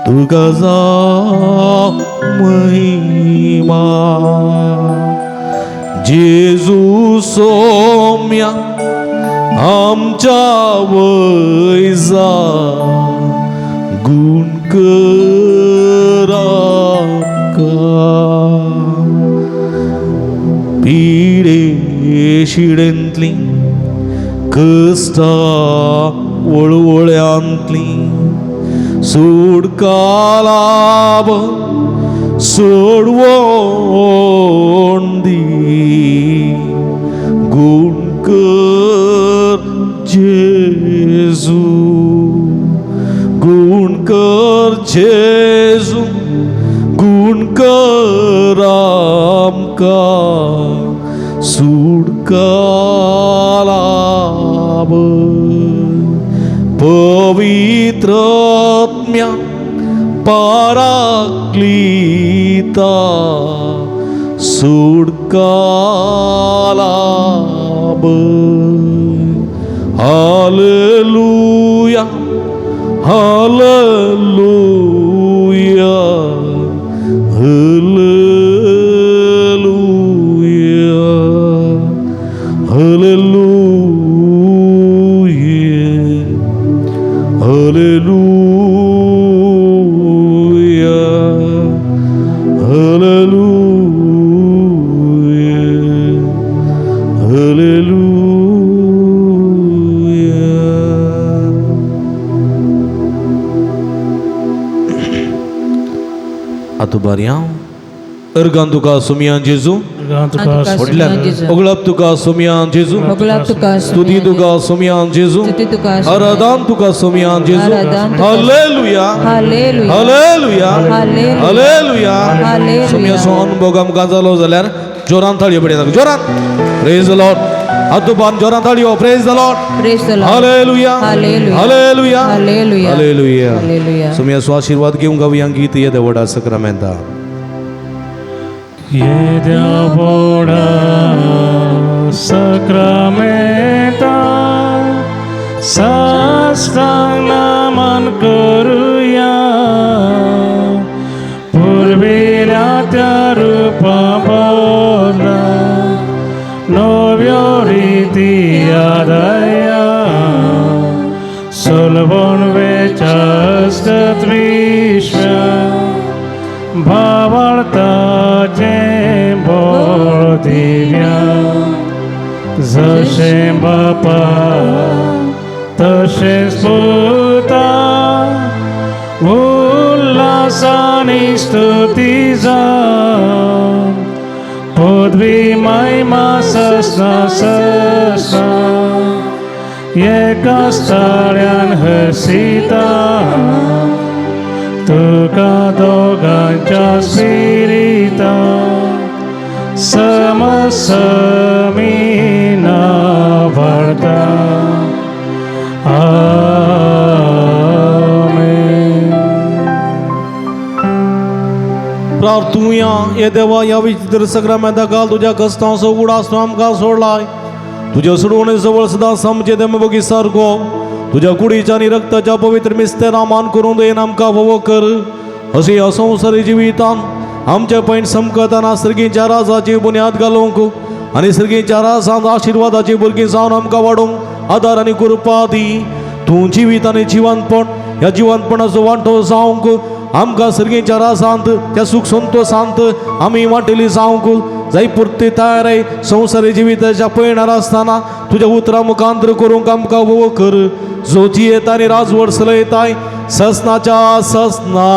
तू कसा महिमा. जेजू सोम्या आमच्या वैजा गुण करा पिढे शिडेंतली कष्टा वळवळ्यांतली सुटका लाभ सोडवून दी गुण कर जेजू, गुण कर जेजू, गुण कर आमका सुटका लाभ. पवित्र आत्म्या पाराक्लीता सुटका लाभ. Hallelujah, Atubariam Ergan tuka sumian Jesu Oglap tuka sumian Jesu Studi tuka sumian Jesu Aradam tuka sumian Jesu Hallelujah Hallelujah Hallelujah Sumia son bogam ganzalo zalar Joran thali bade Joran Praise the Lord Atuban Joran thali praise the Lord Hallelujah Hallelujah Hallelujah Sumia so आशीर्वाद घेऊंगा we अंगीत ये देवड़ा सक्रामेंता ये देवड़ा सक्रामेंता साष्टांग नमन करूया पूर्वीला त्या रूपा बोला नव्या रीती Adya Solomon vechastat vishwa Bhavarta jembol divya Zashem bapa Tashem sputa Ullasani stutiza Podvi maima sasna sasna Jaka starian hesita Tuka dogancha spirita Sama samina varta Amen प्रार्थूया ये देवा या विचित्र सक्रामेंता काल तुझ्या कष्टांचा उघडा आमका सोडलाय तुझ्या सोडवणे जवळ सदा समजे दे बघी सारखो तुझ्या कुडीच्या आणि रक्ताच्या पवित्र मिस्ते नामान करून दे आमका भव कर असे असंसारी जिवितान आमच्या पैन समकताना सर्गीच्या राजाची बुनियाद घालूंक आणि सर्गीच्या राजांत आशीर्वादाची बुरगी जाऊन आमका वाढूंक आधार आणि कृपा दी तू जिवित आणि जीवनपण या जीवनपणाचो वांटो जावंक आमका सर्गीच्या राजांत त्या सुख संतोषांत आम्ही वाटेली जावंक जाई पुरते तयार आहे संसारी जिविताच्या पळणार असताना तुझ्या उतरा मुखांतर करून आमका वो कर जोची येत आणि राजवड सल येत आहे ससनाच्या ससना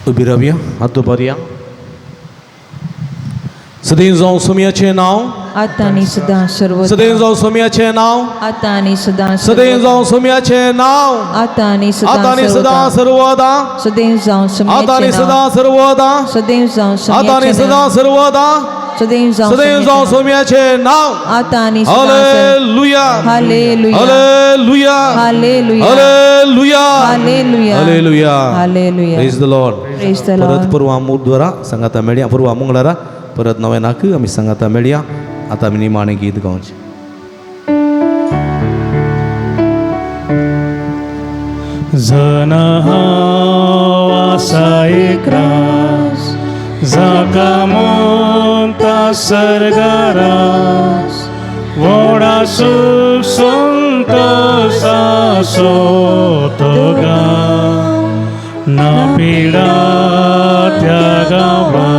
उभी राहूया हात उभारूया सदैव जाऊ स्वामीचे नाव आता आणि सदा सर्व सदैव जाऊ स्वामीचे नाव आता आणि सदा सदैव जाऊ स्वामीचे नाव आता आणि सदा सर्वदा सदैव जाऊ आता आणि सदा सर्वदा सदैव जाऊ आता आणि सदा सर्वदा सदैव जाऊ स्वामीचे नाव आता आणि hallelujah hallelujah hallelujah hallelujah hallelujah hallelujah hallelujah hallelujah praise the lord praise the परत लॉर्ड पूर्व द्वारा संगाता मेळ्या पूर्व मंगळारा परत नवे नाक आम्ही संगाता मेळ्या आता आम्ही निमाणे गीत गावचे जना वासायक्रास जाका मोंता सरगारास वोडा सुख संतोषा सोतोगा ना पिडा त्या गावा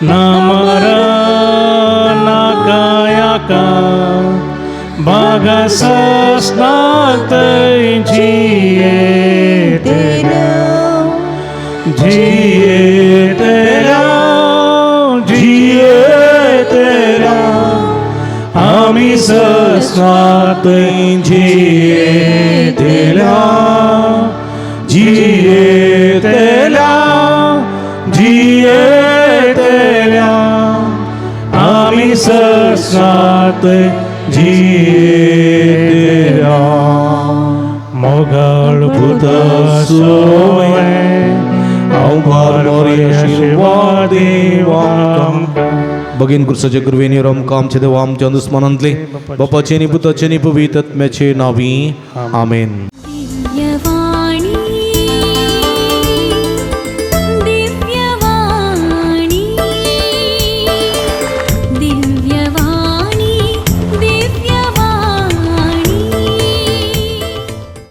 ना मरण ना कायाका bagasas natin Amisas natin Amisas natin Mogal puta soe Au barbaria shirwadi wam बगीन गुरसाच्या गुरवेनी रमका आमच्या देवा आमच्या दुस्मनांतले बापाचे आणि पुताचे आणि पवित्र आत्म्याचे नावी आमेन.